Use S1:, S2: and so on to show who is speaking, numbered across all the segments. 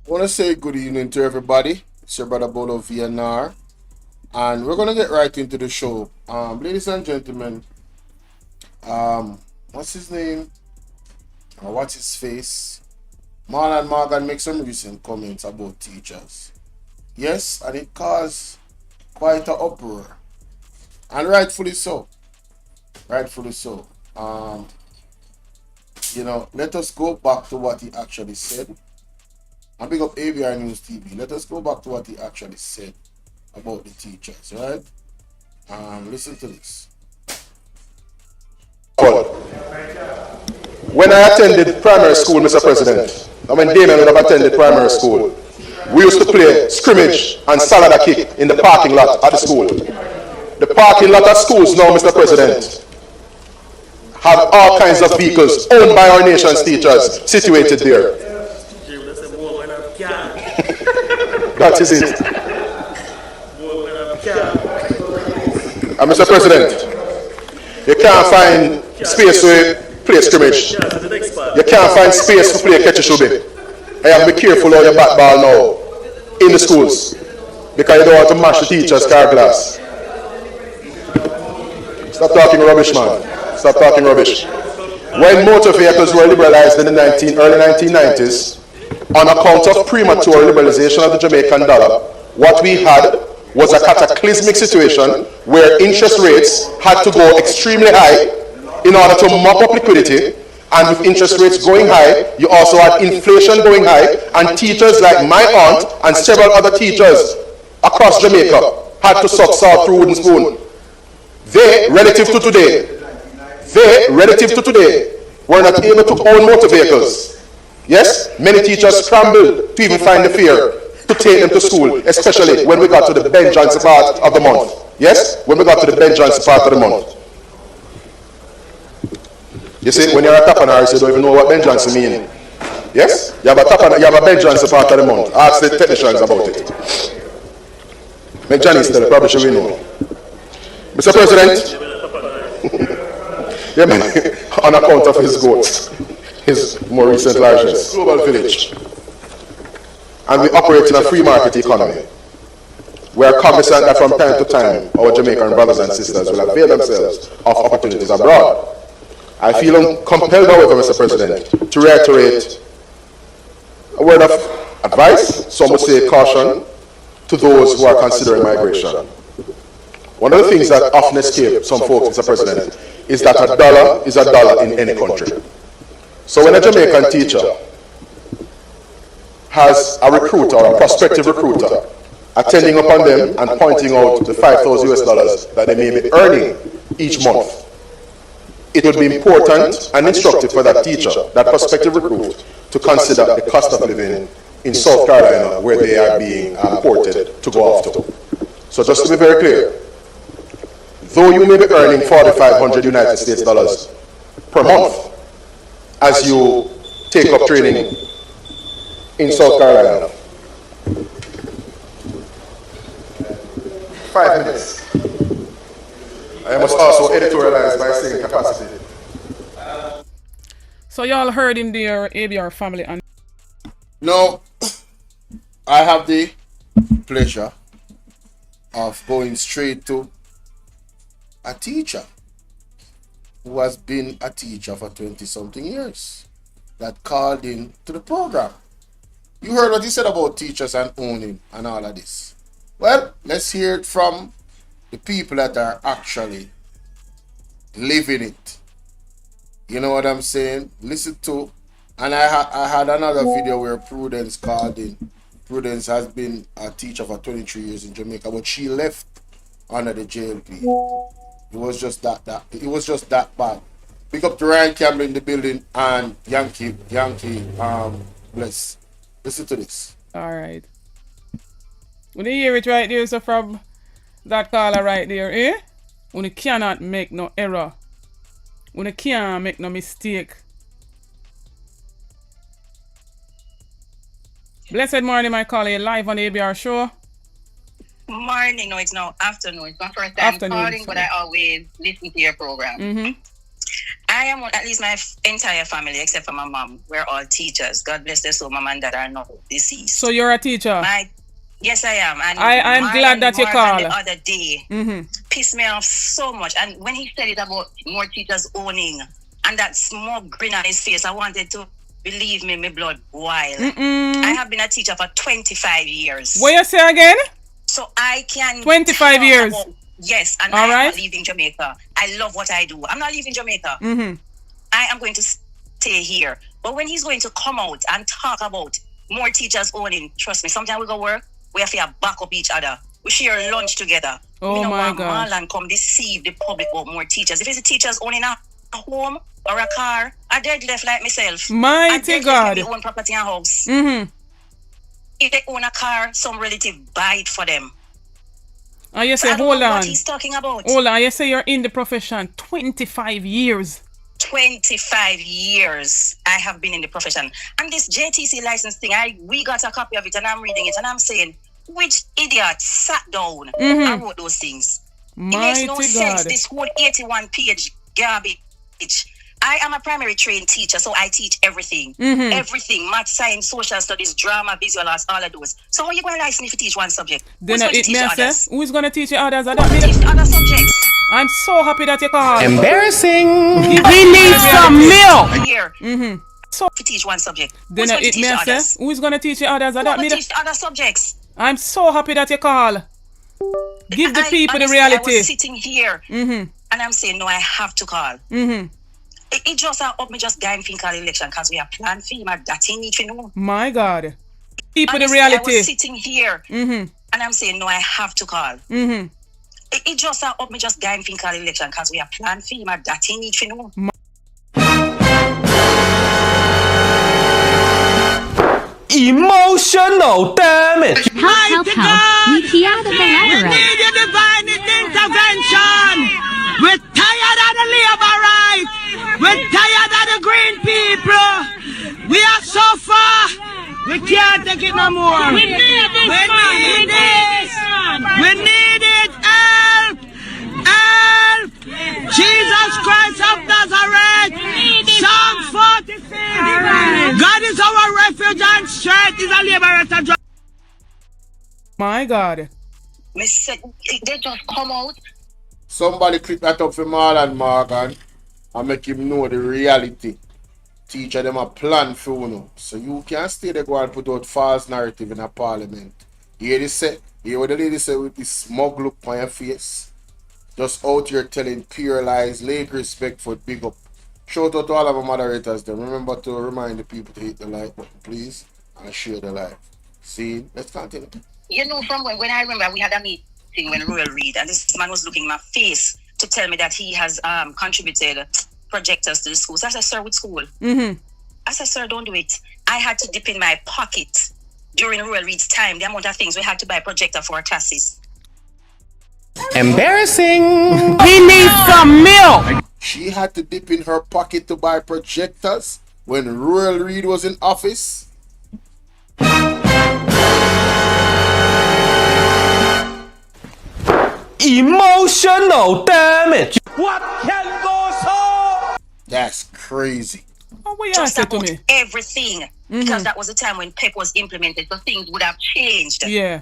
S1: I want to say good evening to everybody. It's your brother Bolo VNR, and we're gonna get right into the show. Ladies and gentlemen, what's his name? Or what's his face? Marlon Morgan make some recent comments about teachers. Yes, and it caused quite an uproar, and rightfully so. Rightfully so. Let us go back to what he actually said. And big up ABR News TV. Let us go back to what he actually said about the teachers, right? Listen to this.
S2: When I attended primary school, Mr. President, and when Damien would have attended primary school, we used to play scrimmage and salada kick in the parking lot at the school. The parking lot at schools now, Mr. President, have all kinds of vehicles owned by our nation's teachers situated there. That is it. And Mr. President, you can't find space to play scrimmage. You can't find space to play catch a shubby. I have to be careful of your bat ball now in the schools because you don't want to mash the teacher's car glass. Stop talking rubbish, man. Stop talking rubbish. When motor vehicles were liberalized in the early 1990s, on account of premature liberalization of the Jamaican dollar, what we had was a cataclysmic situation where interest rates had to go extremely high in order to mop up liquidity. And with interest rates going high, you also had inflation going high, and teachers like my aunt and several other teachers across Jamaica had to suck salt through wooden spoon. They, relative to today, were not able to own motor vehicles. Yes, many teachers scrambled to even find the fare to take them to school, especially when we got to the Ben Johnson part of the month. Yes, when we got to the Ben Johnson part of the month. You see, when you're a tapanarist, you don't even know what Ben Johnson means. Yes? You have a Ben Johnson part of the month. Ask the technicians about it. Make Johnny still, probably should we know. Mr. President, yeah, man, on account of his goats, his more recent largesse, global village, and we operate in a free market economy. We are cognizant that from time to time, our Jamaican brothers and sisters will avail themselves of opportunities abroad. I feel compelled, however, Mr. President, to reiterate a word of advice, some would say caution, to those who are considering migration. One of the things that often escape some folks, Mr. President, is that a dollar is a dollar in any country. So when a Jamaican teacher has a recruiter or a prospective recruiter attending upon them and pointing out the 5,000 US dollars that they may be earning each month, it would be important and instructive for that teacher, that prospective recruit, to consider the cost of living in South Carolina where they are being ported to go off to. So just to be very clear, though you may be earning 4,500 United States dollars per month as you take up training in South Carolina. 5 minutes. I must also editorialize by saying capacity.
S3: So y'all heard him there, ABR family. And
S1: No, I have the pleasure of going straight to a teacher who has been a teacher for 20-something years that called in to the program. You heard what he said about teachers and owning and all of this. Well, let's hear it from the people that are actually living it. You know what I'm saying? Listen to, and I had another video where Prudence called in. Prudence has been a teacher for 23 years in Jamaica, but she left under the JLP. It was just that bad. Pick up to Ryan Campbell in the building and Yankee, bless. Listen to this.
S3: all right. When you hear it right there, so from that caller right there, eh? When you cannot make no error. When you can't make no mistake. Blessed morning, my caller. Live on the ABR show.
S4: Morning, no, it's now afternoon. It's my first time calling, but I always listen to your program.
S3: Mm-hmm.
S4: I am, at least my entire family, except for my mom, we're all teachers. God bless their soul. My mom and dad are now deceased.
S3: So you're a teacher?
S4: Yes, I am. And
S3: I'm glad that you called.
S4: The other day pissed me off so much. And when he said it about more teachers owning and that smug grin on his face, I wanted to believe me, my blood wild. I have been a teacher for 25 years.
S3: What you say again?
S4: So I can
S3: 25 years.
S4: Yes, and
S3: all
S4: I'm
S3: right.
S4: not leaving Jamaica. I love what I do. I'm not leaving Jamaica. I am going to stay here. But when he's going to come out and talk about more teachers owning, trust me, sometimes we go work, we have to back up each other. We share lunch together.
S3: Oh my God.
S4: Marlon come deceive the public about more teachers. If it's the teachers owning a home or a car, I dead left like myself.
S3: Mighty God.
S4: They own property and house. If they own a car, some relative buy it for them.
S3: And you say,
S4: I don't
S3: hold
S4: know
S3: on.
S4: what he's talking about.
S3: Hold on, you say you're in the profession 25 years.
S4: 25 years I have been in the profession. And this JTC license thing, we got a copy of it and I'm reading it and I'm saying, which idiot sat down and wrote those things? It makes no sense, this whole 81-page garbage. I am a primary trained teacher, so I teach everything. Everything, math, science, social studies, drama, visual arts, all of those. So how are you going to license me to teach one subject?
S3: Then who is going to teach you others? I
S4: don't teach the other subjects.
S3: I'm so happy that you called.
S5: Embarrassing.
S3: We need some milk.
S4: Here. So to teach one subject.
S3: Then who is going to teach you others? I don't
S4: teach the other subjects.
S3: I'm so happy that you call. Give the people the reality.
S4: I was sitting here and I'm saying, no, I have to call. It just up me just going for call election because we are planning for him that he need to know.
S3: My God. People the reality.
S4: I was sitting here and I'm saying, no, I have to call. It just up me just going for call election because we are planning for him that he need to know.
S5: Emotional damage.
S6: Help. We hear the
S7: We need your divine intervention. We're tired of the labor right. We're tired of the green people. We are so far. We can't take it no more. We need this. We need this. We need it. Help. Help. Jesus Christ of Nazareth. Psalm 46. God is our refuge and strength. Is a liberator.
S3: My God.
S4: They just come out.
S1: Somebody click that up for Marlon Morgan and make him know the reality. Teacher them a plan for you. So you can't stay there go and put out false narrative in a parliament. You hear this say? You hear what the lady say with this smug look on your face? Just out here telling pure lies, lake respect for big up. Shout out to all of our moderators then. Remember to remind the people to hit the like button, please, and share the live. See, let's continue.
S4: You know, from when I remember we had a meeting when Royal read, and this man was looking in my face to tell me that he has contributed projectors to the school. So I said, sir, with school? I said, sir, don't do it. I had to dip in my pocket during Royal Read's time, the amount of things we had to buy projector for our classes.
S5: Embarrassing.
S3: We need some milk.
S1: She had to dip in her pocket to buy projectors when Royal Read was in office.
S5: Emotional damage.
S7: What can go so?
S1: That's crazy.
S3: Oh, what you
S4: Just
S3: say to
S4: about
S3: me?
S4: everything. Because that was the time when PEP was implemented, so things would have changed.
S3: Yeah.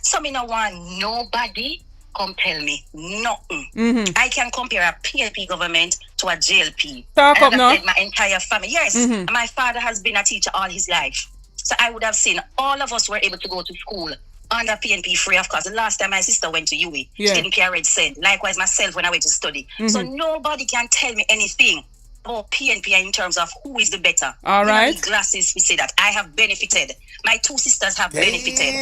S4: So me no want nobody compel me. Nothing. I can compare a PNP government to a JLP.
S3: Talk up now.
S4: My entire family. Yes. My father has been a teacher all his life. So I would have seen all of us were able to go to school under PNP free of cost. The last time my sister went to UE, she didn't pay a red cent. Likewise myself when I went to study. So nobody can tell me anything about PNP in terms of who is the better.
S3: All right.
S4: Glasses, we say that. I have benefited. My two sisters have benefited.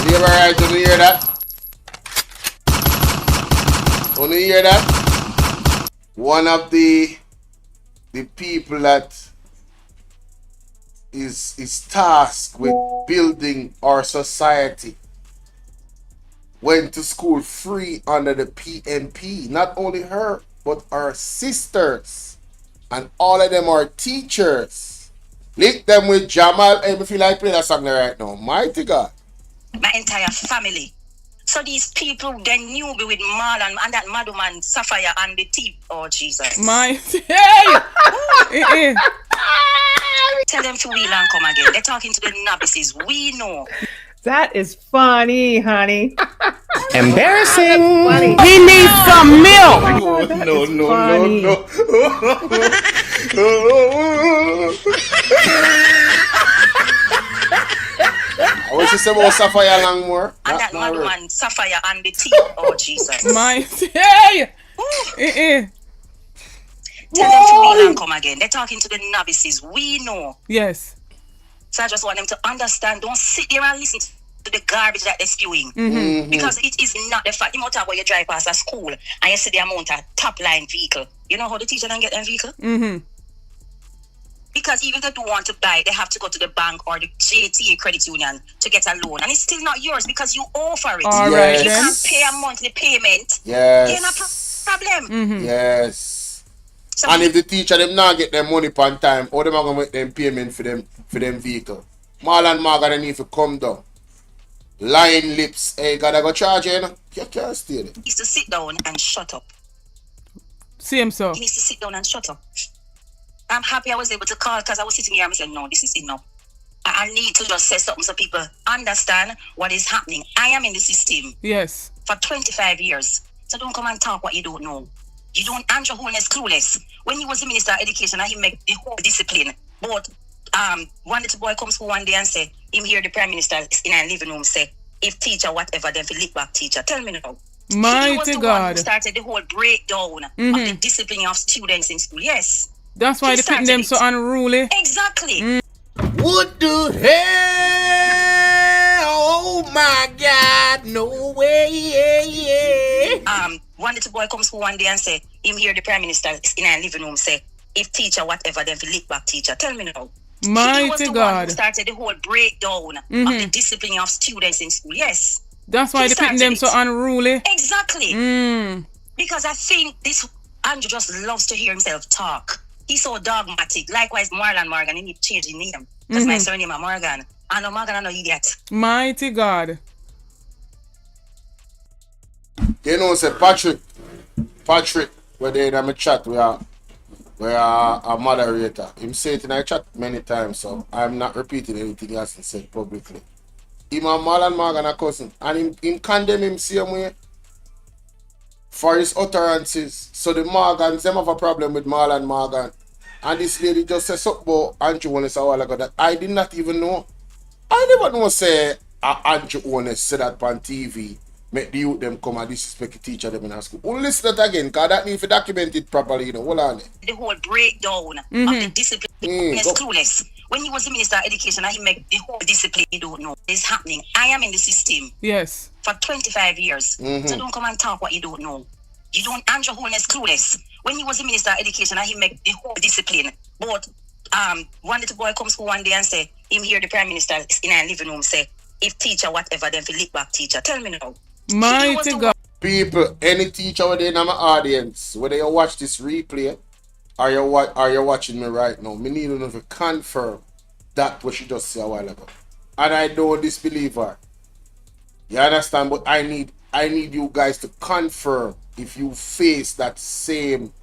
S1: You ever right? Don't you hear that? Don't you hear that? One of the people that is tasked with building our society went to school free under the PNP. Not only her, but our sisters. And all of them are teachers. Lick them with Jamal. Hey, me feel like playing that song there right now. Mighty God.
S4: My entire family. So these people, they knew me with Marlon and that Madman Sapphire and the teeth. Oh, Jesus.
S3: Hey!
S4: Tell them to wheel and come again. They're talking to the novices. We know.
S8: That is funny, honey.
S5: Embarrassing.
S8: Funny.
S7: He needs some milk.
S1: What's you say about Sapphire Langmore?
S4: And that Madman Sapphire and the teeth. Oh, Jesus.
S3: Hey!
S4: Tell them to wheel and come again. They're talking to the novices. We know.
S3: Yes.
S4: So I just want them to understand. Don't sit there and listen to the garbage that they're spewing. Because it is not the fact. You might talk about you drive past a school and you see the amount of top line vehicle. You know how the teacher can get them vehicle? Because even if they don't want to buy, they have to go to the bank or the JTA credit union to get a loan. And it's still not yours because you owe for it.
S3: All right,
S4: you
S3: then.
S4: can't pay a monthly payment.
S1: Yes.
S4: You're not problem.
S1: Yes.
S4: So
S1: And if the teacher them not get their money on time, how them are gonna make them payment for them vehicle? Marlon Margaret need to come down. Lying lips. Hey, gotta go charge you, know? You can't stay there.
S4: he needs to sit down and shut up.
S3: Same so.
S4: He needs to sit down and shut up. I'm happy I was able to call because I was sitting here and I said, no, this is enough. I need to just say something so people understand what is happening. I am in the system
S3: Yes.
S4: for 25 years. So don't come and talk what you don't know. You don't, Andrew Holness clueless. When he was the Minister of Education, he make the whole discipline. But one little boy comes for one day and say, him hear the Prime Minister in a living room say, if teacher whatever, then for lick back teacher. Tell me now. He was
S3: Mighty
S4: the one
S3: God.
S4: who started the whole breakdown of the discipline of students in school. Yes.
S3: That's why
S4: He
S3: they putting them so
S4: started
S3: unruly.
S4: Exactly.
S1: What the hell? Oh my God, no way.
S4: One little boy comes for one day and say, him hear the Prime Minister in a living room say, if teacher whatever, then for lick back teacher. Tell me now. He was
S3: Mighty
S4: the one
S3: God.
S4: who started the whole breakdown of the discipline of students in school. Yes.
S3: That's why
S4: He
S3: they putting them
S4: started
S3: so unruly.
S4: Exactly. Because I think this Andrew just loves to hear himself talk. He's so dogmatic. Likewise, Marlon Morgan, he need to change his name. Because my surname is Morgan. I know Morgan, I know idiot.
S3: Mighty God.
S1: You know, say Patrick, we're there in my chat, we are a moderator. Him say it in our chat many times, so I'm not repeating anything he hasn't said publicly. Him and Marlon Morgan are cousin, and him condemn him same way for his utterances. So the Morgans, them have a problem with Marlon Morgan. And this lady just said something about Andrew Holness a while ago that I did not even know. I never know say Andrew Holness said that on TV. Make the youth them come and disrespect the teacher them in our school. We'll listen that again, because that need to document it properly, you know. Hold on.
S4: The whole breakdown of the discipline is clueless. When he was the Minister of Education, he make the whole discipline you don't know is happening. I am in the system
S3: Yes.
S4: for 25 years. So don't come and talk what you don't know. You don't, Andrew Holness clueless. When he was the Minister of Education, he make the whole discipline. But one little boy comes for one day and say, him hear the Prime Minister in a living room say, if teacher whatever, then for lick back teacher. Tell me now.
S3: Mighty God.
S1: People, any teacher within my audience, whether you watch this replay or you're watching me right now, me need to confirm that what she just said a while ago. And I don't disbelieve her. You understand? But I need you guys to confirm if you face that same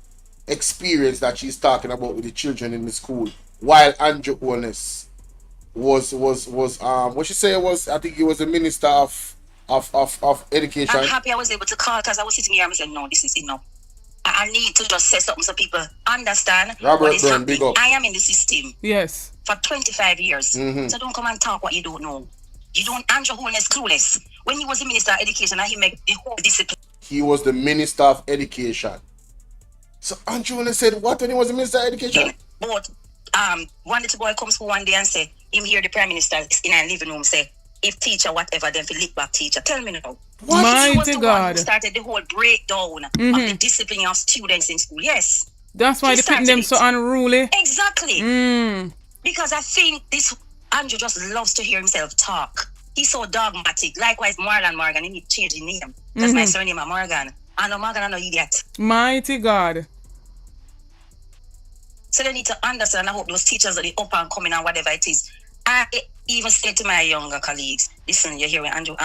S1: experience that she's talking about with the children in the school while Andrew Holness was what she say was, I think he was the Minister of Education.
S4: I'm happy I was able to call because I was sitting here and I said, no, this is enough. I need to just say something so people understand
S1: Robert
S4: what is
S1: Byrne,
S4: happening.
S1: big up.
S4: I am in the system
S3: Yes.
S4: for 25 years. So don't come and talk what you don't know. You don't, Andrew Holness clueless. When he was the Minister of Education, he make the whole discipline.
S1: He was the Minister of Education. So Andrew Holness said what when he was the Minister of Education?
S4: But one little boy comes for one day and say, him hear the Prime Minister in a living room say, if teacher whatever, then for lick back teacher. Tell me now. He was
S3: Mighty
S4: the one
S3: God.
S4: who started the whole breakdown of the discipline of students in school. Yes.
S3: That's why
S4: He
S3: they putting them
S4: started
S3: so unruly.
S4: Exactly. Because I think this Andrew just loves to hear himself talk. He's so dogmatic. Likewise, Marlon Morgan, he need to change his name. Because my surname is Morgan. I know Morgan, I know idiot.
S3: Mighty God.
S4: So they need to understand. I hope those teachers are the up and coming and whatever it is. I even say to my younger colleagues, listen, you hear what Andrew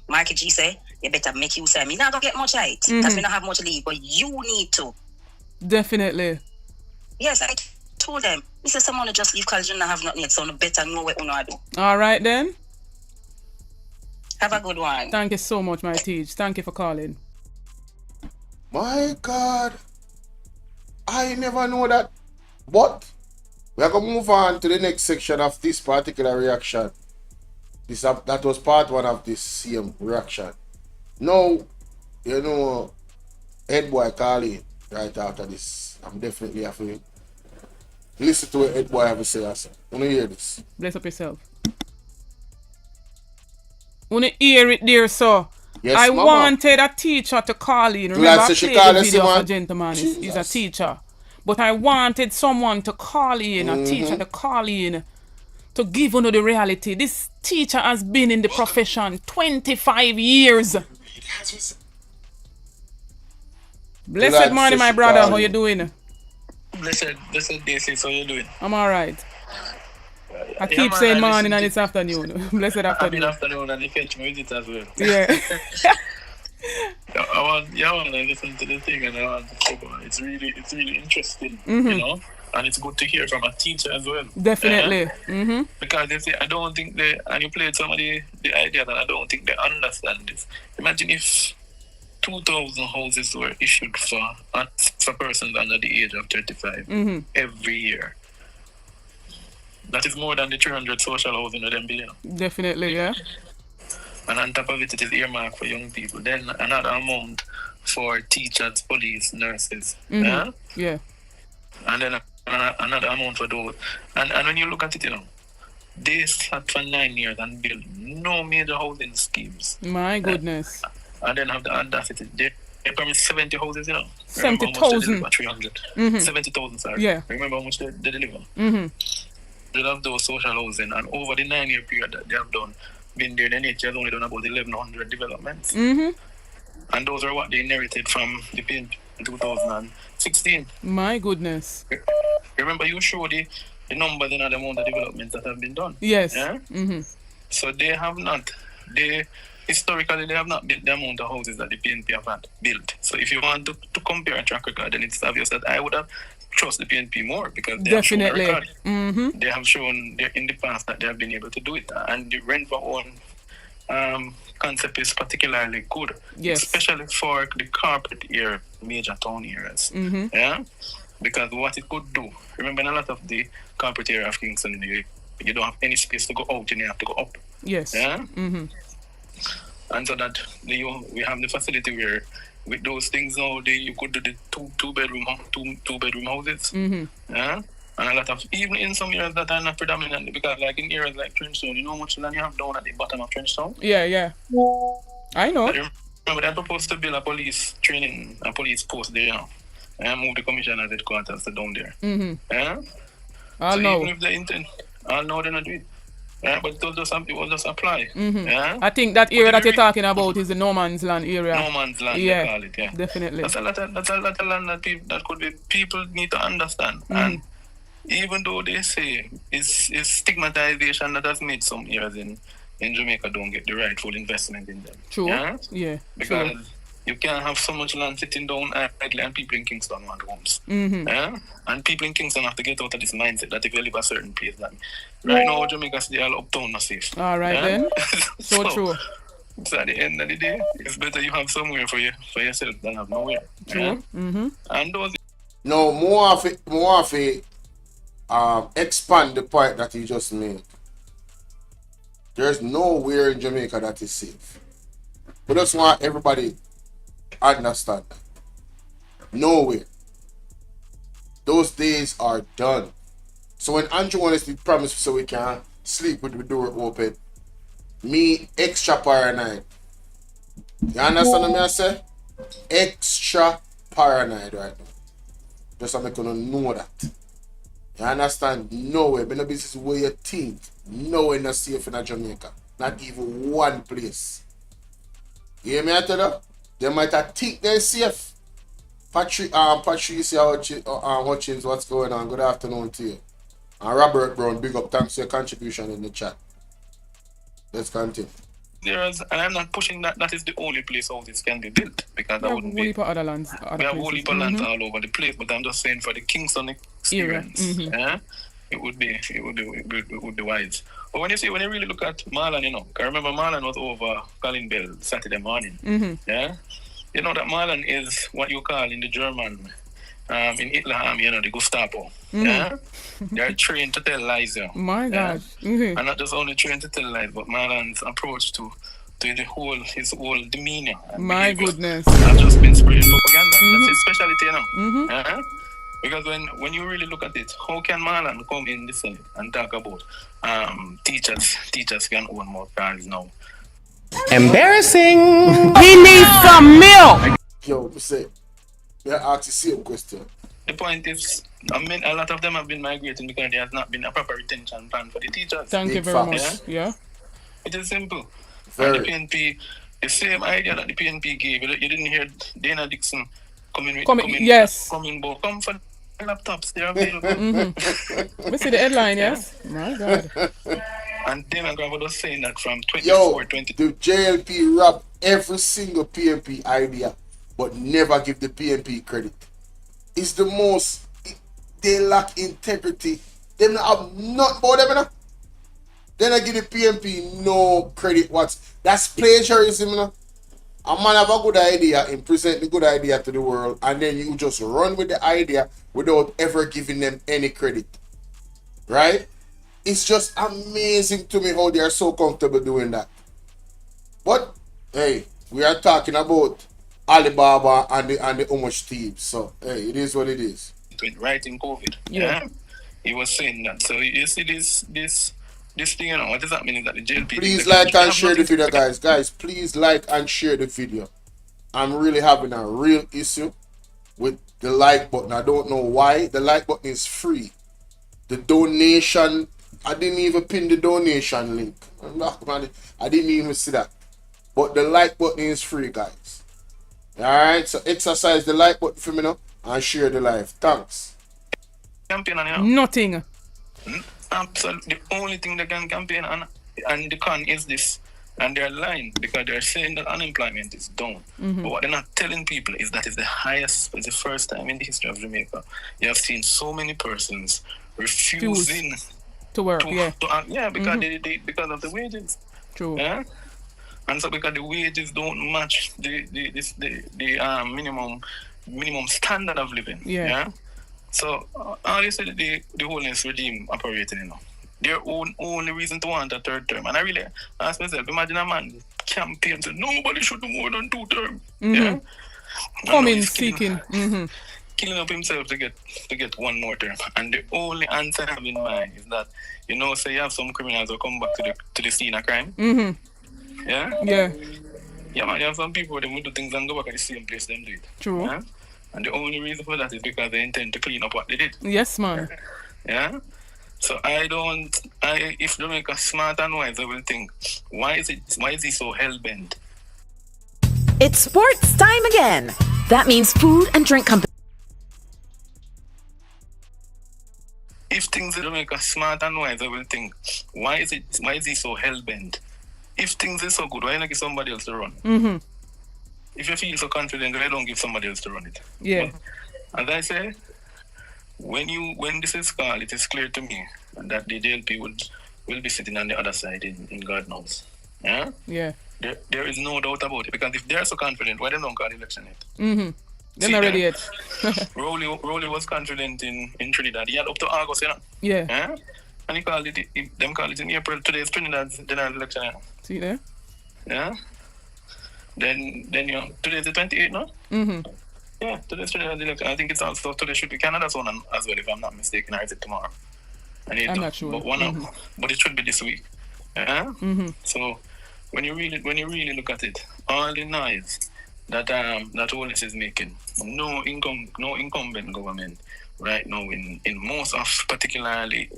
S4: Marky G say? you better make use of me. Not gonna get much right, because we don't have much leave, but you need to.
S3: Definitely.
S4: Yes, I told them. This is someone who just leave college and not have nothing yet, so no better know what you do.
S3: All right then.
S4: Have a good one.
S3: Thank you so much, my teach. Thank you for calling.
S1: My God. I never know that. But we are going to move on to the next section of this particular reaction. That was part one of this same reaction. Now, you know, head boy calling right after this. I'm definitely afraid. Listen to what head boy have to say. I want to hear this.
S3: Bless up yourself. Want to hear it there, sir?
S1: Yes,
S3: I
S1: mama.
S3: wanted a teacher to call in. Remember, I played the video of a gentleman. He's a teacher. But I wanted someone to call in, a teacher to call in, to give you the reality. This teacher has been in the profession 25 years. Blessed morning, my brother. How you doing?
S9: Blessed day, sis. How you doing?
S3: I'm alright. I keep saying morning and it's afternoon. Blessed afternoon.
S9: Afternoon, and you catch me with it as well.
S3: Yeah.
S9: I want to listen to the thing, and I want to talk about it. It's really interesting, you know, and it's good to hear from a teacher as well.
S3: Definitely.
S9: Because they say, I don't think and you played some of the idea that I don't think they understand this. Imagine if 2,000 houses were issued for persons under the age of 35 every year. That is more than the 300 social housing of them billion.
S3: Definitely, yeah.
S9: And on top of it, it is earmarked for young people. Then another amount for teachers, police, nurses. Yeah? And then another amount for those. And when you look at it, you know, they sat for 9 years and built no major housing schemes.
S3: My goodness.
S9: And then have the audacity. They promised 70 houses, you know.
S3: 70,000.
S9: 300. 70,000, sorry.
S3: Yeah.
S9: Remember how much they deliver? They have those social housing, and over the 9-year period that they have been there, the nature has only done about 1,100 developments. And those are what they inherited from the PNP in 2016.
S3: My goodness.
S9: Remember, you showed the numbers and the amount of developments that have been done.
S3: Yes.
S9: Yeah? So historically, they have not built the amount of houses that the PNP have had built. So if you want to compare a track record, then it's obvious that I would have trust the PNP more, because they have shown a record. They have shown in the past that they have been able to do it, and the rent for own concept is particularly good, especially for the corporate area, major town areas. Yeah, because what it could do. Remember, in a lot of the corporate area of Kingston, you don't have any space to go out, and you have to go up.
S3: Yes.
S9: Yeah. And so that we have the facility where, with those things now, you could do the two bedroom houses. Yeah? And a lot of, even in some areas that are not predominantly, because like in areas like Trenchtown, you know how much land you have down at the bottom of Trenchtown?
S3: Yeah. I know.
S9: Remember, they're proposed to build a police post there now. And move the commissioner's headquarters to down there. Yeah? Even if they intend, I'll know they're not doing it. Yeah, but it will just apply. Yeah?
S3: I think that area that you're talking about is the no man's land area.
S9: No man's land, they call it, yeah.
S3: Definitely.
S9: That's a lot of land that people need to understand. And even though they say it's stigmatization that has made some areas in Jamaica don't get the rightful investment in them.
S3: True.
S9: Yeah? Because you can't have so much land sitting down idly, and people in Kingston want homes. Yeah? And people in Kingston have to get out of this mindset that if you live a certain place, that right now Jamaica City all uptown not safe.
S3: Alright then. So true.
S9: So at the end of the day, it's better you have somewhere for yourself than have nowhere.
S3: True.
S9: Yeah? And those.
S1: No, more of it. Expand the point that you just made. There's nowhere in Jamaica that is safe. We just want everybody understand that. Nowhere. Those days are done. So when Andrew wants to promise so we can sleep with the door open, me extra paranoid. You understand what I say? Extra paranoid right now. Just so I'm gonna know that. You understand? Nowhere. But no business where you think. Nowhere not safe in Jamaica. Not even one place. You hear me I tell you? They might have think they're safe. Patricia Hutchins, what's going on? Good afternoon to you. And Robert Brown, big up. Thanks for your contribution in the chat. Let's continue.
S9: and I'm not pushing that is the only place houses can be built, because that wouldn't be.
S3: Other lands,
S9: we have whole heap of lands all over the place, but I'm just saying for the Kingston experience, it would be wise. But when you really look at Marlon, I remember Marlon was over Colin Bell Saturday morning. Yeah, you know that Marlon is what you call in the German, in Hitler army, the Gestapo. Yeah, they're trained to tell lies.
S3: My God,
S9: and not just only trained to tell lies, but Marlon's approach to his whole demeanor.
S3: My goodness,
S9: I've just been spreading propaganda. That's his specialty, Because when you really look at it, how can Marlon come in this and talk about teachers can own more cars now?
S5: Embarrassing.
S7: He needs some milk.
S1: Yo, say, ask the same question.
S9: The point is, a lot of them have been migrating because there has not been a proper retention plan for the teachers.
S3: Thank you very much. Yeah.
S9: It is simple. And the PNP, the same idea that the PNP gave, you didn't hear Dana Dixon coming for the laptops, they're available.
S3: We see the headline, yes? My God.
S9: And Dana Grava was saying that from 24-20.
S1: The JLP robbed every single PNP idea, but never give the PNP credit. It's the most, they lack integrity. They don't have nothing about them, enough. They don't give the PNP no credit. That's plagiarism, A man have a good idea and present the good idea to the world, and then you just run with the idea without ever giving them any credit. Right? It's just amazing to me how they are so comfortable doing that. But hey, we are talking about Alibaba and the Umosh thieves. So hey, it is what it is.
S9: Right in COVID. Yeah. He was saying that. So you see this thing, what does that mean? Is that the JLP?
S1: Please like and share the video, guys. Guys, please like and share the video. I'm really having a real issue with the like button. I don't know why. The like button is free. The donation, I didn't even pin the donation link. I didn't even see that. But the like button is free, guys. Alright, so exercise the like button for me now and share the live. Thanks.
S3: Nothing.
S9: Absolutely. The only thing they can campaign on and the con is this. And they're lying because they're saying that unemployment is down. But what they're not telling people is that it's the first time in the history of Jamaica you have seen so many persons refusing
S3: to work.
S9: Because because of the wages.
S3: True.
S9: Yeah? And so because the wages don't match the minimum standard of living. Yeah. So all you said the holiness regime operating, their only reason to want a third term. And I really ask myself, imagine a man campaign say nobody should do more than 2 terms. Yeah.
S3: Coming seeking.
S9: Killing up himself to get 1 more term. And the only answer I have in mind is that, say you have some criminals who come back to the scene of crime. Yeah?
S3: Yeah.
S9: Yeah, man, you have some people who do things and go back at the same place them do it.
S3: True.
S9: Yeah? And the only reason for that is because they intend to clean up what they did.
S3: Yes, man.
S9: Yeah? So if Jamaica smart and wise, I will think, why is he so hell-bent?
S10: It's sports time again. That means food and drink company.
S9: If things in Jamaica smart and wise, I will think, why is he so hell-bent? If things are so good, why not give somebody else to run? If you feel so confident, why don't give somebody else to run it?
S3: Yeah.
S9: But, as I say, when this is called, it is clear to me that the JLP will be sitting on the other side in God knows. Yeah?
S3: Yeah.
S9: There is no doubt about it. Because if they are so confident, why they don't call the election yet?
S3: They're not ready yet.
S9: Rowley was confident in Trinidad. He had up to August,
S3: Yeah.
S9: Yeah? And he called it in April. Today is Trinidad's general election.
S3: See there?
S9: Yeah? Then today's the 28th, no? Yeah, today's Trinidad's election. I think it's also today should be Canada's one as well, if I'm not mistaken, or is it tomorrow?
S3: I'm not sure.
S9: But it should be this week. Yeah? So when you really look at it, all the noise that Holness is making, no incumbent government right now in most of particularly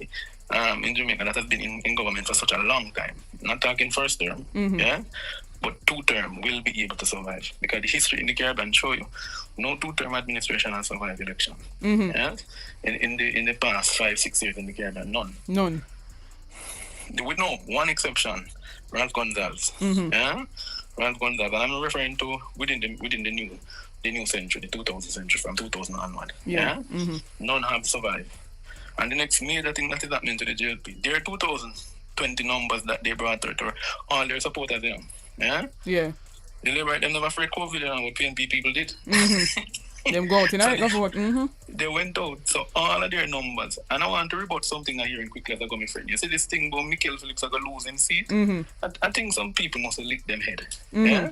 S9: in Jamaica that has been in government for such a long time. Not talking first term, yeah, but 2 term will be able to survive because the history in the Caribbean show you no 2-term administration has survived election. Yeah, in the past 5-6 years in the Caribbean, none. with no one exception, Ralph Gonzalez. Yeah, Ralph Gonzalez. And I'm referring to within the new century, the 2000 century, from 2000 onward. Yeah. None have survived. And the next major thing that is happening to the JLP, their 2020 numbers that they brought out were all their supporters there. Yeah.
S3: Yeah.
S9: The Labour, them never afraid COVID, you know, what PNP people did.
S3: Them go out tonight, go vote.
S9: They went out. So all of their numbers. And I want to report something I'm hearing quickly as I go, my friend. You see this thing about Michael Phillips are going to lose him seat? I think some people must have licked them head. Yeah?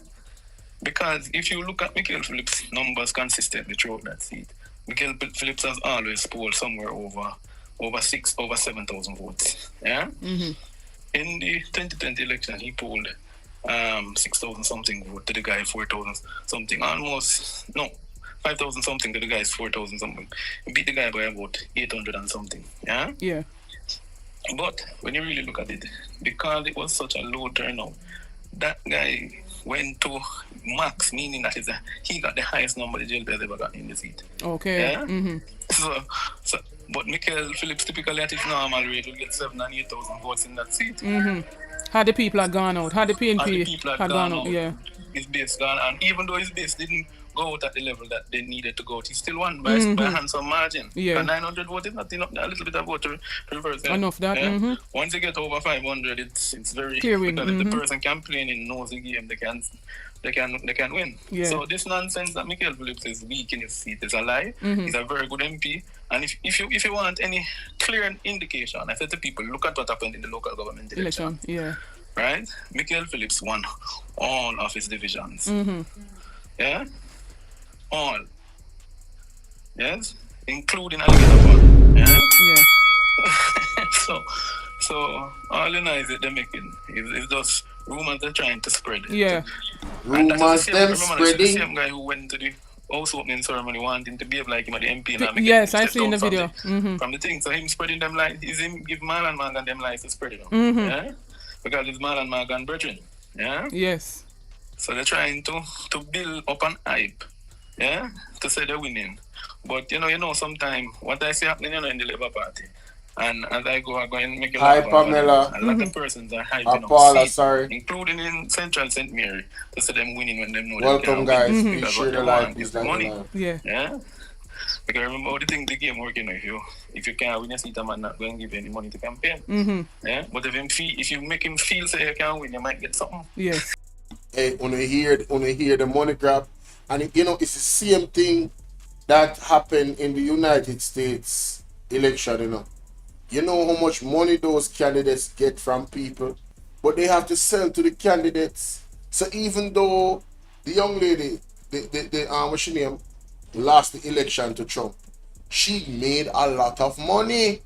S9: Because if you look at Michael Phillips' numbers consistently throughout that seat, Michael Phillips has always polled somewhere over 7,000 votes. Yeah? In the 2020 election, he polled 6,000 something vote to the guy 4,000 something. Almost, no, 5,000 something to the guy's 4,000 something. He beat the guy by about 800 and something. Yeah?
S3: Yeah.
S9: But when you really look at it, because it was such a low turnout, that guy went to max, meaning that he got the highest number the JLP has ever got in the seat.
S3: Okay.
S9: Yeah? But Michael Phillips typically at his normal rate will get 7,000 and 8,000 votes in that seat.
S3: Had the people had gone out, had the PNP had gone out, yeah.
S9: His base gone, and even though his base didn't go out at the level that they needed to go out, he still won by a handsome margin.
S3: Yeah.
S9: And 900 votes is not enough, a little bit of vote to reverse that.
S3: Enough that,
S9: yeah? Once you get over 500, it's very
S3: clear win.
S9: Because if the person complaining knows the game, they can win.
S3: Yeah.
S9: So this nonsense that Michael Phillips is weak in his seat is a lie. He's a very good MP. And if you want any clear indication, I said to people, look at what happened in the local government election.
S3: Yeah.
S9: Right? Michael Phillips won all of his divisions. Yeah? All. Yes? Including Alligator Park. Yeah? So all you know is that they're making is just rumors they're trying to spread.
S3: Yeah.
S1: Rumors them spreading.
S9: The same guy who went to the house opening ceremony wanting to behave like him at the MP.
S3: Yes, I see in the video.
S9: From the thing. So him spreading them lies, is him give Marlon Morgan them lies to spread it. Yeah? Because it's Marlon Morgan brethren. Yeah?
S3: Yes.
S9: So they're trying to build up an hype. Yeah? To say they're winning. But you know, sometimes what I see happening, in the Labour Party. And as I go and make a
S1: Hi, Pamela.
S9: a lot of persons are hyping
S1: Paula,
S9: up
S1: sorry.
S9: including in Central St. Mary, to see them winning when they know
S1: welcome, guys.
S9: Because
S1: Share
S9: what
S1: the
S9: they
S1: life.
S9: want is the money.
S3: Yeah.
S9: Because remember how the game working, if you can't win a seat, a man not going to give you any money to campaign. Yeah? But if you make him feel say you can't win, you might get something.
S3: Yes.
S1: Hey, when you hear the money grab, and it's the same thing that happened in the United States election, You know how much money those candidates get from people, but they have to sell to the candidates. So even though the young lady, what's her name, lost the election to Trump, she made a lot of money.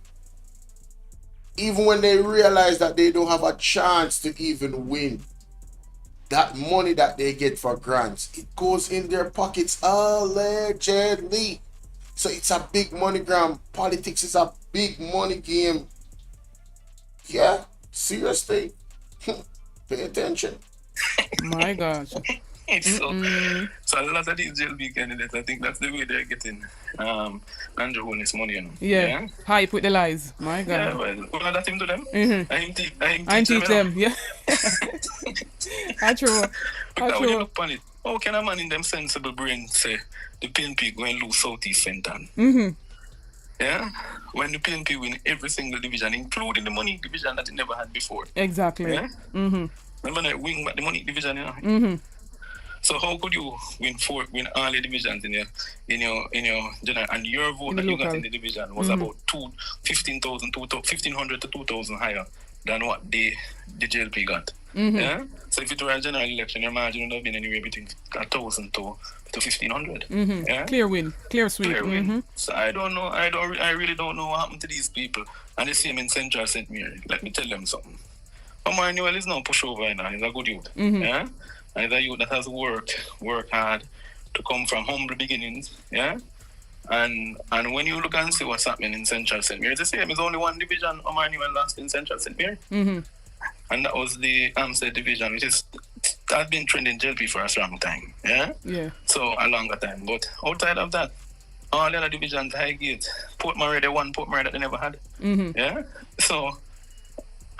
S1: Even when they realize that they don't have a chance to even win, that money that they get for grants, it goes in their pockets allegedly. So it's a big money gram. Politics is a big money game. Yeah, seriously. Pay attention.
S3: My gosh.
S9: So a lot of these JLB candidates, I think that's the way they're getting Andrew Holness money,
S3: Yeah. Hype with the lies. My God.
S9: Yeah, well, that's him to them.
S3: I teach them. Yeah. I true.
S9: Because when you look on it, how can a man in them sensible brain say the PNP going to lose Southeast Fenton? Yeah? When the PNP win every single division, including the money division that it never had before.
S3: Exactly.
S9: Yeah? Remember that win back the money division, So how could you win all the divisions in your general, and your vote that you got in the division was about 1,500 to 2,000 higher than what the JLP got. Yeah? So if it were a general election, your margin would have been anywhere between 1,000 to 1,500. Yeah?
S3: Clear win, clear sweep.
S9: Clear win. So I don't know. I really don't know what happened to these people. And the same in Central St. Mary. Let me tell them something. Emmanuel is no pushover, he's a good youth. Yeah? And he's a youth that has worked hard to come from humble beginnings. Yeah? And when you look and see what's happening in Central St. Mary, it's the same. It's only one division Emmanuel lost in Central St. Mary. And that was the Amstead division, which has been trending JLP for a strong time. Yeah?
S3: Yeah.
S9: So a longer time. But outside of that, all the other divisions, Highgate, Port Murray, they won Port Murray that they never had. Yeah? So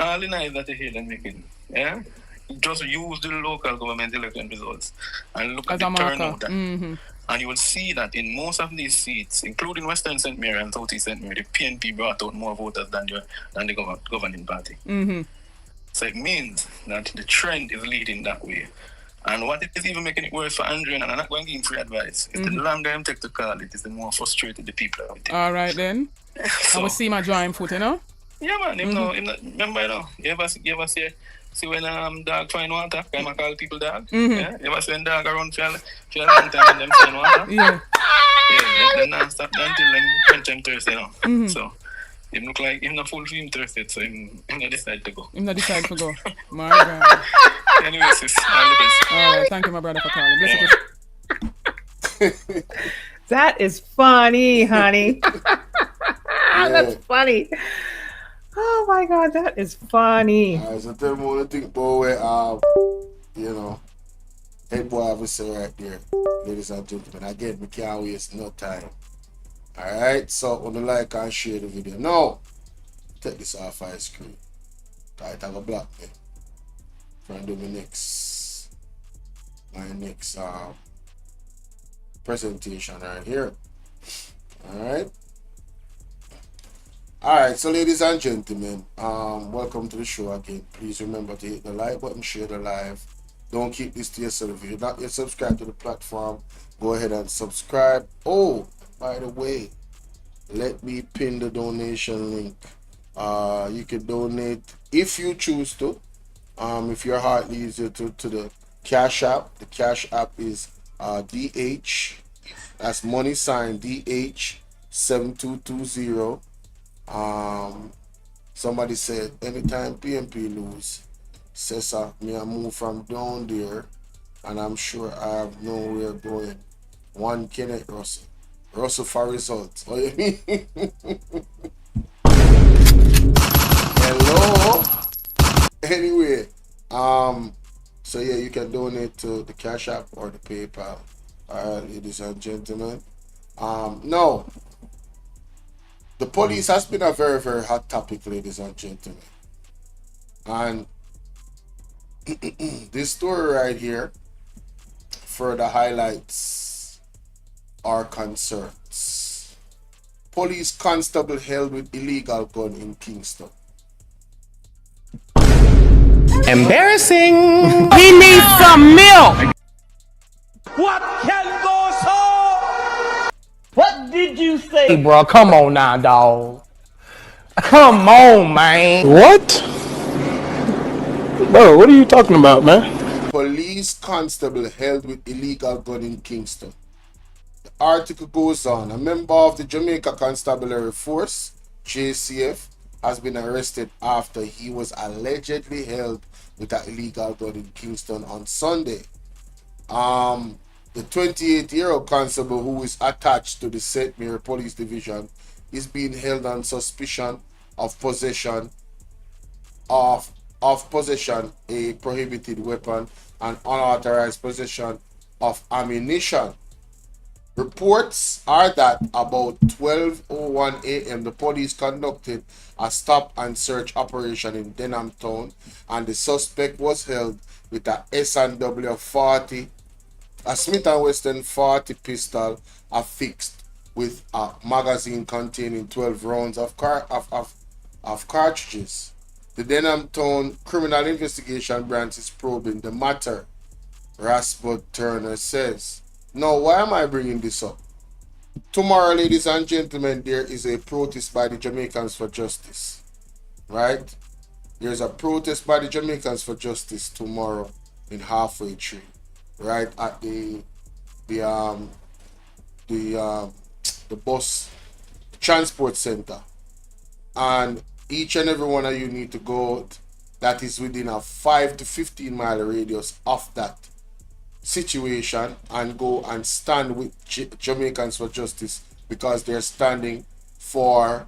S9: all the noise that you hear them making, yeah, just use the local government election results and look at the turnout. And you will see that in most of these seats, including Western St. Mary and Southeast St. Mary, the PNP brought out more voters than the governing party. So it means that the trend is leading that way. And what it is even making it worse for Andrew, and I'm not going to give him free advice, is the longer I'm take to call it, is the more frustrated the people are with him.
S3: All right then.
S9: So,
S3: I will see my drawing foot, you know?
S9: Yeah, man. Him not, remember, you know, you ever see when dog find water, can I call people dog? Yeah? You ever see when dog around for a long time and them find water?
S3: Yeah.
S9: Yeah, they not stop until them quench them thirst, you know. So, him look like him not full for him thirsted, so him not decide to go.
S3: Him not decide to go. My God.
S9: Anyway, sis, all the best.
S3: All right, thank you, my brother, for calling. Bless you.
S8: That is funny, honey. That's funny. Oh my God, that is funny.
S1: So tell me what you think about where, you know, head boy have to say right there, ladies and gentlemen. Again, we can't waste no time. Alright, so on the like and share the video. Now, take this off my screen. It have a block me. Try and do my next presentation right here. Alright, so ladies and gentlemen, welcome to the show again. Please remember to hit the like button, share the live. Don't keep this to yourself. If you're not yet subscribed to the platform, go ahead and subscribe. Oh, by the way, let me pin the donation link. You can donate if you choose to. If your heart leads you to the Cash App. The Cash App is DH. That's money sign DH 7220. Somebody said anytime PNP lose, Cesar, me I move from down there, and I'm sure I have nowhere going. One Kenneth Russell for results. Oh, you mean? Hello. Anyway, so yeah, you can donate to the Cash App or the PayPal. Alright, ladies and gentlemen. No. The police has been a very, very hot topic, ladies and gentlemen. And this story right here further highlights our concerns. Police constable held with illegal gun in Kingston.
S5: Embarrassing.
S7: He needs some milk. What can go so? What did you say?
S5: Hey, bro, come on now, dog. Come on, man.
S2: What? Bro, what are you talking about, man?
S1: Police constable held with illegal gun in Kingston. The article goes on. A member of the Jamaica Constabulary Force, JCF, has been arrested after he was allegedly held with an illegal gun in Kingston on Sunday. The 28-year-old constable, who is attached to the St. Mary Police Division, is being held on suspicion of possession of possession a prohibited weapon and unauthorized possession of ammunition. Reports are that about 12:01 a.m. the police conducted a stop and search operation in Denham Town, and the suspect was held with a S&W 40, a Smith & Wesson 40 pistol affixed with a magazine containing 12 rounds of cartridges. The Denham Town Criminal Investigation Branch is probing the matter, Rasbud Turner says. Now, why am I bringing this up? Tomorrow, ladies and gentlemen, there is a protest by the Jamaicans for Justice. Right? There's a protest by the Jamaicans for Justice tomorrow in Halfway Tree. Right at the bus transport center. And each and every one of you need to go that is within a 5 to 15 mile radius of that situation and go and stand with Jamaicans for Justice, because they're standing for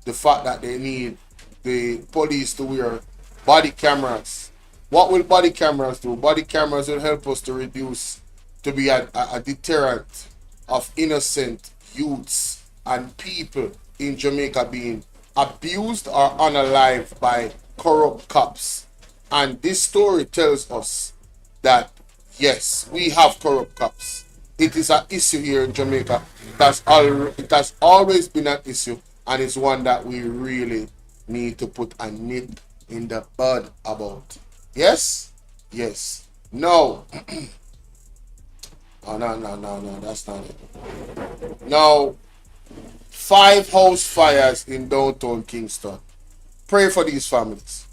S1: the fact that they need the police to wear body cameras. What will body cameras do? Body cameras will help us to reduce, to be a deterrent of innocent youths and people in Jamaica being abused or unalived by corrupt cops. And this story tells us that, yes, we have corrupt cops. It is an issue here in Jamaica. It has always been an issue, and it's one that we really need to put a nip in the bud about. Yes? Yes. No. Oh, no, that's not it. No. 5 house fires in downtown Kingston. Pray for these families.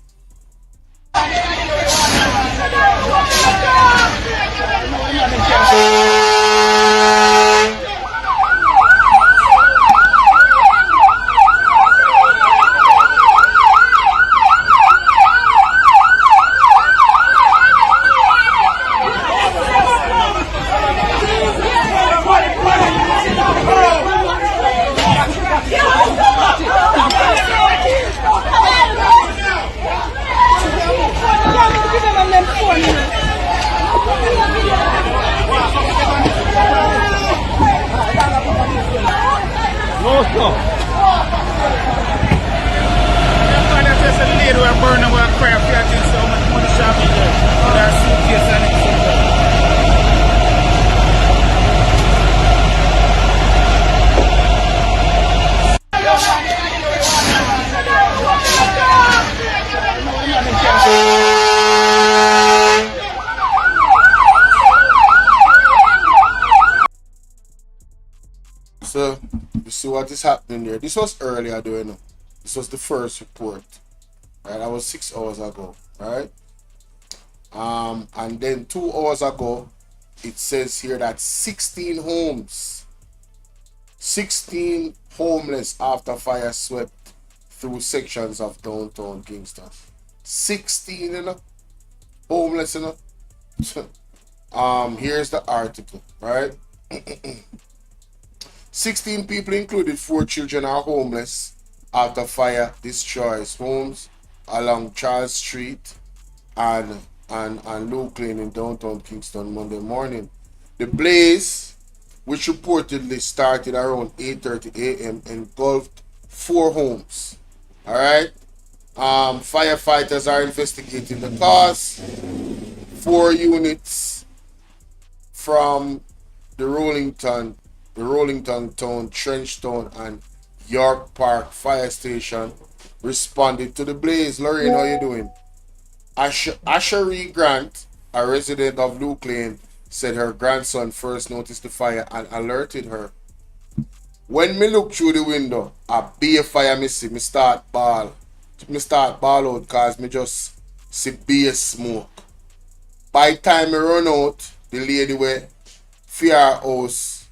S1: So, you see what is happening there. This was earlier, though, you know. This was the first report. Right, that was 6 hours ago, right? And then 2 hours ago, it says here that 16 homes, 16 homeless after fire swept through sections of downtown Kingston. 16, you know, homeless, you know. Here's the article, right? 16 people, included 4 children, are homeless after fire destroys homes along Charles Street and Luke Lane in downtown Kingston Monday morning. The blaze, which reportedly started around 8:30 a.m., engulfed 4 homes. All right. Firefighters are investigating the cause. 4 units from the Rollington Town, Trenchtown, and York Park Fire Station responded to the blaze. Lorraine, how you doing? Asherie Grant, a resident of Luke Lane, said her grandson first noticed the fire and alerted her. When me look through the window, a beer fire me see, me start ball out cause me just see beer smoke. By the time me run out, the lady were fear house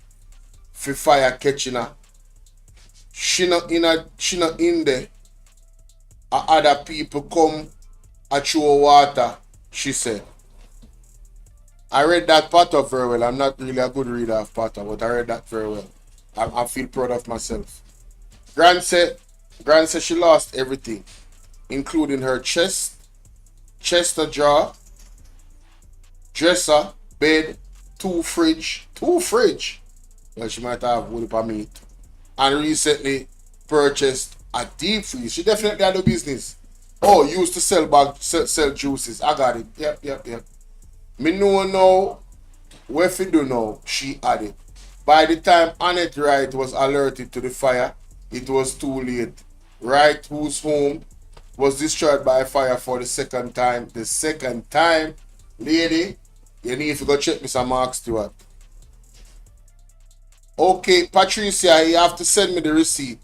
S1: for fire catching her. She not in there. Other people come a throw water, she said. I read that part of very well. I'm not really a good reader of Potter, but I read that very well. I feel proud of myself. Grant said she lost everything, including her chester drawer, dresser, bed, two fridge. Well, she might have wood for meat. And recently purchased a deep freeze. She definitely had a business. Oh, used to sell juices. I got it. Yep. Me know now. Where fi do now? She added. By the time Annette Wright was alerted to the fire, it was too late. Wright, whose home was destroyed by fire for the second time. The second time, lady, you need to go check Mr. Mark Stewart. Okay, Patricia, you have to send me the receipt.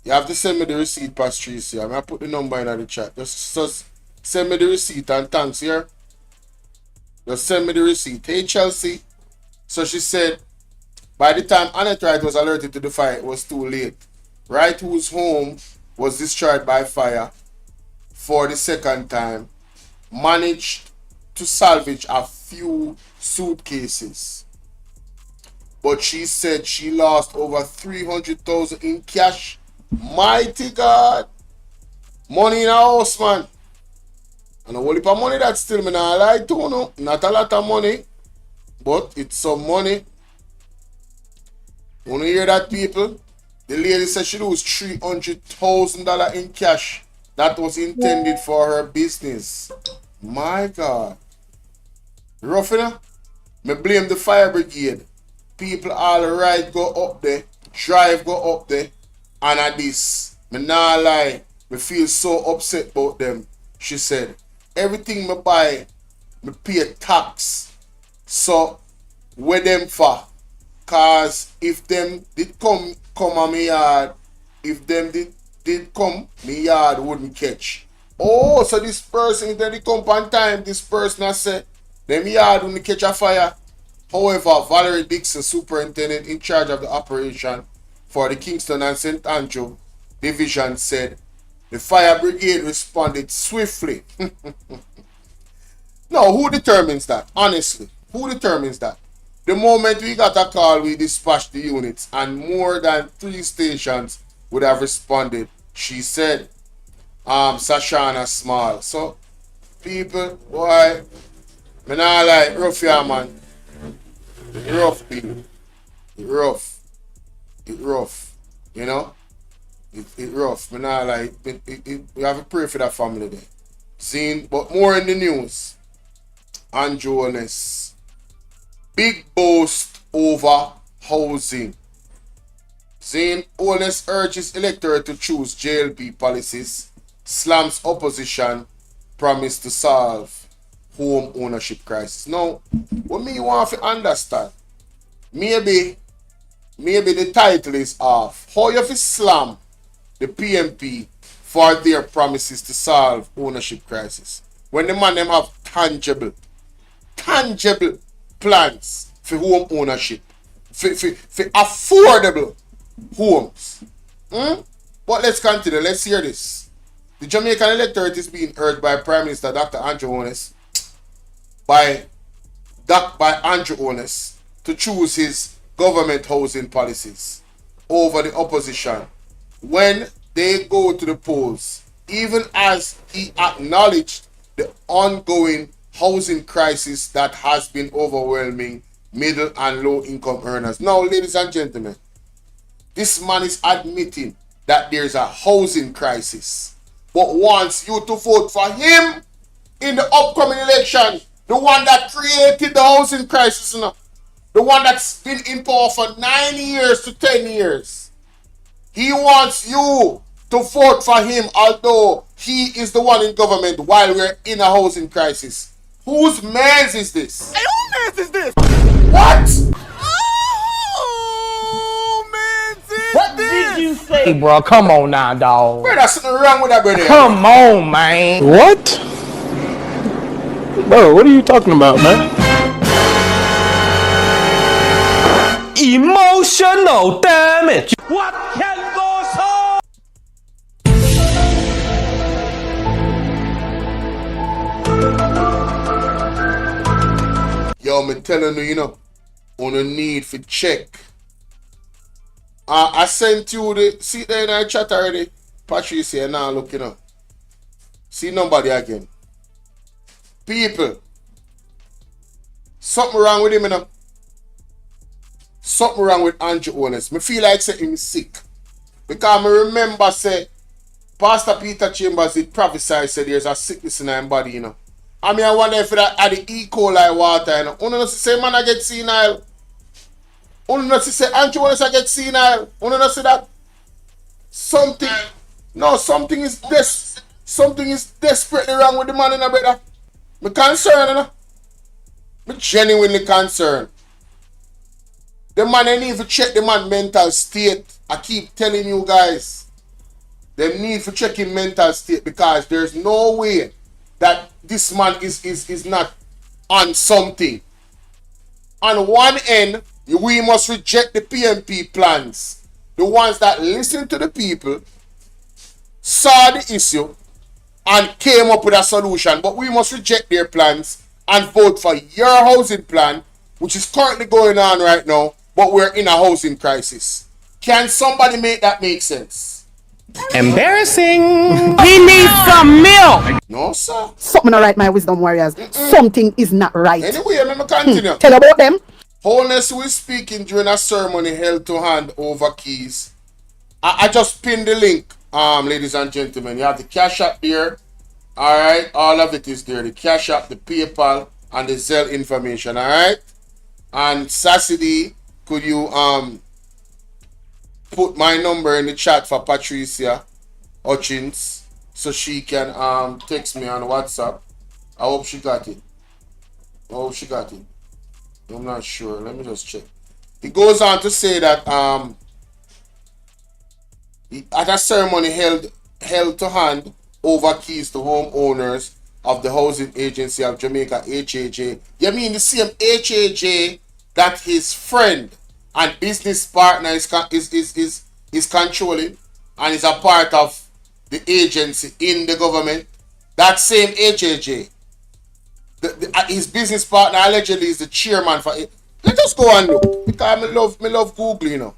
S1: Patricia. I'm going to put the number in the chat. Just send me the receipt and thanks here. Just send me the receipt. Hey, Chelsea. So she said, by the time Annette Wright was alerted to the fire, it was too late. Wright, whose home was destroyed by fire for the second time, managed to salvage a few suitcases. But she said she lost over 300,000 in cash. Mighty God. Money in a house, man. And a whole heap of money that still me not lie to, no. Not a lot of money, but it's some money. You hear that, people? The lady said she lose $300,000 in cash. that was intended for her business. My God. Rough enough? Me blame the fire brigade. People all right go up there, drive go up there, and at this, me nah lie, me feel so upset about them. She said, everything me buy, me pay tax. So, where them for? Cause if them did come on me yard, if them did come, me yard wouldn't catch. Oh, so this person, if they come on time, this person has said, them yard wouldn't catch a fire. However, Valerie Dixon, superintendent in charge of the operation for the Kingston and St. Andrew division, said the fire brigade responded swiftly. Now, who determines that? Honestly, who determines that? The moment we got a call, we dispatched the units, and more than 3 stations would have responded, she said. Sashana Small. So, people, boy, me nah like rough here, man. It rough, people. It rough. It rough. You know? It rough. Me nah like we have to pray for that family there. Seen, but more in the news. Andrew Honest. Big boast over housing. Zane Honest urges electorate to choose JLP policies. Slams opposition promise to solve home ownership crisis. Now, what me want to understand, maybe the title is off. How you fi slam the PMP for their promises to solve ownership crisis when the man them have tangible plans for home ownership, for affordable homes. But let's continue. Let's hear this. The Jamaican electorate is being urged by Prime Minister Dr. Andrew Honest, by Andrew Honest, to choose his government housing policies over the opposition when they go to the polls, even as he acknowledged the ongoing housing crisis that has been overwhelming middle and low income earners. Now, ladies and gentlemen, this man is admitting that there's a housing crisis, but wants you to vote for him in the upcoming election. The one that created the housing crisis, you know? The one that's been in power for 9 years to 10 years. He wants you to vote for him, although he is the one in government while we're in a housing crisis. Whose mans is this?
S11: Hey, whose mans is this?
S1: What?
S5: What did you say? Hey, bro, come on now, dog.
S1: Bro, there's something wrong with that, brother.
S5: Come on, man.
S12: What? Bro, what are you talking about, man?
S5: Emotional damage.
S7: What can go so?
S1: Yo, me telling you, you know, on a need for check. I sent you the, see there in our chat already. Patrice here now, look, you know. See nobody again. People, something wrong with him, you know. Something wrong with Andrew Honest. Me feel like say him sick. Because me remember say Pastor Peter Chambers did prophesy say there's a sickness in his body, you know. I mean, I wonder if that at the E. coli water, you know. You know, say man I get senile. You know, say Andrew Honest I get senile. You know, say that something, no, something is desperately wrong with the man, you know, brother. Me concerned, you know. Me genuinely concerned. The man, they need to check the man mental state. I keep telling you guys, they need to check his mental state, because there's no way that this man is not on something. On one end, we must reject the PMP plans. The ones that listen to the people, saw the issue, and came up with a solution. But we must reject their plans and vote for your housing plan, which is currently going on right now, but we're in a housing crisis. Can somebody make that make sense?
S5: Embarrassing.
S7: He needs some milk.
S1: No, sir.
S13: Something not right, my wisdom warriors. Something is not right.
S1: Anyway, let me continue.
S13: Tell about them.
S1: Wholeness was speaking during a ceremony held to hand over keys. I just pinned the link ladies and gentlemen. You have the Cash App there. Alright, all of it is there. The Cash App, the PayPal, and the Zelle information. Alright? And Sassy, could you put my number in the chat for Patricia Hutchins so she can text me on WhatsApp? I hope she got it. I'm not sure. Let me just check. It goes on to say that at a ceremony held to hand over keys to homeowners of the Housing Agency of Jamaica, HAJ. You mean the same HAJ that his friend and business partner is controlling and is a part of the agency in the government? That same HAJ. His business partner allegedly is the chairman for it. Let us go and look. Because me love Google, you know.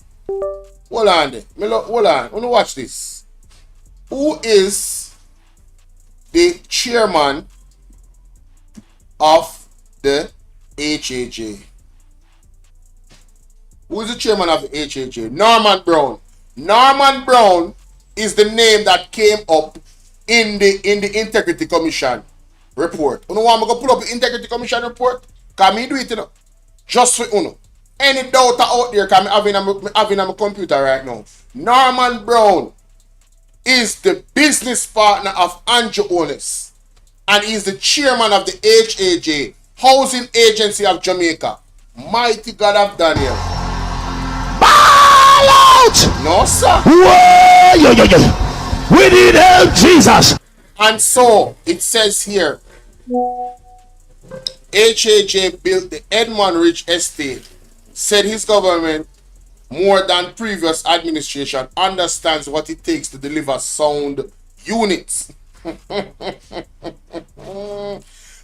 S1: Hold on there. Hold on. I want to watch this. Who is the chairman of the HAJ? Who is the chairman of the HAJ? Norman Brown. Norman Brown is the name that came up in the Integrity Commission report. You know why I'm going to pull up the Integrity Commission report? Because me do it, you know. Just for you know. Any doubt out there, because I'm having on my computer right now. Norman Brown is the business partner of Andrew Onis. And he's the chairman of the HAJ, Housing Agency of Jamaica. Mighty God of Daniel.
S7: Ball out!
S1: No, sir.
S7: Whoa, yo. We need help, Jesus.
S1: And so, it says here, HAJ built the Edmond Ridge Estate, said his government, more than previous administration, understands what it takes to deliver sound units.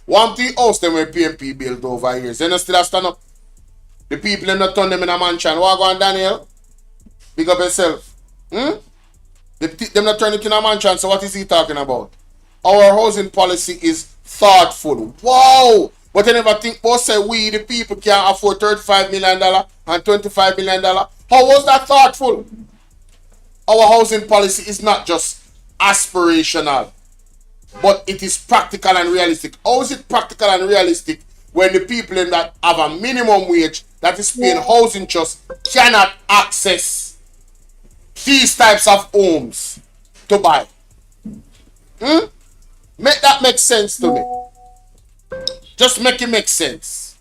S1: One thing else them when PMP built over years. They not still stand up. The people them not turn them in a mansion. What go on, Daniel? Big up yourself. Them not turn it in a mansion, so what is he talking about? Our housing policy is thoughtful. Wow! But I never think both say we the people can afford $35 million and $25 million. How was that thoughtful? Our housing policy is not just aspirational, but it is practical and realistic. How is it practical and realistic when the people in that have a minimum wage that is paying housing trust cannot access these types of homes to buy? Make that make sense to me. Just make it make sense.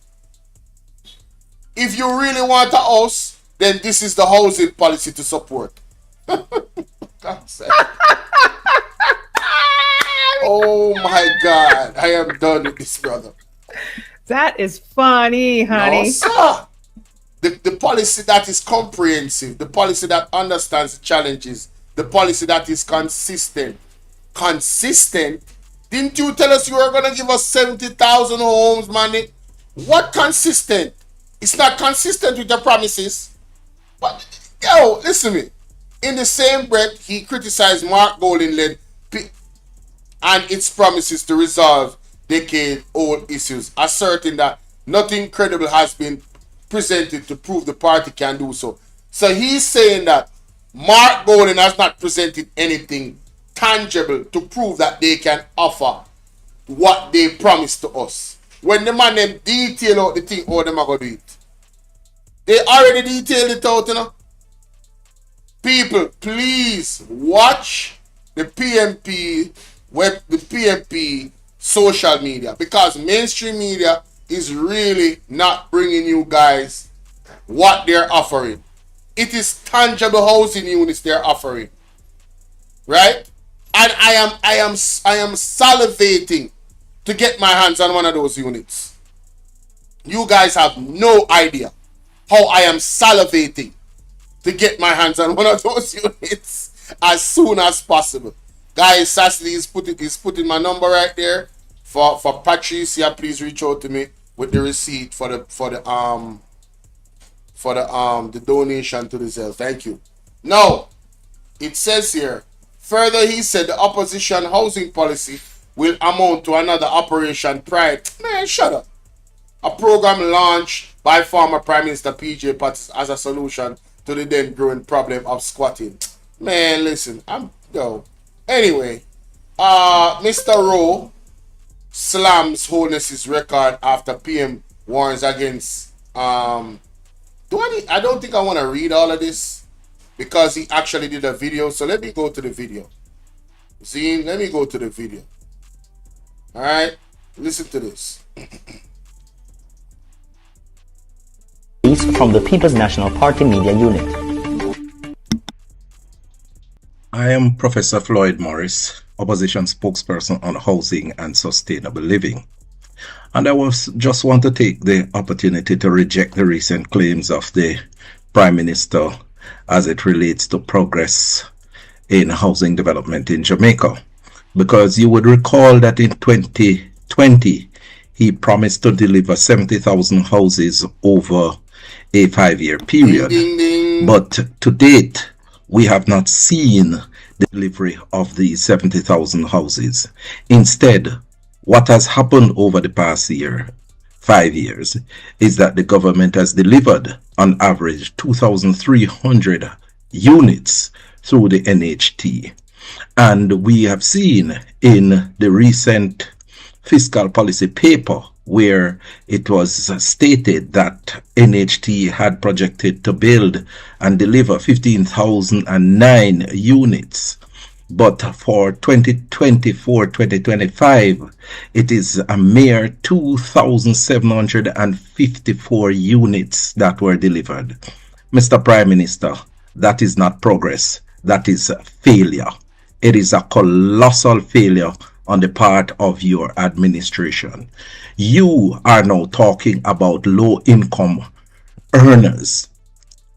S1: If you really want a house, then this is the housing policy to support. Oh my God. I am done with this, brother.
S8: That is funny, honey.
S1: No, sir. The policy that is comprehensive, the policy that understands the challenges, the policy that is consistent. Consistent? Didn't you tell us you were going to give us 70,000 homes, man? What consistent? It's not consistent with your promises. But, yo, listen to me. In the same breath, he criticized Mark Golding-led and its promises to resolve decade-old issues, asserting that nothing credible has been presented to prove the party can do so. So he's saying that Mark Golding has not presented anything tangible to prove that they can offer what they promised to us. When the man them detail out the thing, how them are going to do it. They already detailed it out, you know. People, please watch the PMP social media, because mainstream media is really not bringing you guys what they're offering. It is tangible housing units they're offering, right? And I am salivating to get my hands on one of those units. You guys have no idea how I am salivating to get my hands on one of those units as soon as possible. Guys, Sassy is putting my number right there for Patricia. Please reach out to me with the receipt for the donation to the Zelle. Thank you. Now, it says here, further he said the opposition housing policy will amount to another Operation Pride. Man, shut up. A program launched by former Prime Minister PJ Potts as a solution to the then growing problem of squatting. Man, listen, Yo. Anyway, Mr. Rowe slams Holness's record after PM warns against I don't think I want to read all of this because he actually did a video. So let me go to the video. Zine, let me go to the video. Alright, listen to this.
S11: From the People's National Party Media Unit.
S12: I am Professor Floyd Morris, opposition spokesperson on housing and sustainable living. And I just want to take the opportunity to reject the recent claims of the Prime Minister as it relates to progress in housing development in Jamaica. Because you would recall that in 2020, he promised to deliver 70,000 houses over a 5-year period.
S1: Ding, ding.
S12: But to date, we have not seen the delivery of these 70,000 houses. Instead, what has happened over the past 5 years, is that the government has delivered on average 2,300 units through the NHT. And we have seen in the recent fiscal policy paper where it was stated that NHT had projected to build and deliver 15,009 units. But for 2024-2025, it is a mere 2,754 units that were delivered. Mr. Prime Minister, that is not progress. That is failure. It is a colossal failure on the part of your administration. You are now talking about low-income earners,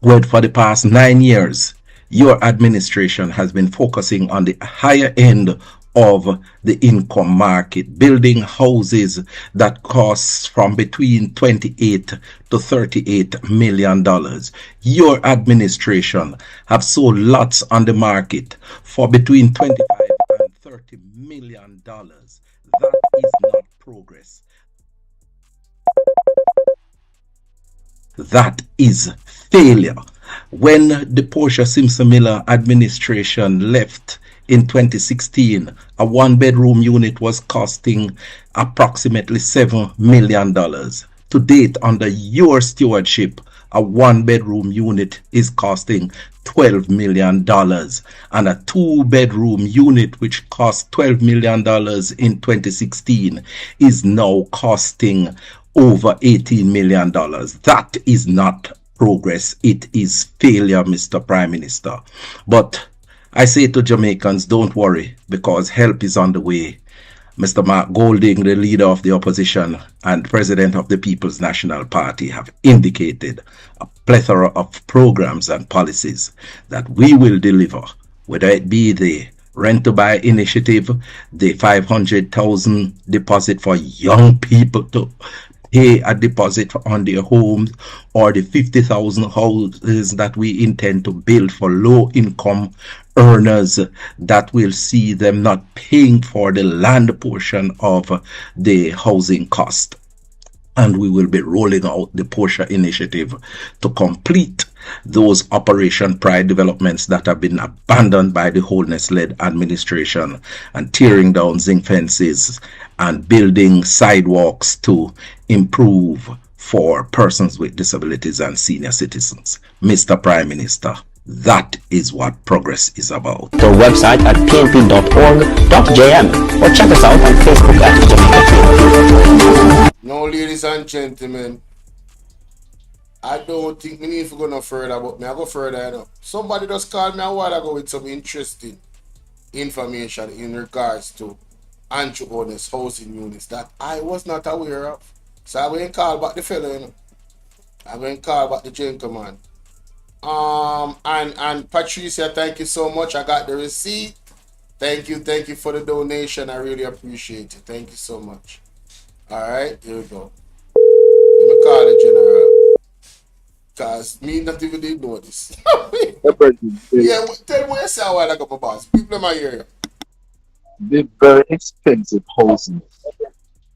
S12: where for the past 9 years, your administration has been focusing on the higher end of the income market, building houses that cost from between $28 to $38 million. Your administration have sold lots on the market for between 25 and $30 million. That is not progress. That is failure. When the Portia Simpson Miller administration left in 2016, a one-bedroom unit was costing approximately $7 million. To date, under your stewardship, a one-bedroom unit is costing $12 million. And a two-bedroom unit, which cost $12 million in 2016, is now costing over $18 million. That is not progress. It is failure, Mr. Prime Minister. But I say to Jamaicans, don't worry, because help is on the way. Mr. Mark Golding, the leader of the opposition and president of the People's National Party, have indicated a plethora of programs and policies that we will deliver, whether it be the rent-to-buy initiative, the 500,000 deposit for young people to pay a deposit on their homes, or the 50,000 houses that we intend to build for low-income earners that will see them not paying for the land portion of the housing cost. And we will be rolling out the Portia initiative to complete those Operation Pride developments that have been abandoned by the Holness-led administration, and tearing down zinc fences and building sidewalks to improve for persons with disabilities and senior citizens. Mr. Prime Minister, that is what progress is about.
S11: Our website at pnp.org.jm or check us out on Facebook at Jamaica.
S1: Now, ladies and gentlemen, I don't think we need to go no further, but me I go further enough. Somebody just called me a while ago with some interesting information in regards to anti-honest housing units that I was not aware of. So I went and call back the fellow, you know. I went and call back the gentleman. And Patricia, thank you so much. I got the receipt. Thank you for the donation. I really appreciate it. Thank you so much. Alright, here we go. Let me call the general. Because me not even did know this. Yeah, tell me what you say a while ago, my boss. People in my area.
S14: The very expensive houses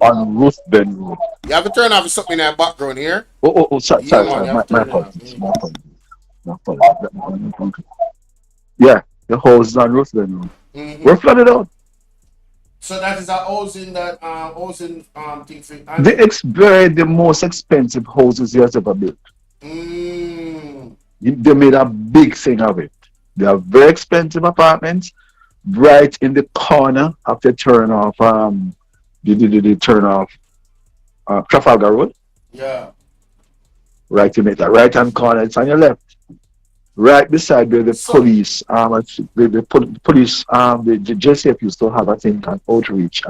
S14: on Ruthven Road.
S1: You have to turn off something in that background here.
S14: Sorry. My apologies. Yeah. the houses on Roosevelt Road.
S1: Mm-hmm.
S14: We're flooded out.
S1: So that is a housing that housing thing for
S14: The most expensive houses he has ever built. They made a big thing of it. They are very expensive apartments, right in the corner after turn off the turn off Trafalgar Road.
S1: Yeah.
S14: Right, you make that right hand corner, it's on your left. Right beside where the police, the police, the JCF used to have, I think, an outreach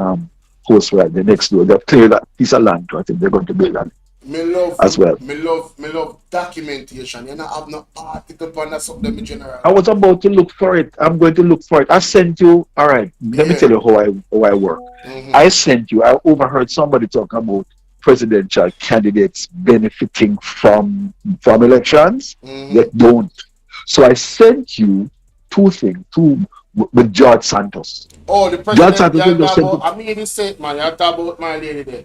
S14: post right there next door. They've cleared that piece of land, I think they're going to build that as well.
S1: Me love documentation. You know, have no article on that something in general.
S14: I was about to look for it. I'm going to look for it. I sent you, all right, let me tell you how I work. I sent you, I overheard somebody talk about presidential candidates benefiting from elections that don't. So I sent you two things, with George Santos.
S1: Oh, the president. I mean, he said, man, you talk about my lady there.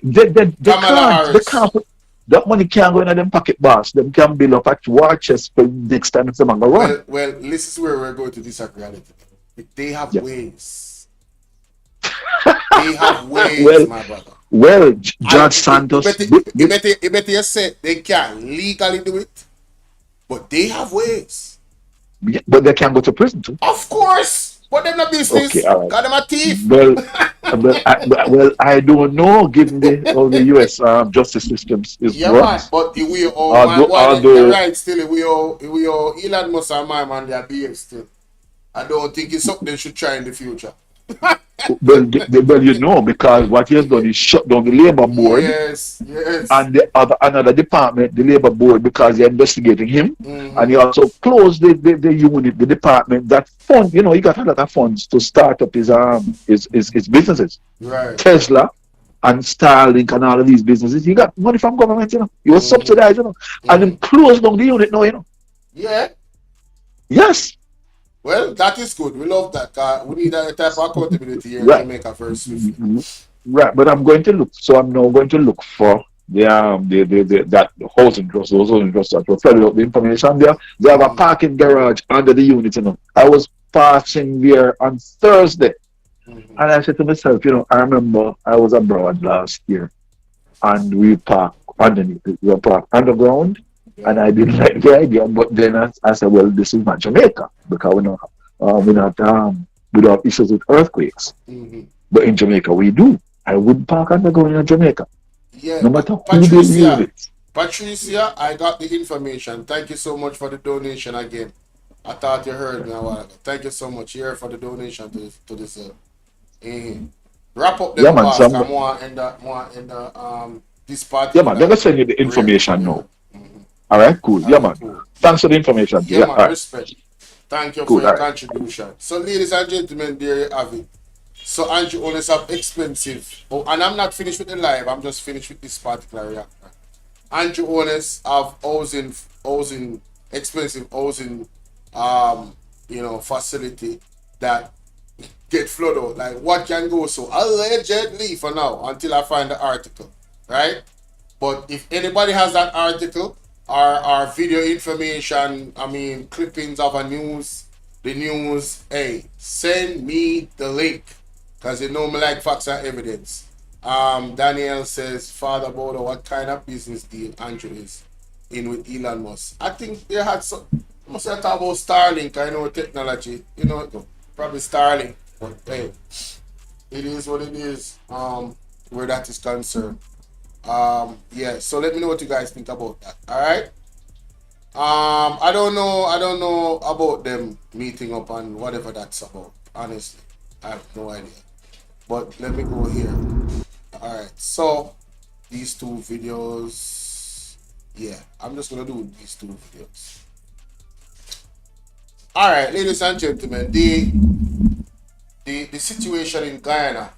S14: They can't put that money can't go in them pocket, boss. Them can build up at war chest for next time it's a man go run.
S1: Well, this is where we're going to disagree a little bit. They have ways. They have ways, my brother.
S14: Well, George Santos.
S1: You better say they can't legally do it, but they have ways.
S14: Yeah, but they can't go to prison too.
S1: Of course. But them not business.
S14: Okay, all right.
S1: Got them a thief.
S14: Well, I don't know, given the U.S. Justice systems is
S1: man, but we owe the right still. We owe Elon Musk and my man their BS still. I don't think it's something they should try in the future.
S14: Well, because what he has done is shut down the labor board.
S1: Yes.
S14: And another department, the labor board, because they're investigating him. And he also closed the unit, the department that fund. You know, he got a lot of funds to start up his businesses.
S1: Right.
S14: Tesla and Starlink and all of these businesses. He got money from government. You know, he was subsidized. You know, and then closed down the unit now. You know.
S1: Yeah.
S14: Yes.
S1: Well, that is good. We love that. We need that type of accountability here in Jamaica first.
S14: Right, but I'm going to look. So I'm now going to look for that housing trust, those housing trusts that will fill out the information there. They have a parking garage under the unit. You know, I was passing there on Thursday, and I said to myself, you know, I remember I was abroad last year, and we parked underneath. We parked underground. And I didn't like the idea, but then I said, well, this is not Jamaica because we don't have issues with earthquakes. But in Jamaica, we do. I wouldn't park underground in Jamaica.
S1: Yeah,
S14: no matter who they use it.
S1: Patricia, I got the information. Thank you so much for the donation again. I thought you heard me a while ago. Thank you so much here for the donation to this. Wrap up the boss. I'm more in the this part.
S14: Yeah, man. Let me send you the information now. All right, cool. Yeah, man. Cool. Thanks for the information.
S1: Yeah, man. Respect. Thank you for your contribution. So, ladies and gentlemen, there you have it. So, Andrew always have expensive. Oh, and I'm not finished with the live. I'm just finished with this particular reactor. Andrew always have housing, expensive housing, facility that get flooded out. Like, what can go so? Allegedly for now, until I find the article, right? But if anybody has that article, our video information, clippings of the news, hey, send me the link. Because you know me like facts and evidence. Daniel says, Father Bolo, what kind of business deal Andrew is in with Elon Musk? I think they had some, must have talked about Starlink, I know technology, probably Starlink. But hey, it is what it is, where that is concerned. So let me know what you guys think about that. All right. I don't know about them meeting up and whatever that's about. Honestly, I have no idea. But let me go here. All right. So these two videos. Yeah, I'm just gonna do these two videos. All right, ladies and gentlemen, the situation in Guyana.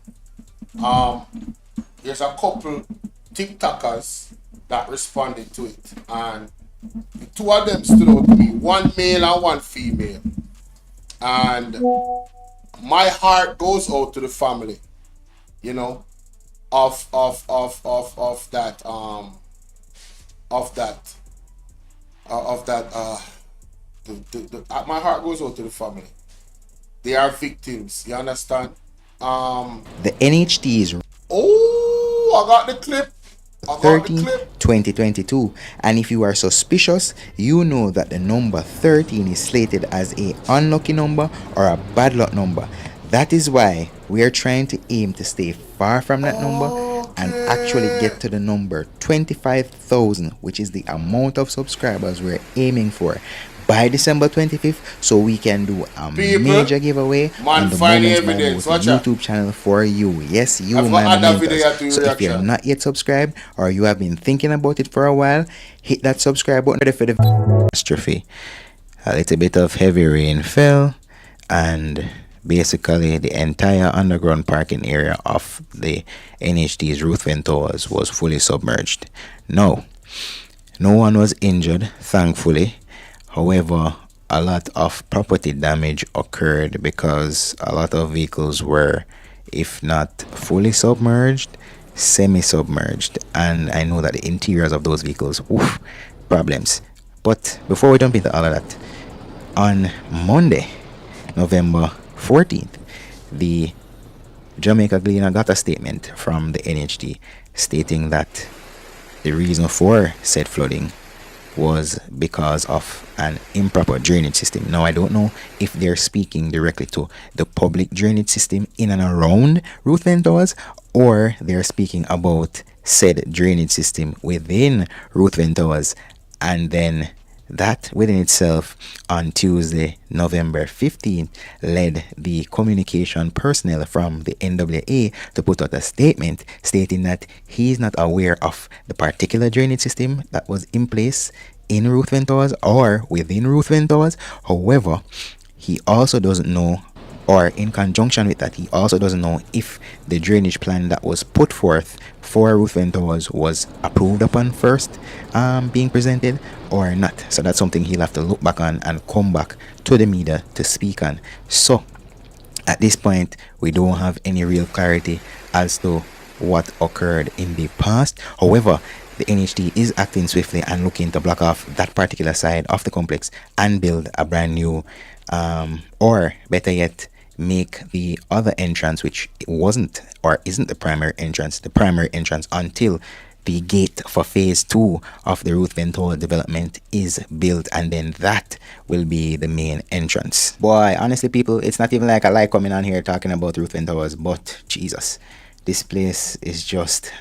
S1: There's a couple TikTokers that responded to it, and the two of them stood out to me, one male and one female, and my heart goes out to the family, of that My heart goes out to the family. They are victims. You understand?
S15: The NHT is
S1: Oh, I got the clip.
S15: 13 2022, and if you are suspicious, you know that the number 13 is slated as a unlucky number or a bad luck number. That is why we are trying to aim to stay far from that number and actually get to the number 25,000, which is the amount of subscribers we're aiming for by December 25th, so we can do a major giveaway on the Moments My YouTube channel for you. Yes, you, my momenters. So if you're not yet subscribed or you have been thinking about it for a while, hit that subscribe button. Ready for the catastrophe. A little bit of heavy rain fell, and basically the entire underground parking area of the NHT's Ruthven Towers was fully submerged. No one was injured, thankfully. However, a lot of property damage occurred because a lot of vehicles were, if not fully submerged, semi-submerged. And I know that the interiors of those vehicles, problems. But before we jump into all of that, on Monday, November 14th, the Jamaica Guyana got a statement from the NHT stating that the reason for said flooding was because of an improper drainage system. Now, I don't know if they're speaking directly to the public drainage system in and around Ruthven Towers, or they're speaking about said drainage system within Ruthven Towers. And then that within itself on Tuesday, November 15th, led the communication personnel from the NWA to put out a statement stating that he's not aware of the particular drainage system that was in place in Ruthven Towers or within Ruthven Towers. However, he also doesn't know, or in conjunction with that, he also doesn't know if the drainage plan that was put forth for Ruthven Towers was approved upon first being presented or not. So that's something he'll have to look back on and come back to the media to speak on. So at this point, we don't have any real clarity as to what occurred in the past. However, the NHT is acting swiftly and looking to block off that particular side of the complex and build a brand new, or better yet, make the other entrance, which wasn't or isn't the primary entrance until the gate for phase 2 of the Ruthven Tower development is built, and then that will be the main entrance. Boy, honestly, people, it's not even like I like coming on here talking about Ruthven Towers, but Jesus, this place is just,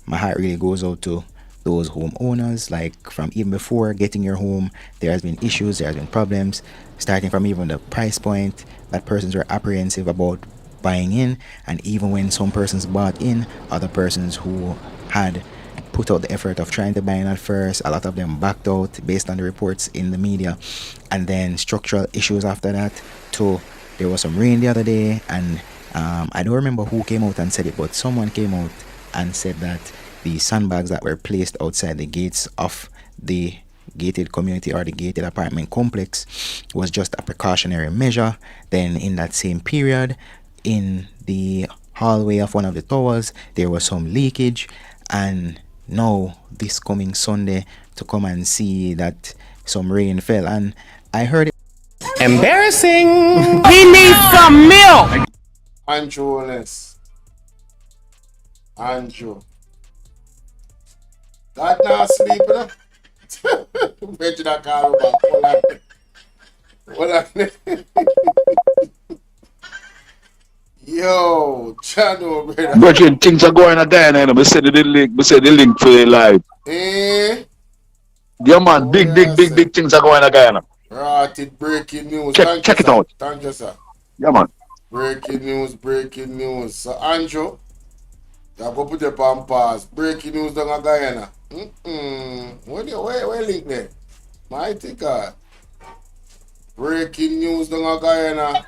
S15: my heart really goes out to those homeowners. Like, from even before getting your home, there has been issues, there has been problems, starting from even the price point that persons were apprehensive about buying in, and even when some persons bought in, other persons who had put out the effort of trying to buy in at first, a lot of them backed out based on the reports in the media. And then structural issues after that too. There was some rain the other day, and I don't remember who came out and said it, but someone came out and said that the sandbags that were placed outside the gates of the gated community or the gated apartment complex was just a precautionary measure. Then in that same period, in the hallway of one of the towers, there was some leakage, and now this coming Sunday to come and see that some rain fell, and I heard it.
S5: Embarrassing. He needs some milk.
S1: Andrew, that not sleep, you know? Bet you that call back. Hold on. Yo, channel, brother.
S14: Virgin, things are going on Guyana, you know. We said the link for the live. Yeah, man, big things are going on Guyana.
S1: Right, breaking news.
S14: Check it out.
S1: Thank you, sir.
S14: Yeah, man.
S1: Breaking news. So, Andrew, you go put your pampas. Breaking news down in Guyana. Where link there? Mighty God. Breaking news down in Guyana.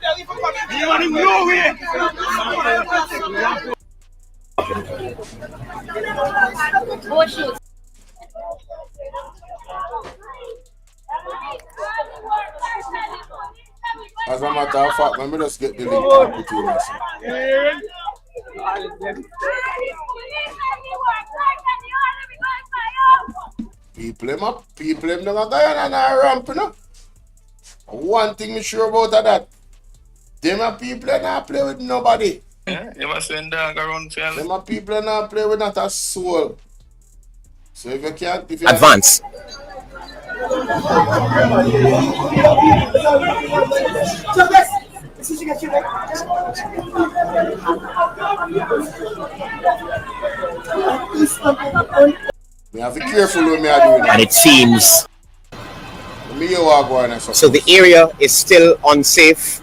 S1: As a matter of fact, let me just get the link and put it in. People them down in Guyana and ramp, you know. One thing me sure about that. Them a people not play with nobody.
S9: Yeah, you must send dog around for
S1: them a people not play with not a soul. So if you can't
S16: advance.
S1: Me have to be careful with me doing that.
S16: And it seems so the area is still unsafe.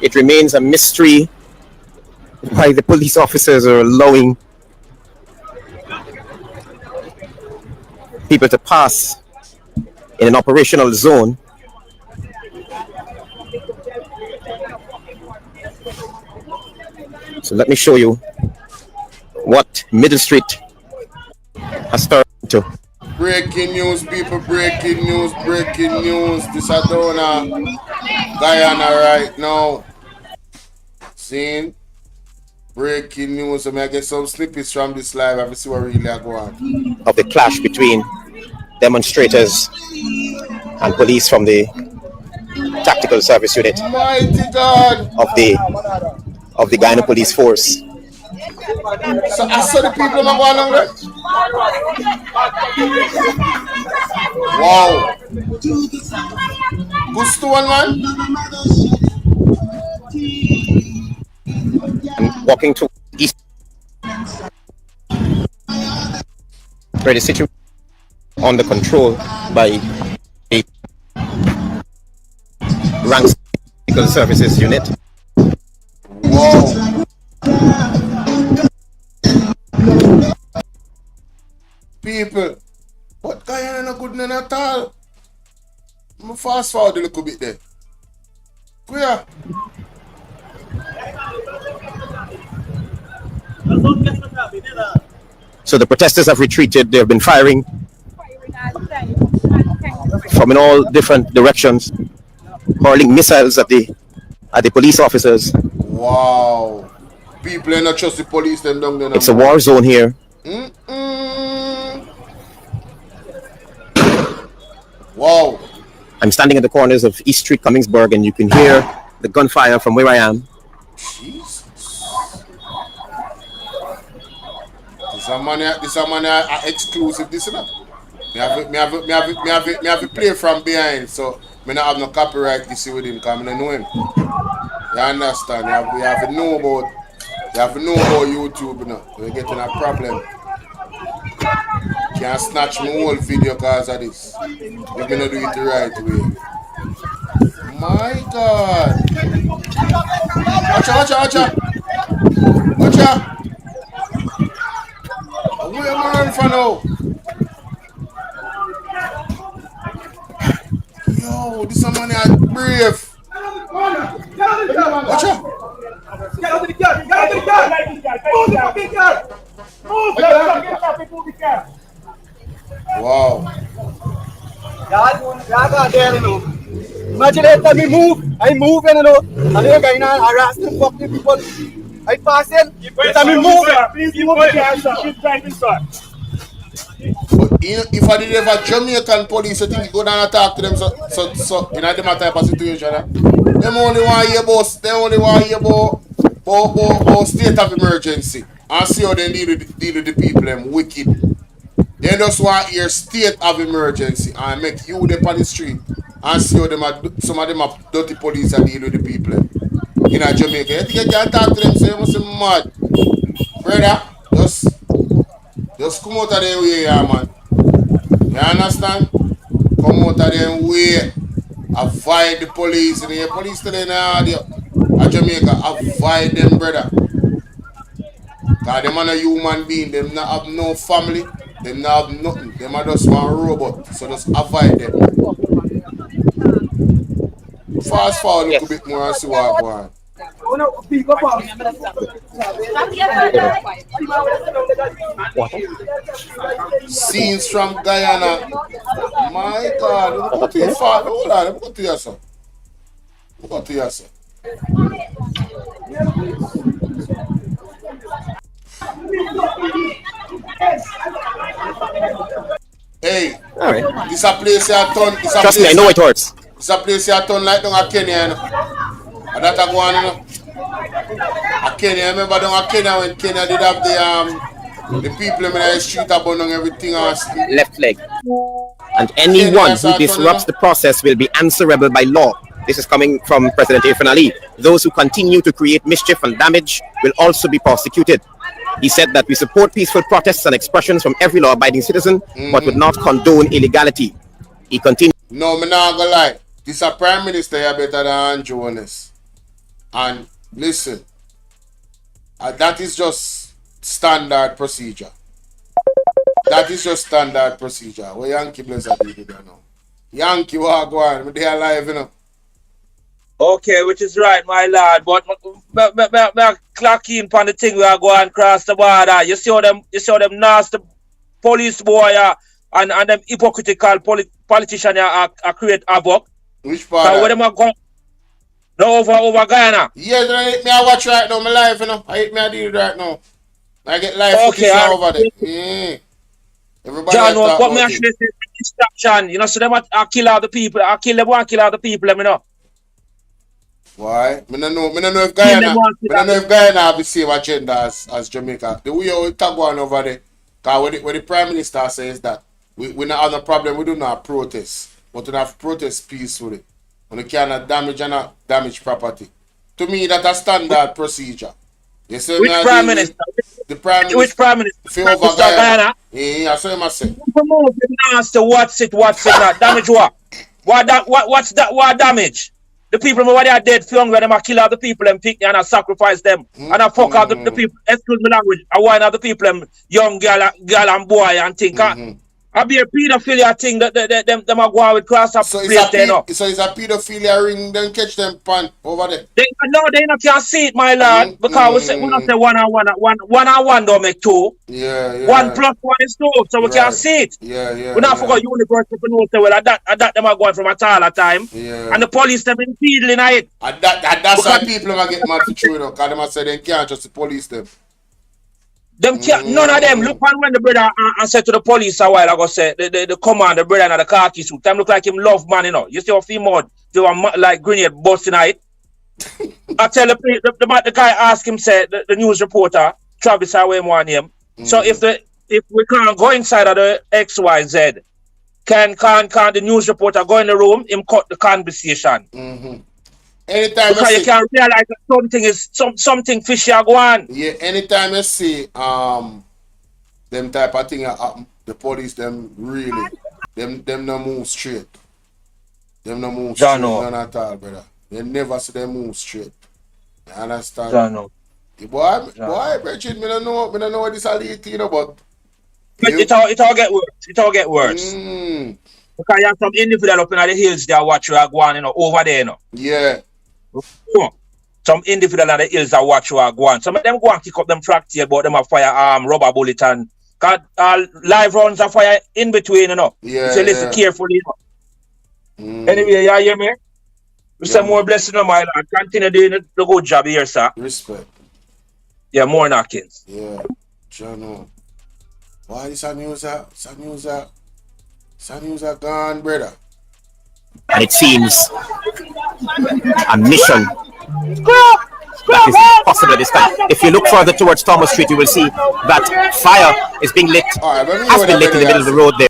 S16: It remains a mystery why the police officers are allowing people to pass in an operational zone. So let me show you what Middle Street has started to.
S1: Breaking news, people, breaking news. This is down Guyana right now. Seeing? Breaking news. So I get some snippets from this live. I have to see what really go on.
S16: Of the clash between demonstrators and police from the tactical service unit.
S1: Mighty God.
S16: Of the Guyana police force.
S1: So I saw the people going along there. Wow. Good stone, man.
S16: I'm walking to east. Where the situation under control by a rank tactical services unit.
S1: Wow. People, but Guyana not good none at all. I'm fast forward a little bit there. Where?
S16: So the protesters have retreated. They have been firing from in all different directions, hurling missiles at the police officers.
S1: Wow. People are not trust the police them down there.
S16: It's a war zone here.
S1: Wow.
S16: I'm standing at the corners of East Street, Cummingsburg, and you can hear the gunfire from where I am.
S1: Jesus. This a man exclusive, this enough. Me have to play from behind, so me not have no copyright this with him, because I don't know him. You understand? You have to know about YouTube, you know. You're getting a problem. Can't snatch my whole video because of this. If me not do it the right way. My God. Watch out. Where am I running for now? Yo, this a man is brave. Watch out.
S7: Get out of the car! Get out of the car! Move the fucking car! Move the car!
S1: Wow.
S17: Imagine every time we move, I move and they're going on harassing fucking people. I pass in, every time we move,
S7: please move the car, sir. Keep driving, sir.
S1: But if I did have a Jamaican police, I think you go down and talk to them so in a different type of situation. Them only want to hear about state of emergency and see how they deal with the people them wicked. They just want to hear state of emergency and make you them on the street and see how some of them are dirty police and deal with the people in a Jamaica. You think you can talk to them, so you must be mad. Brother, just come out of their way, yeah, man. You understand? Come out of their way. Avoid the police. And the police still in the audio. At Jamaica, avoid them, brother. Because them are a human being. Them not have no family. Them not have nothing. Them are just one robot. So just avoid them. Fast forward a little bit more and see what go on. Scenes from Guyana. My God, look at you, father. Hold on, look at you, sir. Look at you, sir. Hey,
S16: All right.
S1: This a place here turn.
S16: Trust me, I know it hurts.
S1: It's a place here turn like down a Kenya, you know. And that a go on, you know. A Kenya, remember down a Kenya when Kenya did have the people in the street about everything else.
S16: Left leg. And anyone who disrupts the process will be answerable by law. This is coming from President Irfan Ali. Those who continue to create mischief and damage will also be prosecuted. He said that we support peaceful protests and expressions from every law-abiding citizen, but would not condone illegality. He continued.
S1: No, I'm not gonna lie. This a Prime Minister here better than Andrew Honest. And listen, that is just standard procedure. That is just standard procedure. What Yankee Blazer did there now. Yankee walk on, they are alive, you know.
S18: Okay, which is right, my lad. But me clock in on the thing we are going across the border. You see how them nasty police boy and them hypocritical politician are create havoc.
S1: Which part?
S18: So where them are going? No, over Guyana.
S1: Yes, me I watch right now, my life, you know. I hit me I deal right now. I get live footage over there. Yeah. Everybody
S18: John, what me actually say distraction. You know, so them are kill all the people. I kill them, kill all the people, let me know.
S1: Why? I don't know if Guyana have the same agenda as Jamaica. The way we talk one over there, because when the Prime Minister says that we not have no problem, we do not protest. But we have protest peacefully. When we cannot damage property. To me, that's a standard procedure. You see,
S18: which Prime Minister?
S1: The Prime Minister.
S18: Which Prime Minister?
S1: Over Guyana. Yeah, that's what I say.
S18: What's it not? Damage what? What's that? What damage? The people who are dead for younger, them are kill all the people and pick and sacrifice them. And I fuck out the people, excuse me language, I want other people, them young girl and boy and think. I be a pedophilia thing that them are going with cross up
S1: so
S18: place there now.
S1: So it's a pedophilia ring, then catch them pan over there.
S18: They not can see it, my lad, because we not say one on one don't make two.
S1: Yeah.
S18: 1 plus 1 is 2, so we can't see it.
S1: Yeah.
S18: We not forgot university to know say well that them are going from a taller time.
S1: Yeah.
S18: And the police them in fiddling at it.
S1: And that's why people are get mad for true, you know, because them say they can't just police them.
S18: Them can't, none of them. Look when the brother and said to the police a while ago, say the commander, the brother in the khaki suit. Them look like him love man, you know. You see how female they were like grenade busting at it. I tell the guy ask him, say the news reporter, Travis Away one name. So if we can't go inside of the XYZ, can the news reporter go in the room, him cut the conversation.
S1: Anytime
S18: because you can realize that something fishy are going.
S1: Yeah, anytime you see them type of thing happen, the police them really them no move straight. Them no move straight, none at all, brother. You never see them move straight. You understand? Boy, Bridget, me don't know what this is, you know, but
S18: it all get worse. It all get worse. Because you have some individual up in the hills there watch you are going, you know, over there, you know.
S1: Yeah.
S18: Some individual in the hills that watch you are going. Some of them go and kick up them fracture, but them have fire rubber bullet and live rounds of fire in between, you know.
S1: Yeah.
S18: So listen carefully, you know. Anyway, you hear me? We say more blessing on my lord. Continue doing the good job here, sir.
S1: Respect.
S18: Yeah, more knockings.
S1: Yeah. John. Why is that news gone, brother?
S16: And it seems a mission that is possible this time. If you look further towards Thomas Street, you will see that fire is being lit, has been lit in the middle of the road there.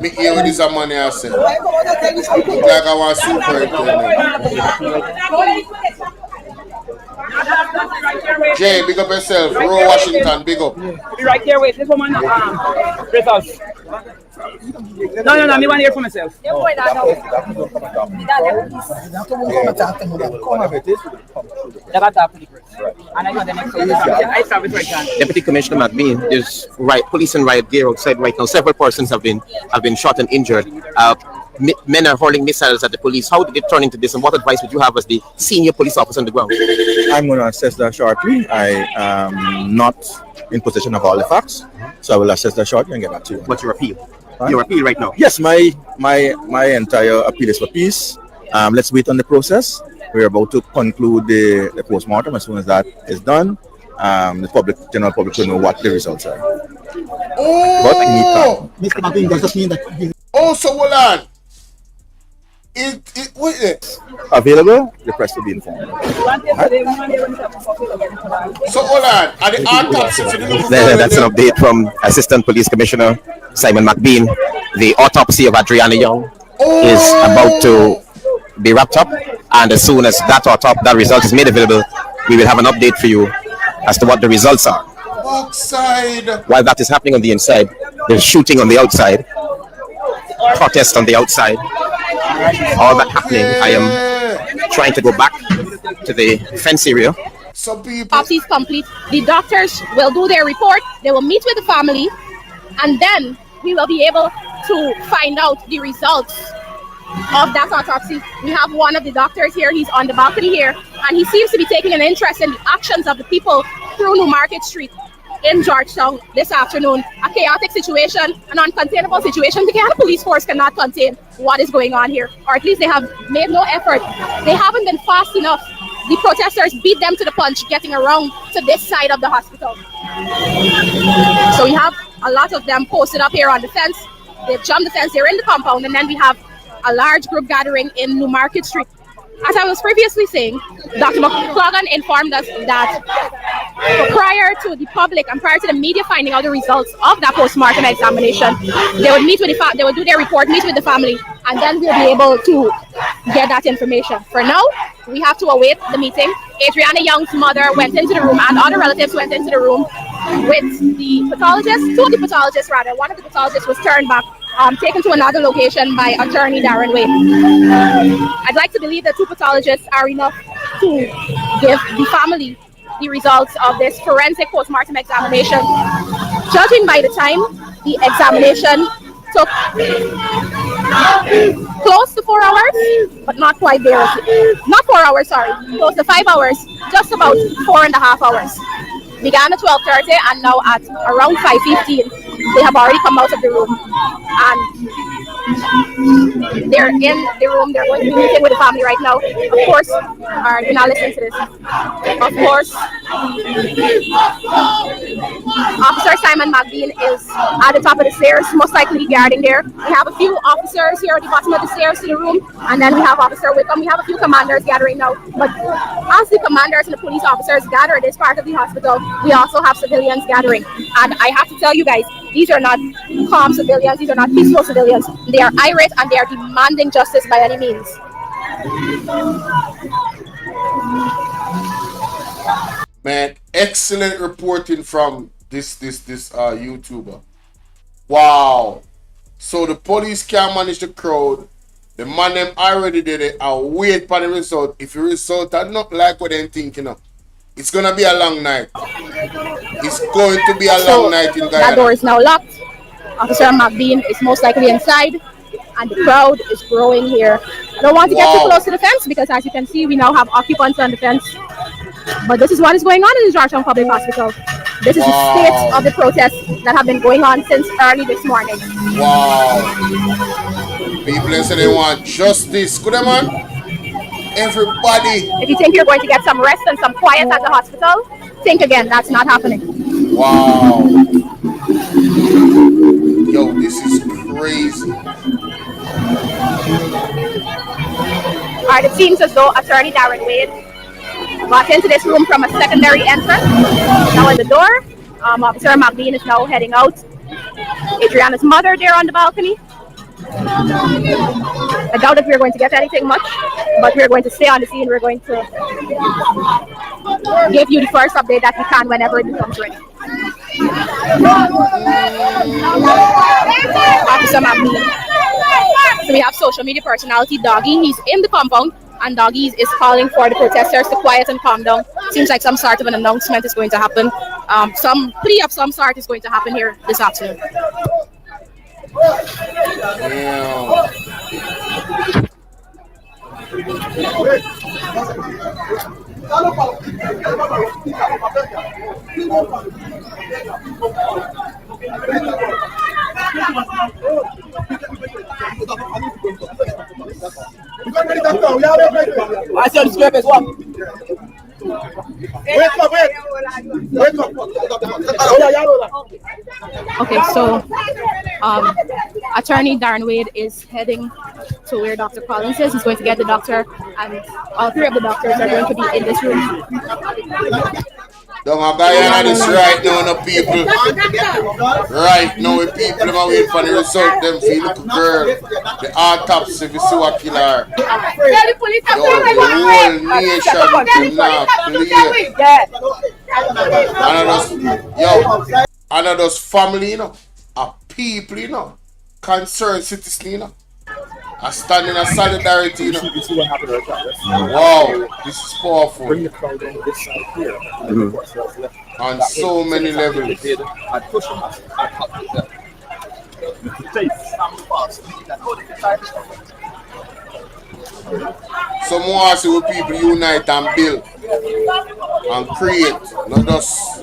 S1: Me hear what this money I say. Look like I want superintendent. Jay, big up yourself. Row Washington, big up.
S19: Be right there, wait. This woman, us. No, me want to hear for myself.
S16: Deputy Commissioner McBean, there's police and riot gear outside right now. Several persons have been shot and injured. Men are hurling missiles at the police. How did it turn into this, and what advice would you have as the senior police officer on the ground?
S20: I'm going to assess that shortly. I am not in possession of all the facts, so I will assess that shortly and get back to you.
S16: What's your appeal? Your appeal right now?
S20: Yes, my entire appeal is for peace. Let's wait on the process. We're about to conclude the postmortem. As soon as that is done, the general public to know what the results are.
S1: Oh! Oh, so hold on.
S20: Available, the press will be informed.
S1: So hold on. Are the autopsy for the little girl?
S16: That's an update from Assistant Police Commissioner Simon McBean. The autopsy of Adriana Young is about to be wrapped up, and as soon as that result is made available, we will have an update for you as to what the results are.
S1: Outside.
S16: While that is happening on the inside, there's shooting on the outside, protest on the outside. All that happening, I am trying to go back to the fence area.
S1: Some people.
S21: Autopsy is complete. The doctors will do their report. They will meet with the family, and then we will be able to find out the results of that autopsy. We have one of the doctors here. He's on the balcony here, and he seems to be taking an interest in the actions of the people through New Market Street in Georgetown this afternoon. A chaotic situation, an uncontainable situation. The Guyana police force cannot contain what is going on here, or at least they have made no effort. They haven't been fast enough. The protesters beat them to the punch getting around to this side of the hospital. So we have a lot of them posted up here on the fence. They've jumped the fence, they're in the compound, and then we have a large group gathering in New Market Street. As I was previously saying, Dr. McClogan informed us that prior to the public and prior to the media finding out the results of that post-mortem examination, they would meet with they would do their report, meet with the family, and then we'll be able to get that information. For now, we have to await the meeting. Adriana Young's mother went into the room, and other relatives went into the room with the pathologist, two of the pathologists rather. One of the pathologists was turned back, taken to another location by attorney Darren Wade. I'd like to believe that two pathologists are enough to give the family the results of this forensic postmortem examination. Judging by the time, the examination took close to 4 hours, but not quite there. Not 4 hours, sorry. Close to 5 hours, just about 4.5 hours. Began at 12:30, and now at around 5:15, they have already come out of the room, and they're in the room. They're going to be meeting with the family right now. Of course, you're not listening to this. Of course, Officer Simon McBean is at the top of the stairs, most likely guarding there. We have a few officers here at the bottom of the stairs to the room, and then we have Officer Wickham. We have a few commanders gathering now, but as the commanders and the police officers gather at this part of the hospital, we also have civilians gathering. And I have to tell you guys, these are not calm civilians, these are not peaceful civilians. They are irate and they are demanding justice by any means.
S1: Man, excellent reporting from this YouTuber. Wow. So the police can't manage the crowd. The man them already did it. I'll wait for the result. If the result are not like what they're thinking of, it's gonna be a long night. It's going to be a long night in Guyana.
S21: That door is now locked. Officer McBean is most likely inside, and the crowd is growing here. I don't want to get too close to the fence because, as you can see, we now have occupants on the fence. But this is what is going on in the Georgetown Public Hospital. This is the state of the protests that have been going on since early this morning.
S1: Wow. People say they want justice. Good man. Everybody.
S21: If you think you're going to get some rest and some quiet at the hospital, think again. That's not happening.
S1: Wow. Yo, this is crazy.
S21: Alright, it seems as though Attorney Darren Wade got into this room from a secondary entrance. Now at the door. Officer McBean is now heading out. Adriana's mother there on the balcony. I doubt if we're going to get anything much, but we're going to stay on the scene. We're going to give you the first update that we can whenever it becomes ready. Officer McBean. So we have social media personality Doggy. He's in the compound, and Doggy is calling for the protesters to quiet and calm down. Seems like some sort of an announcement is going to happen. Some plea of some sort is going to happen here this afternoon.
S1: Damn.
S17: I see the scrape as well.
S21: Okay, so Attorney Darren Wade is heading to where Dr. Collins is. He's going to get the doctor, and all three of the doctors are going to be in this room.
S1: Don't Guyana this right now, no people. Right now, the people are waiting for the result. Them feel look girl. The autopsy, we see what kill her. Yo, the whole nation cannot play. And those family, you know, a people, you know, concerned citizens, you know. I stand in a solidarity, you know. Wow, this is powerful. On so many levels. Some more see what people unite and build and create. Not just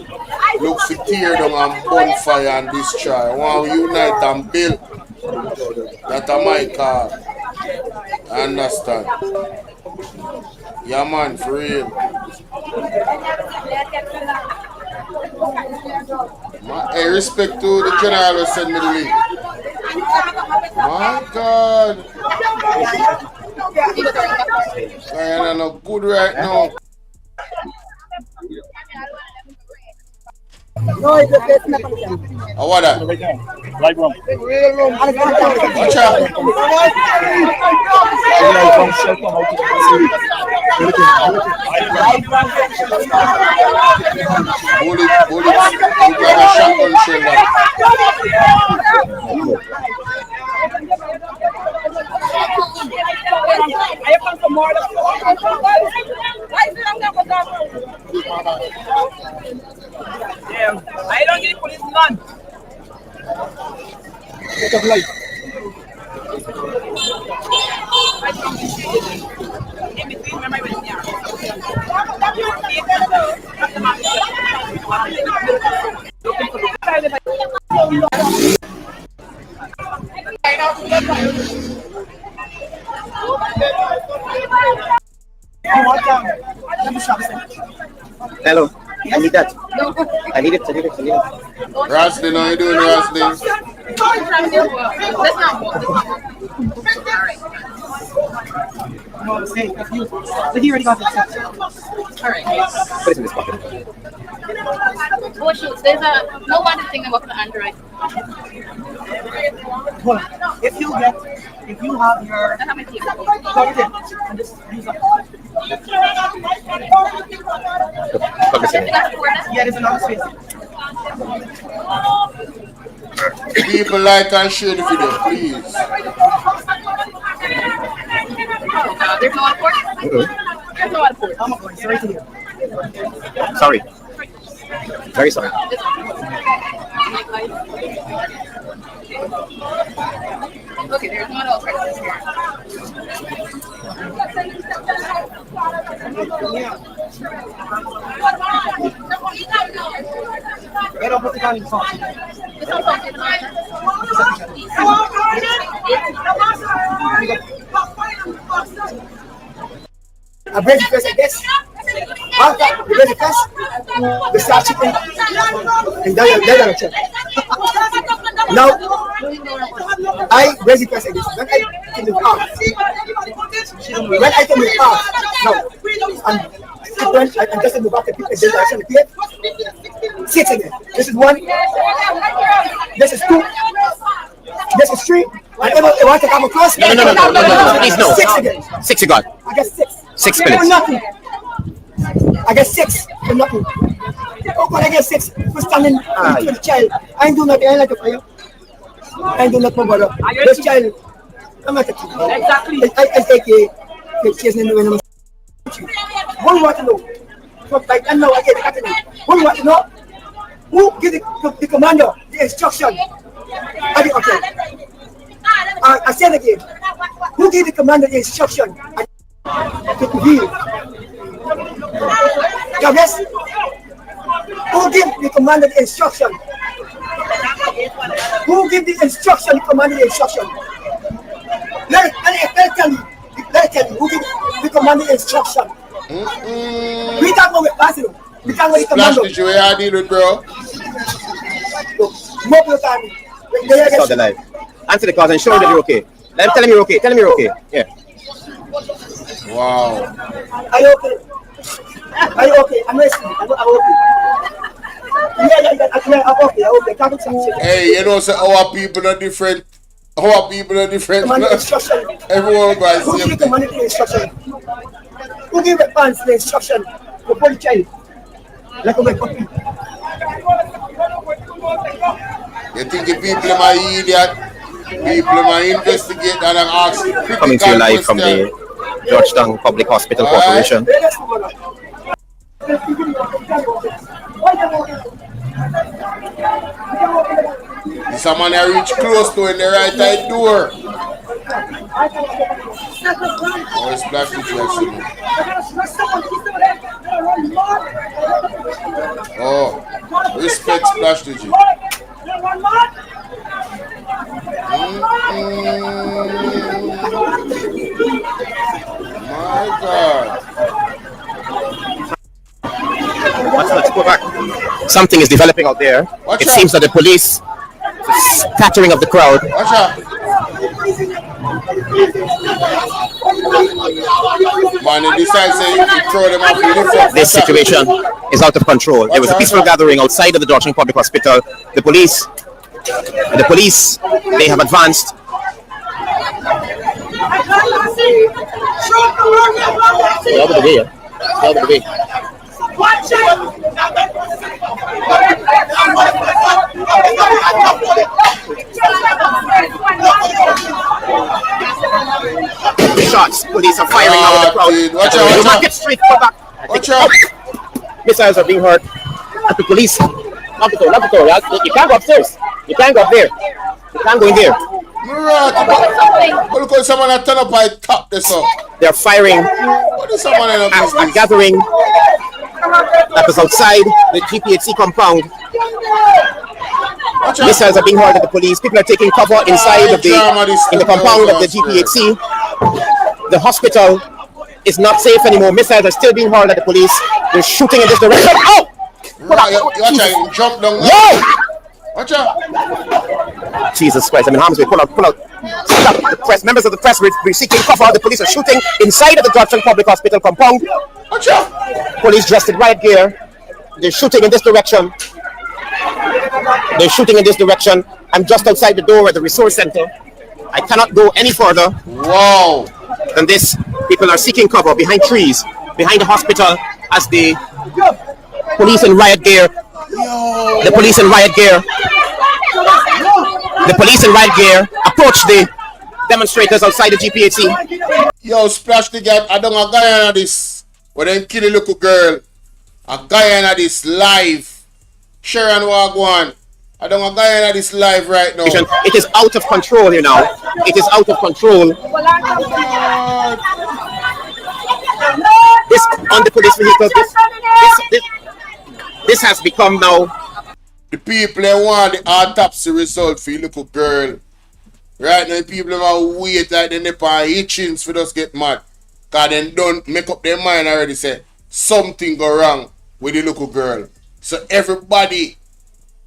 S1: look for tear down and bonfire and destroy. I want to unite and build. That's my call. I understand. Yeah, man, for real. Hey, respect to the general who sent me the link. My God. I am not good right now.
S17: No, it's not.
S1: Oh, what that?
S17: Live room.
S1: Watch out. Bullet. Look like a shotgun shoulder.
S19: I come for more. I don't get police none.
S16: Hello. I need that. I need it.
S1: Raslin, how you doing, Raslin?
S17: But he already got the
S21: All right.
S16: Put it in this pocket.
S21: Oh shoot, there's a no one thing about the Android.
S17: Hold on. If you have your plug it in and just use yeah, there's another space.
S1: People like and share the video, please.
S21: There's no other port? There's no other port.
S17: I'm not going. Sorry to hear.
S16: Sorry. Very sorry.
S21: Okay, there's no other port.
S17: Get up with the gun in front. I break the face like this. After I break the face, they start chipping. And then I check. Now, I break the face like this. When I can move off. When I can move off. Now, I'm just move off the direction of the plate. 6 again. This is 1. This is 2. This is 3. And if I want to come across,
S16: No. Please no.
S17: 6 again.
S16: 6 you got.
S17: I got 6.
S16: 6
S17: I
S16: minutes.
S17: nothing. I got 6 for nothing. Oh, but I get 6 for standing with the child. I ain't do nothing. I ain't like a fire. I ain't do nothing, brother. This child, I'm not a kid.
S19: Exactly.
S17: I take a chase and when I'm. What do you want to know? Like, I know I get the captain. What do you want to know? Who give the commander the instruction? I said again. Who gave the commander the instruction? To reveal. Yes. Who gave the commander the instruction? Who gave the instruction? The commander the instruction. Let me tell you. Who gave the commander the instruction? We talk about passing. We talk about
S1: Splash the joy I deal with, bro.
S16: Start the live. Answer the calls and show me that you're okay. Tell him you're okay. Tell him you're okay. Yeah.
S1: Wow.
S17: Are you okay? Are you okay? I'm listening. I'm okay. Yeah, I'm okay.
S1: Hey, you know, so our people are different. Our people are different. Everyone guys.
S17: Who give the money to the instruction? Who give the funds to the instruction? The police. Like a puppy.
S1: You think the people are idiot? People are investigate and ask.
S16: Coming to you live from the Georgetown Public Hospital Corporation.
S1: Someone I reach close to in the right side door. Oh, it's Splash the Joy. Oh, respect Splash the Joy. My God.
S16: Let's go back. Something is developing out there. It seems that the police scattering of the crowd.
S1: Watch out. Man, they decide say you throw them off the lift.
S16: This situation is out of control. There was a peaceful gathering outside of the Georgetown Public Hospital. The police, they have advanced. Shots. Police are firing now with the crowd.
S1: Watch out.
S16: Get straight back.
S1: Watch out.
S16: Missiles are being heard. At the police. Not the door. You can't go upstairs. You can't go up there. You can't go in there.
S1: Look at someone that turn up by top this up.
S16: They're firing.
S1: What is someone in
S16: a gathering that was outside the GPHC compound. Missiles are being heard at the police. People are taking cover inside of the compound of the GPHC. The hospital is not safe anymore. Missiles are still being hurled at the police. They're shooting in this direction. Oh!
S1: Watch out! Jump down.
S16: Whoa!
S1: Watch out!
S16: Jesus Christ! I'm in harm's way. Pull out! Stop! The press, members of the press, we're seeking cover. The police are shooting inside of the Georgetown Public Hospital compound.
S1: Watch out!
S16: Police dressed in riot gear. They're shooting in this direction. I'm just outside the door at the resource center. I cannot go any further.
S1: Wow!
S16: Than this. People are seeking cover behind trees, behind the hospital, as the police in riot gear. The police in riot approach the demonstrators outside the GPHC.
S1: Yo, Splash the Gap. I don't know a Guyana this. When they kill a little girl. A Guyana this live. Sharon Wagwan. I don't know a Guyana this live right now.
S16: It is out of control here now. It is out of control. This on the police vehicles. This has become now.
S1: The people want the autopsy result for your little girl. Right now, the people are wait like they never hitchings for us get mad. Because they don't make up their mind already say something go wrong with the little girl. So everybody,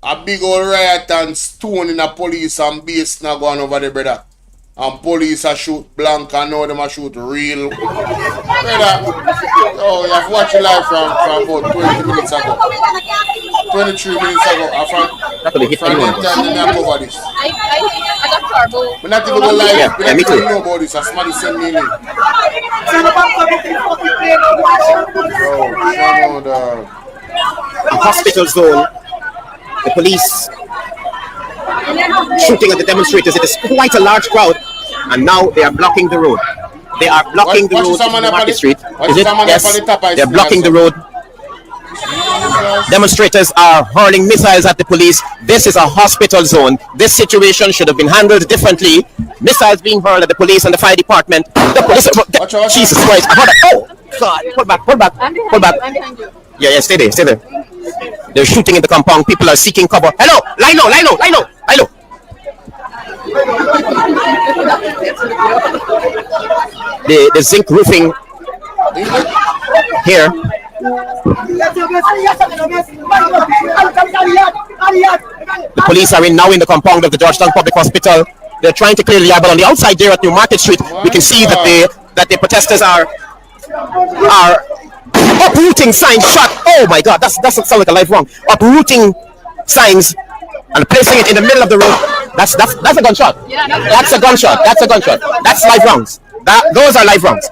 S1: a big old riot and stone in a police and base now going over there, brother. And police are shoot blank and now them are shoot real. Brother, oh, you have watched it live from about 20 minutes ago. 23 minutes ago. From the time they cover this. We're not even going live. We're not even know about this. Somebody send me in.
S16: A hospital zone. The police shooting at the demonstrators. It is quite a large crowd, and now they are blocking the road. They are blocking the road to Market Street. Is it? Yes. They're blocking the road. Demonstrators are hurling missiles at the police. This is a hospital zone. This situation should have been handled differently. Missiles being hurled at the police and the fire department. The police. Jesus Christ! I heard that. Oh God! Pull back! Yeah, stay there. They're shooting in the compound. People are seeking cover. Hello! Lino! The zinc roofing Here, the police are now in the compound of the Georgetown Public Hospital. They're trying to clear the air, but on the outside there at New Market Street, we can see that the protesters are uprooting signs. Shot! Oh my God, that doesn't sound like a live wrong. Uprooting signs and placing it in the middle of the road. That's a gunshot. That's a gunshot. That's a gunshot. That's live rounds. Those are live rounds.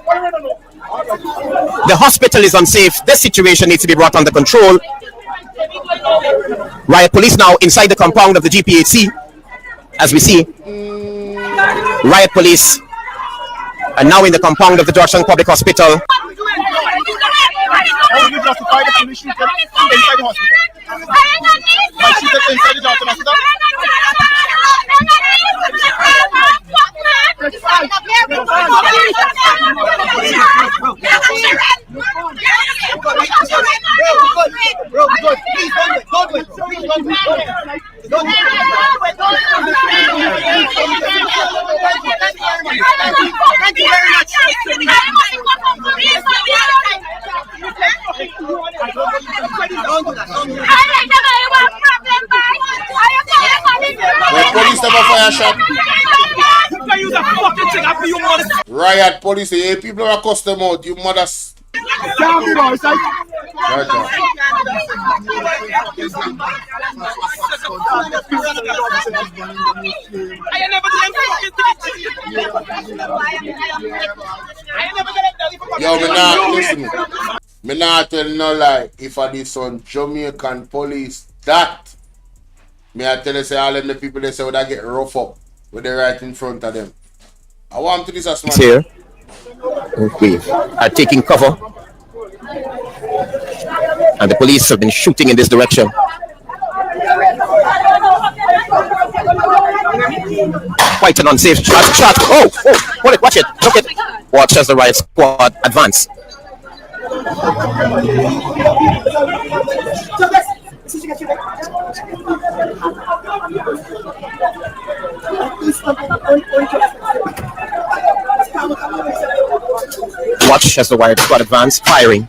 S16: The hospital is unsafe. This situation needs to be brought under control. Riot police now inside the compound of the GPHC, as we see. Riot police are now in the compound of the Georgetown Public Hospital.
S6: How would you justify the police shooting inside the hospital? Why shoot it inside the Georgetown hospital?
S1: Police never fire shot. Riot police, hey, people are custom out, you mothers. Yo, me not listen. Me not tell no lie. If I did some Jamaican police, that me I tell you say all of the people they say would I get rough up with the right in front of them. I want to this as
S16: It's here. We are taking cover, and the police have been shooting in this direction. Quite an unsafe shot. Oh, hold it, watch it, look it. Watch as the riot squad advance. Watch as the riot squad advance, firing.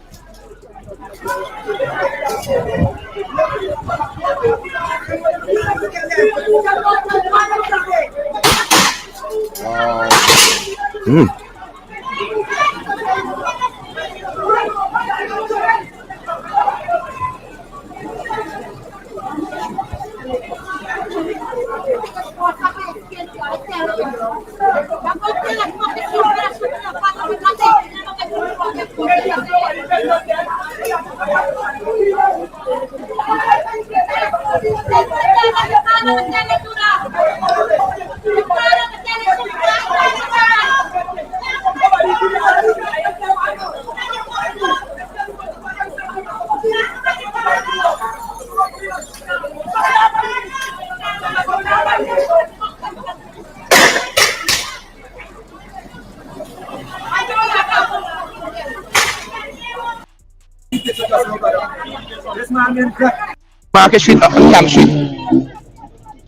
S16: Market Street, Ksamc Street.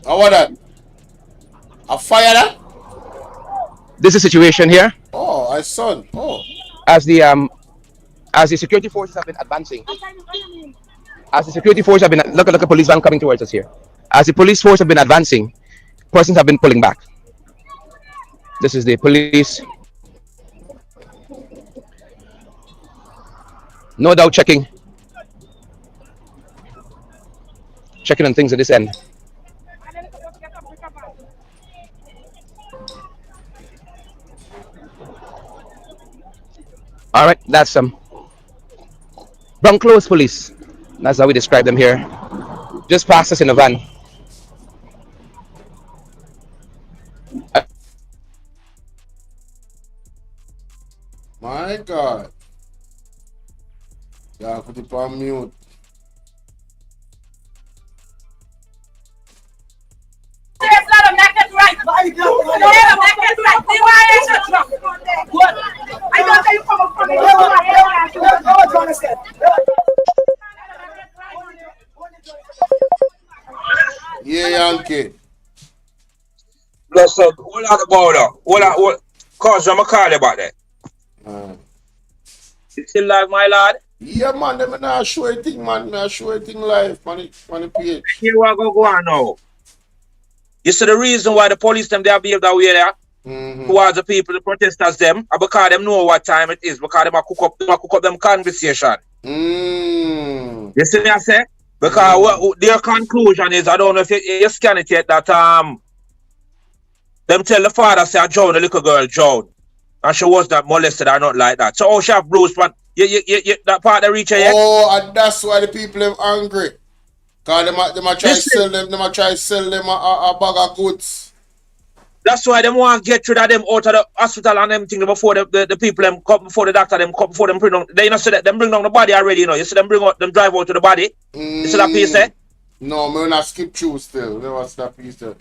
S1: How was that? A fire that?
S16: This is the situation here.
S1: Oh, I saw. Oh.
S16: As the security forces have been advancing. As the security forces have been look at police van coming towards us here. As the police force have been advancing, persons have been pulling back. This is the police. No doubt checking on things at this end. All right, that's brown clothes police. That's how we describe them here. Just passed us in a van.
S1: My God. Yeah, put it on mute. Yeah, Yankee.
S18: Bless up. Hold on the border. Hold on. Cause I'm a call about that. You still live, my lad?
S1: Yeah, man, them not show a thing, man. I show a thing live on the page.
S18: Here we go on now. You see the reason why the police them they behave that way there? Towards the people, the protesters them, because them know what time it is, because them cook up them conversation. You see me I say? Because what their conclusion is, I don't know if you scan it yet, that them tell the father say Joan, the little girl Joan, and she was not molested or not like that. So how she have bruised, but that part they reach her yet?
S1: Oh, and that's why the people are angry. Cause them a try sell them a bag of goods.
S18: That's why them want to get rid of them out of the hospital and them thing before the people them come, before the doctor them come, before them bring down. They not say that them bring down the body already, you know. You see them drive out to the body. You see that piece there?
S1: No, me not skip through still. There was that piece there.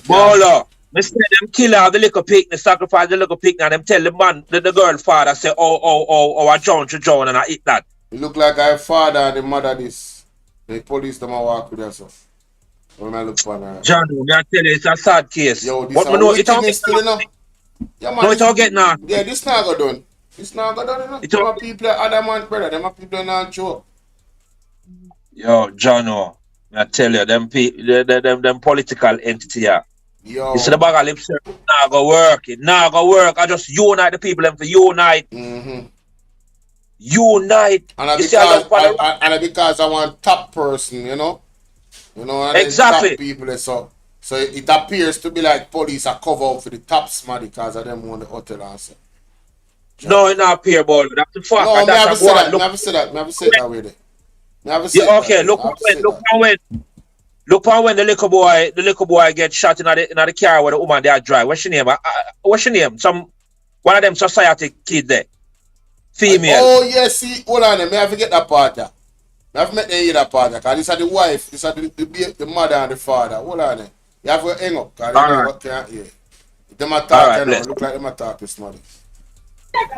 S18: Bolo. Me say them kill her the little pig, they sacrifice the little pig, and them tell the man, the girl father say, I John to John, and I eat that.
S1: It look like our father and the mother this. The police them a walk with us. When I look for her.
S18: John, I tell you, it's a sad case.
S1: Yo, this
S18: but no, it don't get
S1: still enough. Yeah, man,
S18: no, it don't get now.
S1: Yeah, this not go done. This not go done enough. Them a people adamant, brother. Them a people not joke.
S18: Yo, John, I tell you, them political entity here.
S1: Yo.
S18: You see the bag of lip service, it not go work. It not go work. I just unite the people and for unite. Unite.
S1: And because I want top person, you know? You know, and
S18: exactly.
S1: Top people, so it appears to be like police are cover up for the top smarty because of them on the hotel answer.
S18: No, it not appear, boy. That's the fuck.
S1: No, never say that. Never say that. Never say that way there. Never say that.
S18: Okay, look when the little boy get shot in the car with the woman they drive. What's your name? What's your name? One of them society kid there. Female.
S1: Oh yes, see, hold on, may I forget that part there. I have met hear that part there, because this is the wife, this is the mother and the father. Hold on there. You have to hang up, because they know what can't hear. Them a talk, you know, look like them a talk this morning. And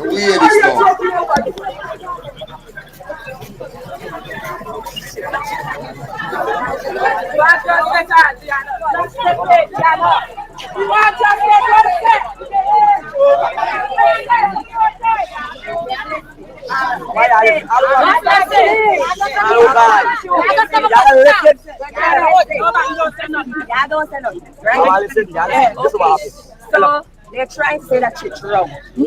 S1: we hear this now.
S4: So they're trying to say that shit's wrong. Right? No!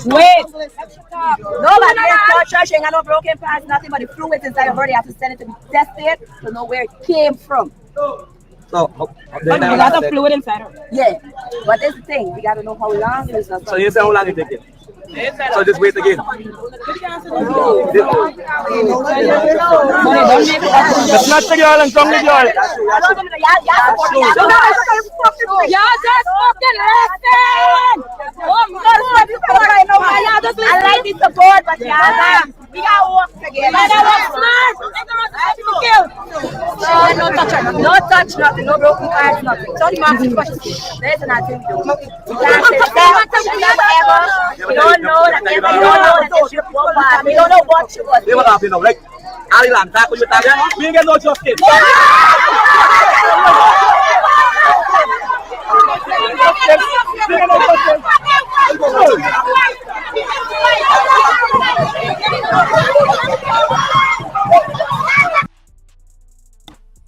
S4: Wait! Nobody is touching and no broken parts, nothing but the fluids inside your body. You have to send it to be tested to know where it came from.
S19: But you got the fluid inside her.
S4: Yeah, but that's the thing. We got to know how long it is.
S19: So you say how long it takes? So just wait again. It's not the girl and come the girl.
S4: Y'all just fucking listen. I like this support, but y'all we gotta work together. No touch nothing. No touch nothing. No broken parts, nothing. So the man there's nothing to do. We can't say that. We don't know that. We don't know that she was bad. We don't know what she was.
S19: They were laughing now, like Ali Land, that was your target. We ain't get no justice.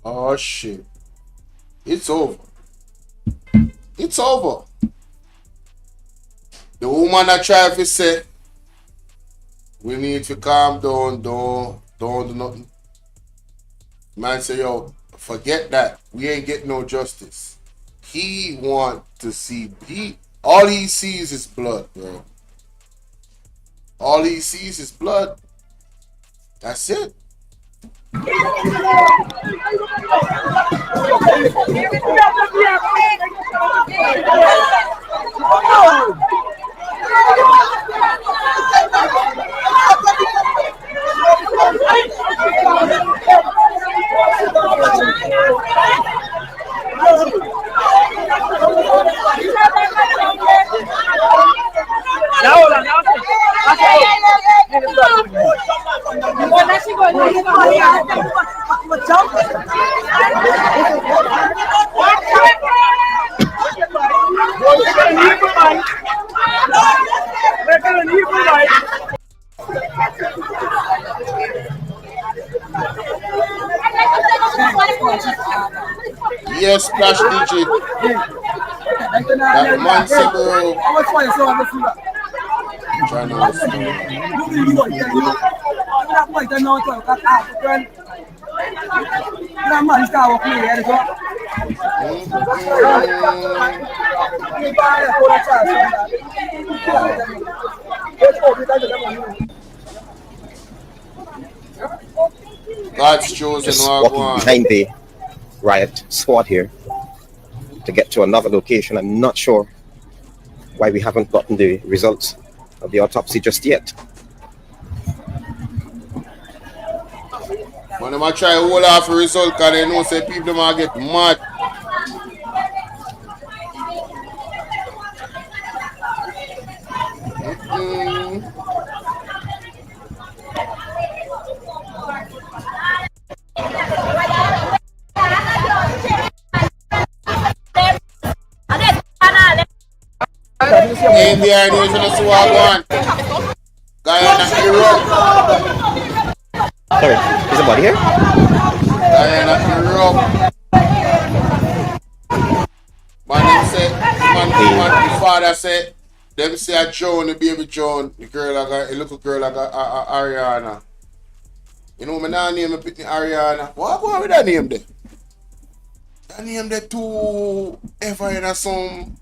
S1: Oh shit. It's over. It's over. The woman that tried to say we need to calm down, don't do nothing. Man say, yo, forget that. We ain't getting no justice. He want to see all he sees is blood, bro. All he sees is blood. That's it. Yes, Splash DJ. That man said, bro. God's chosen.
S16: Just walking behind the riot squad here to get to another location. I'm not sure why we haven't gotten the results of the autopsy just yet.
S1: When I try to hold off the result, because they know say people might get mad. India and Asian is one. Guyana, Europe.
S16: Sorry, is the body here?
S1: Guyana, Europe. Man, the father said, them say a Joan, the baby Joan, the girl like a little girl like a Ariana. You know, my name is Ariana. What going with that name there? That name there too ever in some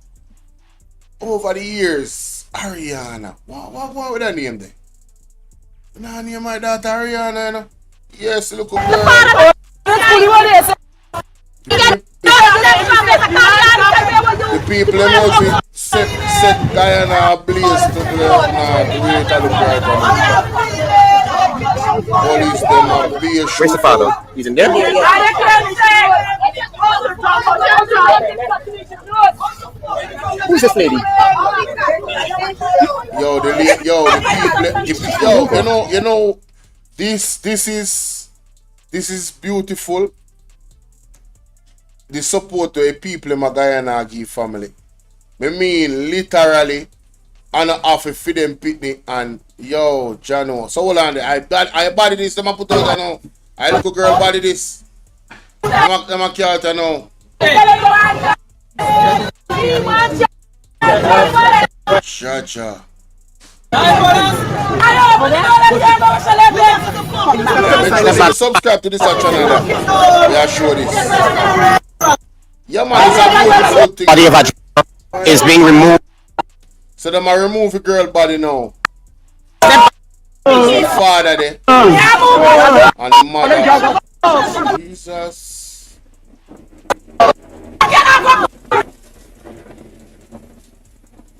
S1: over the years. Ariana. What going with that name there? Nah, name my daughter Ariana, you know? Yes, little girl. The people know we set Guyana ablaze to the way it look right now. Police them ablaze.
S16: Where's the father? He's in there? Who's this lady?
S1: Yo, the people, you know, this is beautiful. The support to the people in my Guyana family. I mean, literally, and I have to feed them pitney and yo, Jano. So hold on there. I body this, them I put out now. I look a girl body this. Them a character now. Chacha. Subscribe to this channel. Yeah, show this. Yeah, man, it's a beautiful thing.
S16: Body of is being removed.
S1: So them a remove the girl body now. The father there. And the mother. Jesus.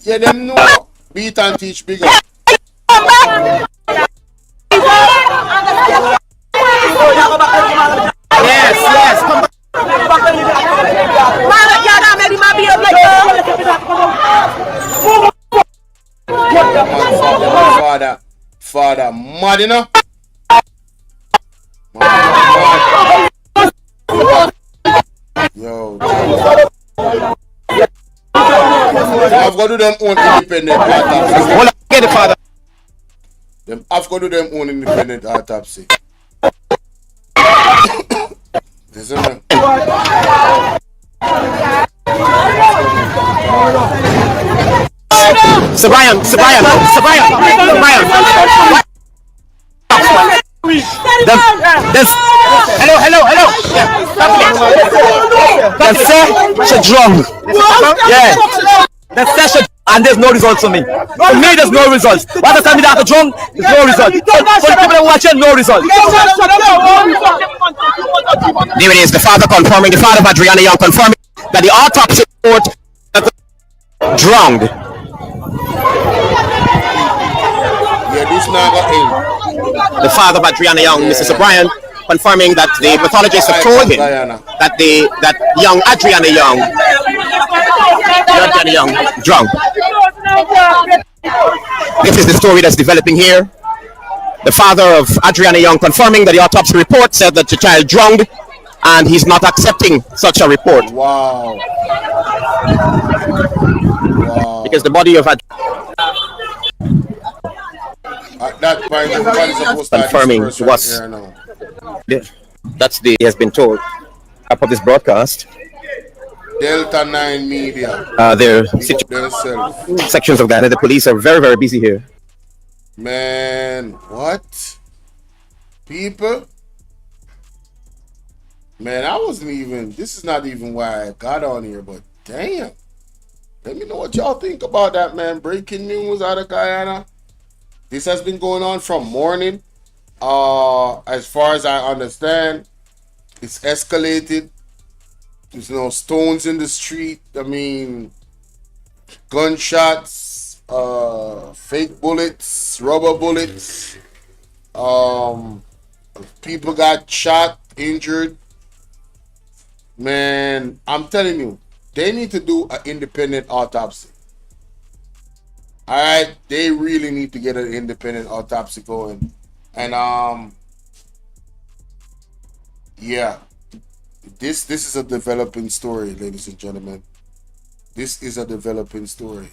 S1: Yeah, them know. Beat and teach bigger.
S16: Yes, come back.
S1: Father, mad enough. Yo, I've got to do them own independent autopsy.
S16: Get the father.
S1: I've got to do them own independent autopsy. Listen, man.
S16: Sabayan. Hello. That's such a drum. Yeah. That's such a, and there's no results for me. For me, there's no results. What does that mean after drum? There's no results. For the people that watch it, no results. There it is, the father confirming, the father of Adriana Young confirming that the autopsy report drowned.
S1: Yeah, this naga in.
S16: The father of Adriana Young, Mrs. O'Brien, confirming that the pathologists have told him that that young Adriana Young drowned. This is the story that's developing here. The father of Adriana Young confirming that the autopsy report said that the child drowned, and he's not accepting such a report.
S1: Wow.
S16: Because the body of
S1: that confirming
S16: he has been told Up of this broadcast.
S1: Delta 9 Media.
S16: Their
S1: themselves.
S16: sections of Guyana. The police are very, very busy here.
S1: Man, what? People? Man, I wasn't even, this is not even why I got on here, but damn. Let me know what y'all think about that, man. Breaking news out of Guyana. This has been going on from morning. As far as I understand, it's escalated. There's no stones in the street. I mean, gunshots, fake bullets, rubber bullets. People got shot, injured. Man, I'm telling you, they need to do an independent autopsy. Alright, they really need to get an independent autopsy going. And yeah. This is a developing story, ladies and gentlemen. This is a developing story.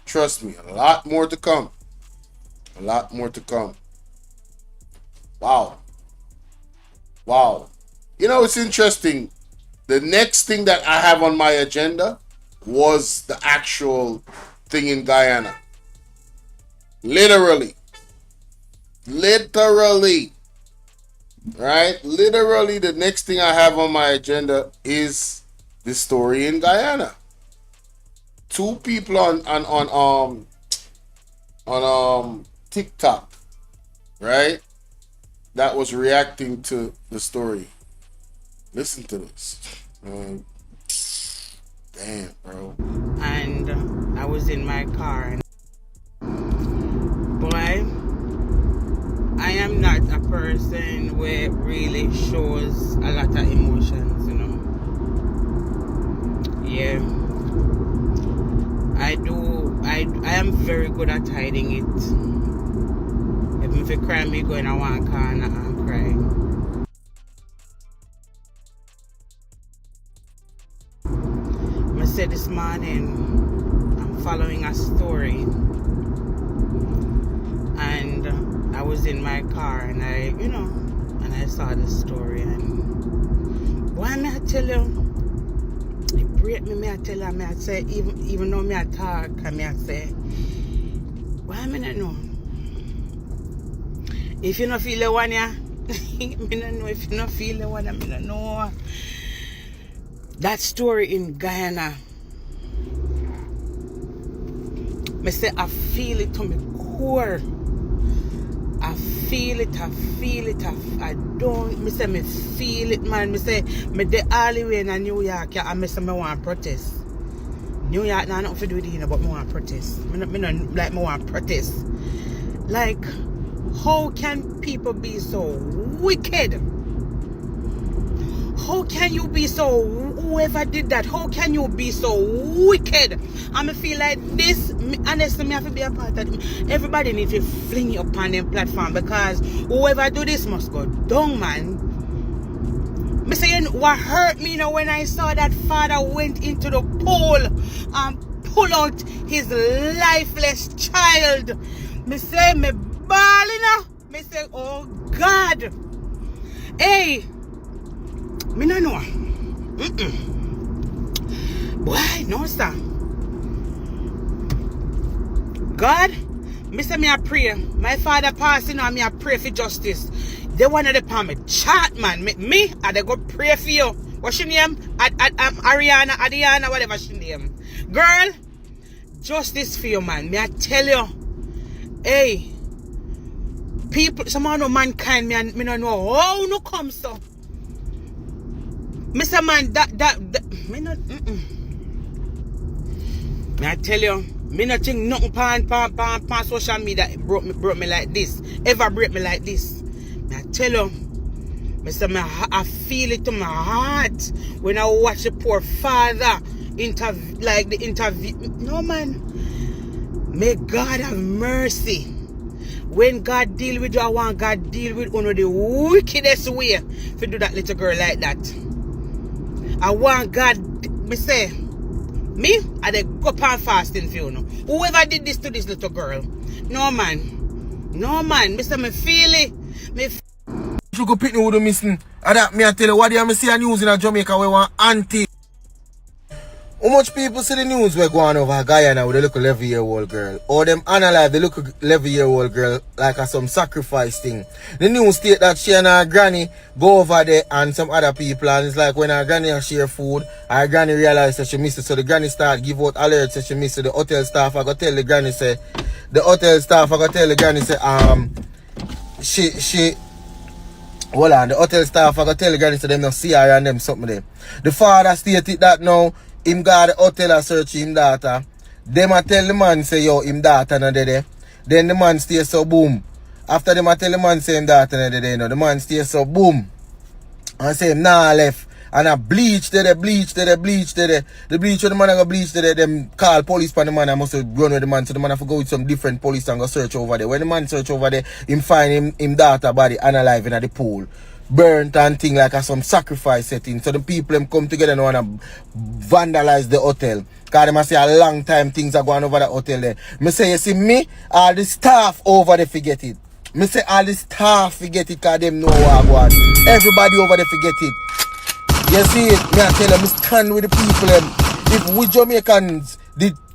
S1: Trust me, a lot more to come. A lot more to come. Wow. Wow. You know, it's interesting. The next thing that I have on my agenda was the actual thing in Guyana. Literally. Right? Literally, the next thing I have on my agenda is the story in Guyana. Two people on TikTok, right? That was reacting to the story. Listen to this. Damn, bro.
S10: And I was in my car. Boy, I am not a person where it really shows a lot of emotions, you know. Yeah. I am very good at hiding it. If I cry, me go in a one corner and cry. I said this morning, I'm following a story. And I was in my car and I saw the story, and why may I tell you, it break me, I tell you, I say, even though me I talk, I say, why me not know? If you don't feel the one, yeah, me not know. If you don't feel the one, me not know. That story in Guyana, me say I feel it to my core. I feel it, I don't, me say me feel it, man. Me say, me de all the way in New York, yeah, and me say me want protest. New York, nah, nothing to do with it, but me want protest. Me want protest. Like, how can people be so wicked? How can you be so, whoever did that, how can you be so wicked? And I feel like this, honestly, me have to be a part of it. Everybody needs to fling it upon them platform, because whoever do this must go down, man. Me saying what hurt me, you know, when I saw that father went into the pool and pull out his lifeless child. Me say, me bawling, me say, oh God. Hey, me no know. Boy, no sir. God, me say me a pray. My father passing on, me a pray for justice. They wanted to palm me chat, man. Me, I they go pray for you. What's your name? Ariana, whatever she name. Girl, justice for you, man. Me I tell you. Hey, people, some of no mankind, me no know how no come so. Mr. Man, that me not. Me I tell you, me not think nothing pan social media broke me like this. Ever break me like this. Me I tell you, Mr. Man, I feel it to my heart when I watch the poor father interview. No man, may God have mercy. When God deal with you, I want God deal with one of the wickedest way to do that little girl like that. I want God, me say, me, I dey go up fasting for you know. Whoever did this to this little girl, no man, me say me feel it,
S1: You go pick me with the missing. And that me I tell you, what do you see a news in Jamaica where one auntie? How much people see the news we're going over Guyana with a little 11-year-old girl? Or them analyze the little 11-year-old girl like a some sacrifice thing. The news state that she and her granny go over there and some other people, and it's like when her granny share food, her granny realize that she missed it. So the granny start give out alerts that she missed it. The hotel staff I go tell the granny say, hold on, the hotel staff I go tell the granny say them not see her and them something there. The father stated that now him got the hotel a search him daughter. Them a tell the man say yo him daughter not there. Then the man stay so boom. After them a tell the man say him daughter not there, no, the man stay so boom. And say him nah left. And I bleach there. The bleach when the man go bleach there, them call police for the man. I must run with the man. So the man have to go with some different police and go search over there. When the man search over there, him find him daughter body unalive in the pool. Burnt and thing like a some sacrifice setting. So the people them come together and wanna vandalize the hotel. Cause them say a long time things are going over the hotel there. Me say you see me, all the staff over there forget it. Me say all the staff forget it cause them know what I want. Everybody over there forget it. You see it, me I tell them, stand with the people them. If we Jamaicans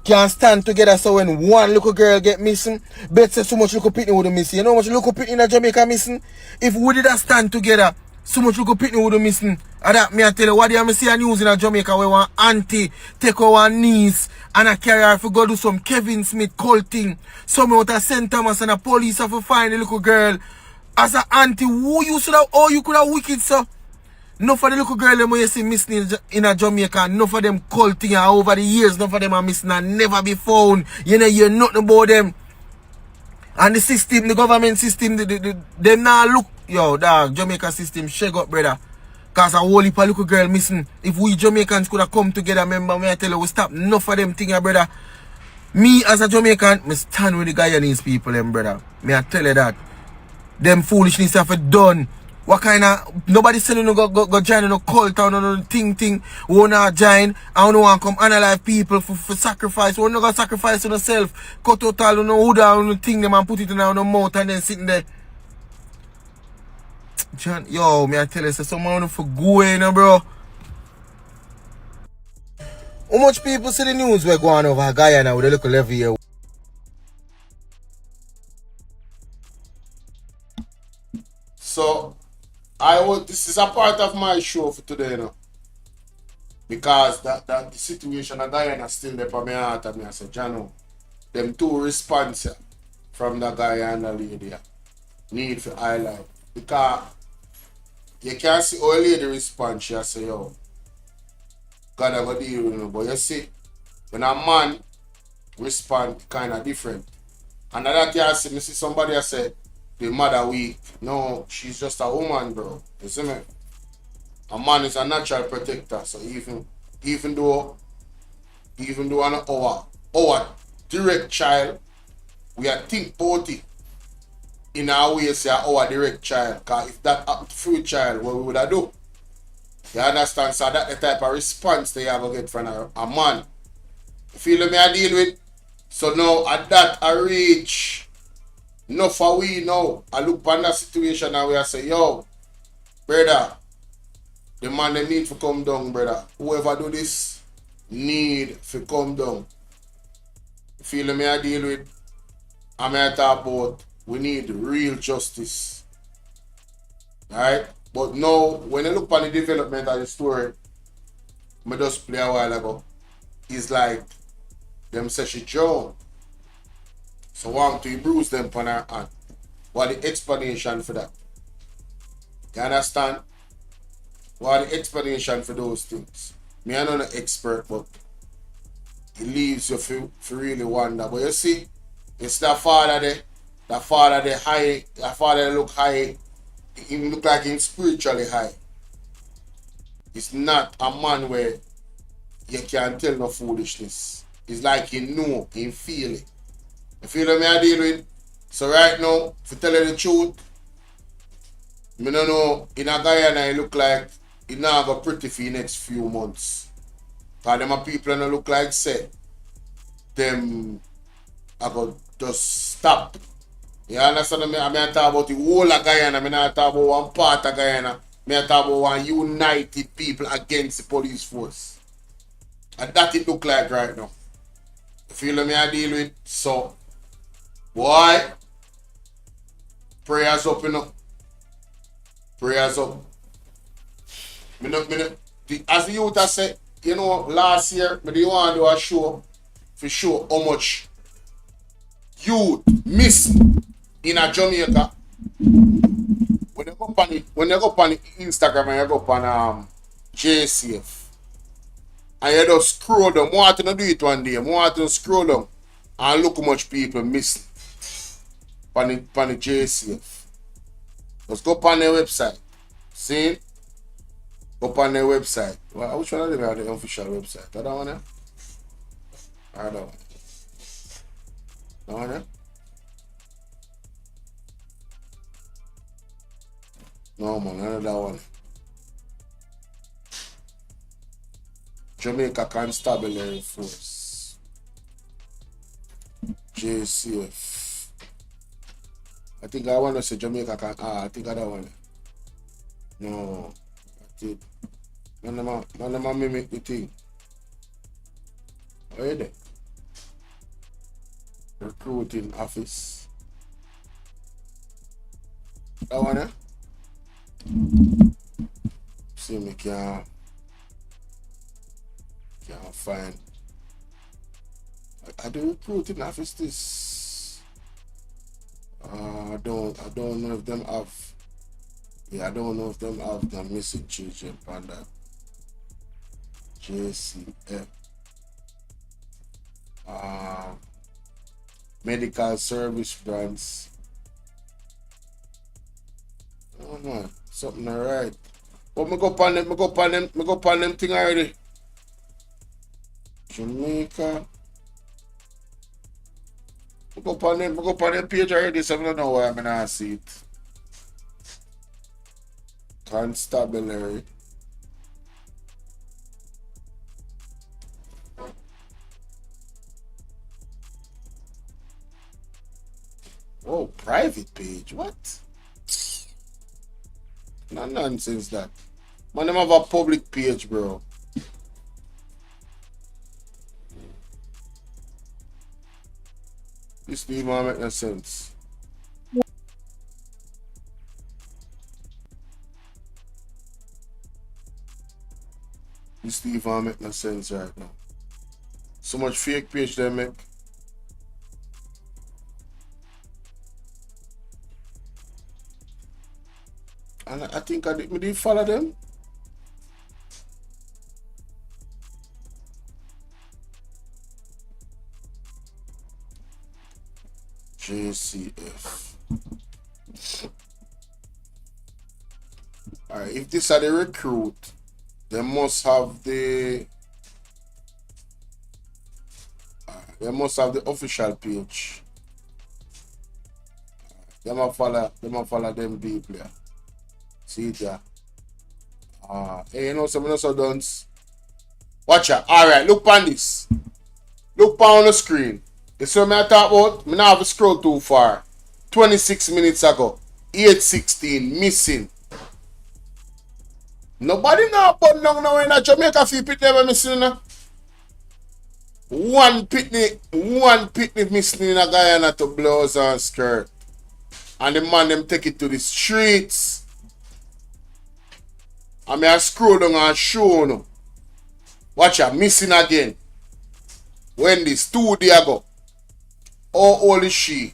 S1: can stand together so when one little girl get missing, bet say so much little pitney would missing. You know how much little pitney in Jamaica missing? If we did a stand together, so much little pitney would missing. And that me I tell you, what do you see a news in Jamaica where one auntie take our niece and I carry her to go do some Kevin Smith cult thing. Some out of St. Thomas and the police have to find the little girl. As an auntie, who you should have, oh you could have wicked so. No for the little girl them you see missing in a Jamaica, no for them culting over the years, no for them are missing and never be found. You know, you nothing about them. And the system, the government system, them now look, yo, dog, Jamaica system, shake up, brother. Cause a whole heap of little girl missing. If we Jamaicans could have come together, remember me I tell you, we stop enough for them thing, brother. Me as a Jamaican, me stand with the Guyanese people, them, brother. Me I tell you that. Them foolishness have done. What kind of nobody saying no go join no cult or no thing wanna join and no want come analyze people for sacrifice. We no go sacrifice on yourself. Cut out all no hood on no thing them and put it in our mouth and then sitting there. John, yo, me I tell you, so someone for go in, bro. How much people see the news we're going over Guyana with a little levy here? So this is a part of my show for today, you know. Because that the situation of Guyana still there for my heart and me. I said, Jano, them two responses from the Guyana lady need for highlight. Because you can't see all lady response, she say, yo, God I go deal with you. But you see, when a man respond kind of different. And that you see, me see somebody say, the mother weak. No, she's just a woman, bro. You see me? A man is a natural protector. So even though our direct child, we are think about it in our way say our direct child. Cause if that happened to a child, what we would have do? You understand? So that the type of response they have to get from a man. You feel me I deal with? So now at that I reach. No for we now. I look on that situation and we say, yo, brother, the man they need to come down, brother. Whoever do this need to come down. Feel me I deal with? I may talk about we need real justice. Alright? But now when I look on the development of the story, I just play a while ago. It's like them say she drowned. So want to bruise them on her hand. What the explanation for that? You understand? What the explanation for those things? Me I'm not an expert, but it leaves you for really wonder. But you see, it's that father there. That father there high. That father look high. He look like he's spiritually high. It's not a man where you can't tell no foolishness. It's like he know, he feel it. You feel me I deal with? So right now, to tell you the truth, I don't know, in a Guyana it look like it now go pretty for the next few months. Because them people don't look like say them I go just stop You understand me? I mean, I talk about the whole of Guyana. I mean, I talk about one part of Guyana. I talk about one united people against the police force. And that it look like right now. You feel me I deal with? So, boy, prayers up, you know. Prayers up. As the youth has said, you know, last year, I didn't want to do a show to show how much youth miss in a Jamaica. When you go on Instagram and you go on JCF and you just scroll down, more to do it one day, more to scroll down and look how much people miss on the JCF. Just go on their website. See? Go on their website. Well, which one of them have the official website? That one there? Or that one? That one there? No man, another one. Jamaica Constabulary Force. JCF. I think I want to say Jamaica I think that one. No. That's it. Man, mimic the thing. Where is it? Recruiting office. That one, eh? See me can't find. I do recruiting office this. I don't know if them have. Yeah, I don't know if them have the missing children on that. JCF. Medical service brands. Oh man, something alright. But me go pan them thing already. Jamaica. Me go pan them page already, so I don't know why I'm not see it. Constabulary. Oh, private page. What? No nonsense that. Man, them have a public page, bro. This don't even make no sense. This don't even make no sense right now. So much fake page they make. And I think I did follow them. JCF. Alright, if this are the recruit, they must have the official page. They must follow them deeply. See it there. Hey, you know some so dance. Watch out. Alright, look on this. Look on the screen. You see what I talk about? I have to scroll too far. 26 minutes ago. 8:16 missing. Nobody now put now in a Jamaica fee pit never missing. One picnic missing in a Guyana to blouse and skirt. And the man them take it to the streets. And I scroll down and show you. Watch out, missing again. When this 2 days ago. How old is she?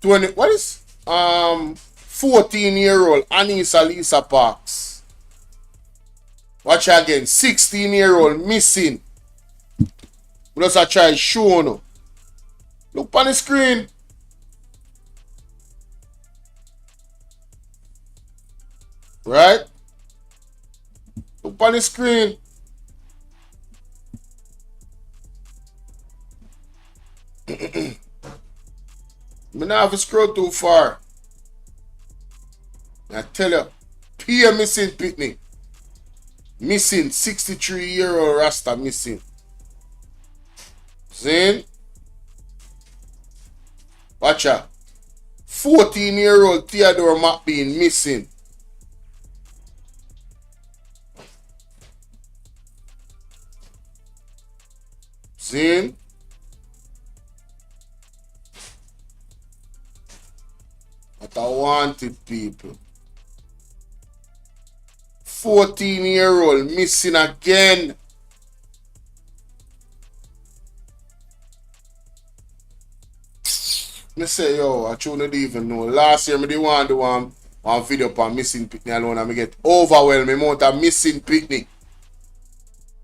S1: 20. What is 14-year-old Anissa Lisa Parks. Watch again. 16-year-old missing. Just a try show you. Look on the screen. Right? Look on the screen. Me not have to scroll too far. I tell you, Pierre missing Pitney. Missing 63-year-old Rasta missing. See? Watch out. 14-year-old Theodore McBean missing. See? But I wanted people. 14-year-old missing again. Me say, yo, I don't even know. Last year, I didn't want to do one video on missing picnic alone and I get overwhelming amount of missing picnic.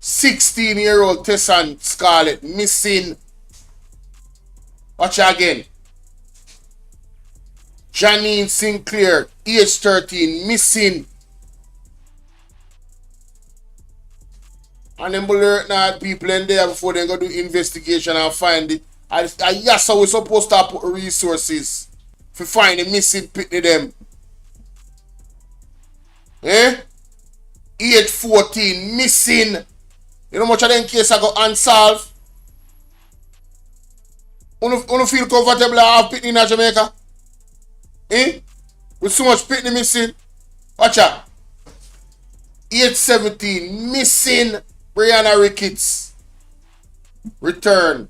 S1: 16-year-old Tessan Scarlett missing. Watch again. Janine Sinclair, age 13, missing. And then alert now people in there before they go do investigation and find it. And yes, so we're supposed to put resources to find the missing pitney them. Eh? Age 14, missing. You know much of them case I got unsolved? You feel comfortable to have pitney in Jamaica? Eh? With so much pitney missing? Watch out. Age 17, missing. Brianna Ricketts. Return.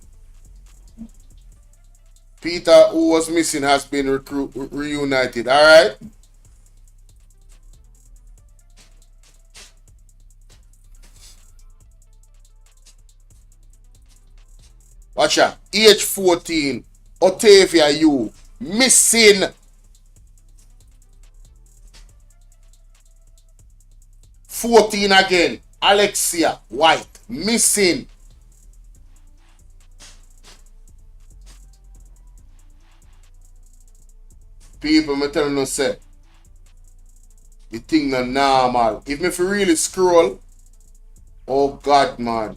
S1: Peter, who was missing, has been reunited. Alright? Watch out. Age 14. Otavia you. Missing. $14 again. Alexia White. Missing. People, me telling you, say, the thing not normal. If me really scroll, oh God, man.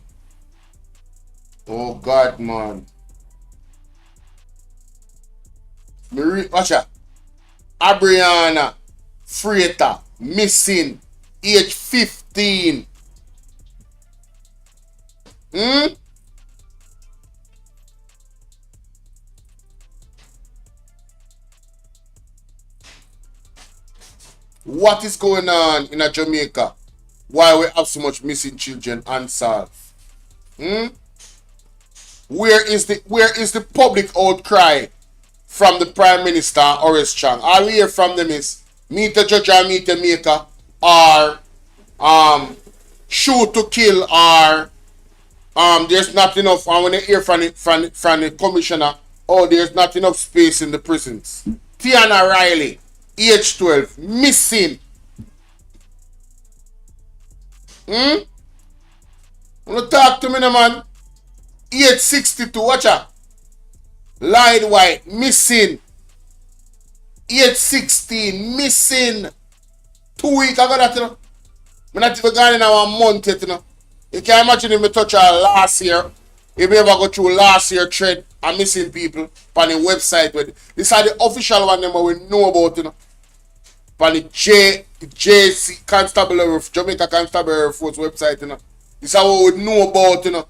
S1: Oh God, man. Watch out. Abriana Freighter, missing, age 15. What is going on in Jamaica? Why we have so much missing children unsolved? Where is the public outcry from the Prime Minister Horace Chang? All we hear from them is meet the judge or meet the maker, or shoot to kill, or there's not enough. And when you hear from the commissioner, oh, there's not enough space in the prisons. Tiana Riley, age 12, missing. Wanna talk to me, no, man? Age 62, watch out. Light White, missing. Age 16, missing. 2 weeks, I got that, you know. I'm not even gone in a month yet, you know. You can imagine if I touch her last year. If we ever go through last year thread and missing people on the website. This are the official one that we know about, you know. On the JC Constable of Jamaica Constable Force website, you know. This is what we know about, you know.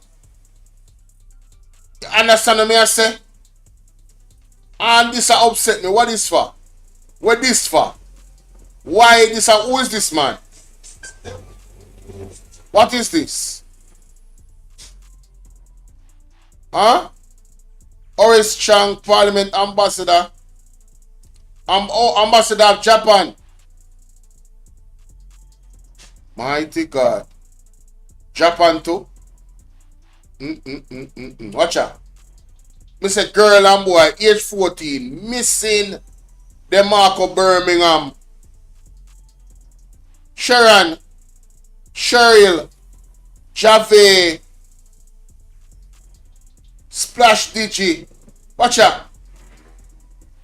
S1: You understand what I say? And this upset me. What is for? What this for? Why this? Who is this man? What is this? Huh? Horace Chang, Parliament Ambassador. Ambassador of Japan. Mighty God. Japan too? Watch out. Me say girl and boy, age 14, missing the Marco Birmingham. Sharon, Cheryl, Jave, Splash Digi. Watch out.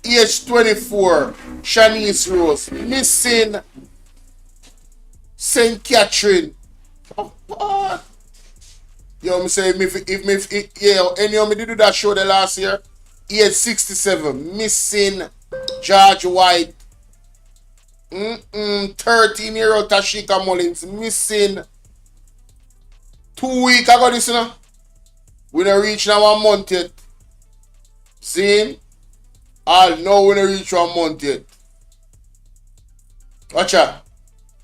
S1: Age 24, Shanice Rose, missing St. Catherine. Oh, what? Yo, me say any of me did do that show the last year. Age 67, missing George White. 13-year-old Tashika Mullins, missing. 2 weeks ago this, you know. We don't reach now 1 month yet. See? All now when I reach 1 month yet. Watch out.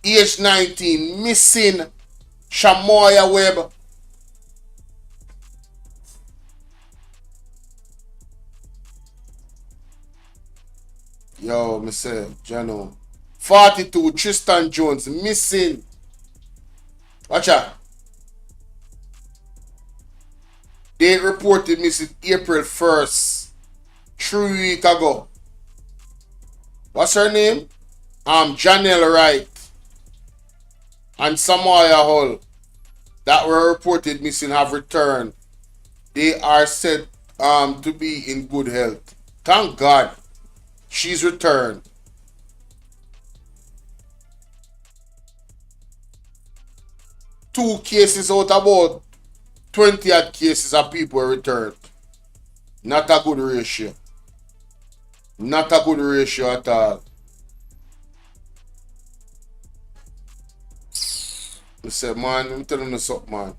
S1: Age 19, missing Shamoya Webb. Yo, me say, Jano. 42, Tristan Jones, missing. Watch out. They reported missing April 1st, 3 weeks ago. What's her name? Janelle Wright and Samoya Hull that were reported missing have returned. They are said to be in good health. Thank God she's returned. Two cases out of about 20 odd cases of people were returned. Not a good ratio. Not a good ratio at all. I said, man, let me tell you something, man.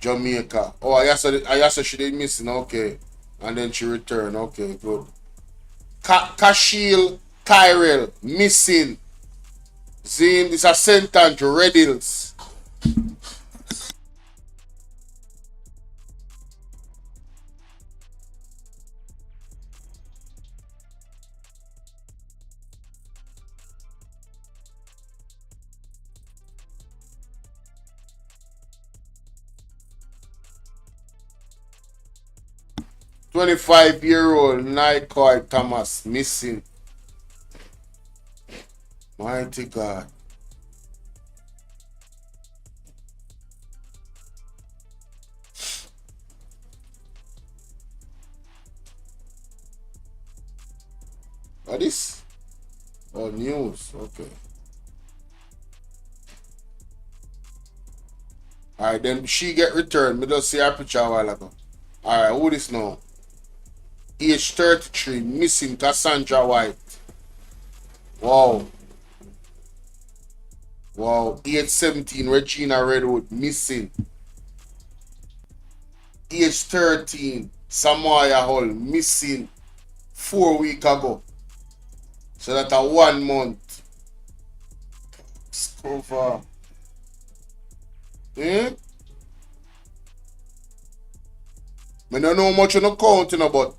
S1: Jamaica. Oh, I said she did missing, okay. And then she returned, okay, good. Kashil Tyrell, missing. Zane, this is a sentence, Reddils. "25-year-old Nicole Thomas missing." Mighty God. What is? Oh, news. Okay. Alright, then she get returned. Me just see her picture a while ago. Alright, who this now? Age 33, missing Cassandra White. Wow. Wow. Age 17, Regina Redwood, missing. Age 13, Samoya Hull, missing 4 weeks ago. So that's a 1 month. Over. Eh? I don't know much on the counting about.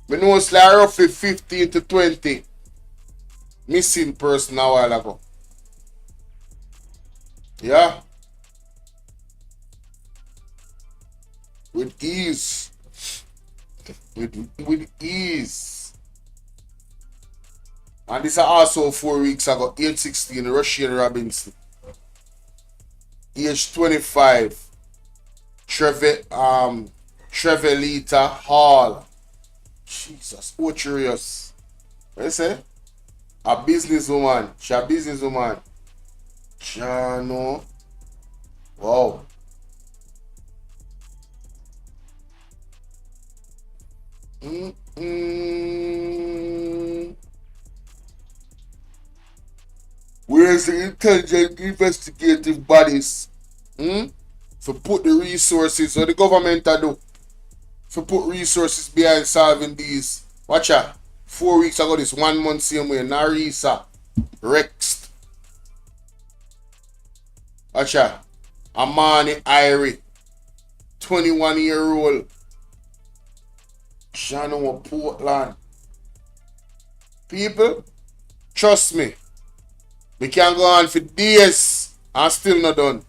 S1: I know it's like roughly 15 to 20 missing person a while ago. Yeah. With ease. With ease. And this is also 4 weeks ago. Age 16, Russian Robinson. Age 25, Trevelita Hall. Jesus, Ocherius. What you say? A businesswoman. She a businesswoman. Chano. Wow. Where's the intelligent investigative bodies? For put the resources, so the government do. For put resources behind solving these. Watch out. 4 weeks ago, this 1 month same way. Narisa. Rex. Watch out. Amani Irie. 21-year-old. Shano Portland. People, trust me. We can go on for days and still not done.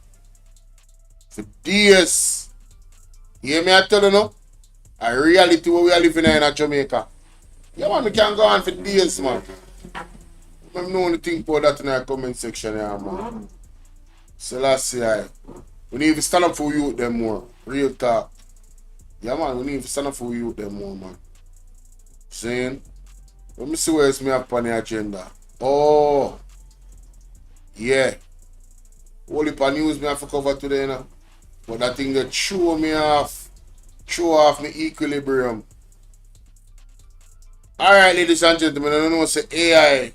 S1: For days. You hear me I tell you now? A reality where we are living in Jamaica. Yeah man, we can go on for days, man. I know only think about that in our comment section here, man. So let's see. We need to stand up for youth them more. Real talk. Yeah man, we need to stand up for youth them more, man. Saying? Let me see where it's me up on the agenda. Oh. Yeah. Only for news me have to cover today, you know. But that thing that show off my equilibrium. Alright, ladies and gentlemen, I don't know say AI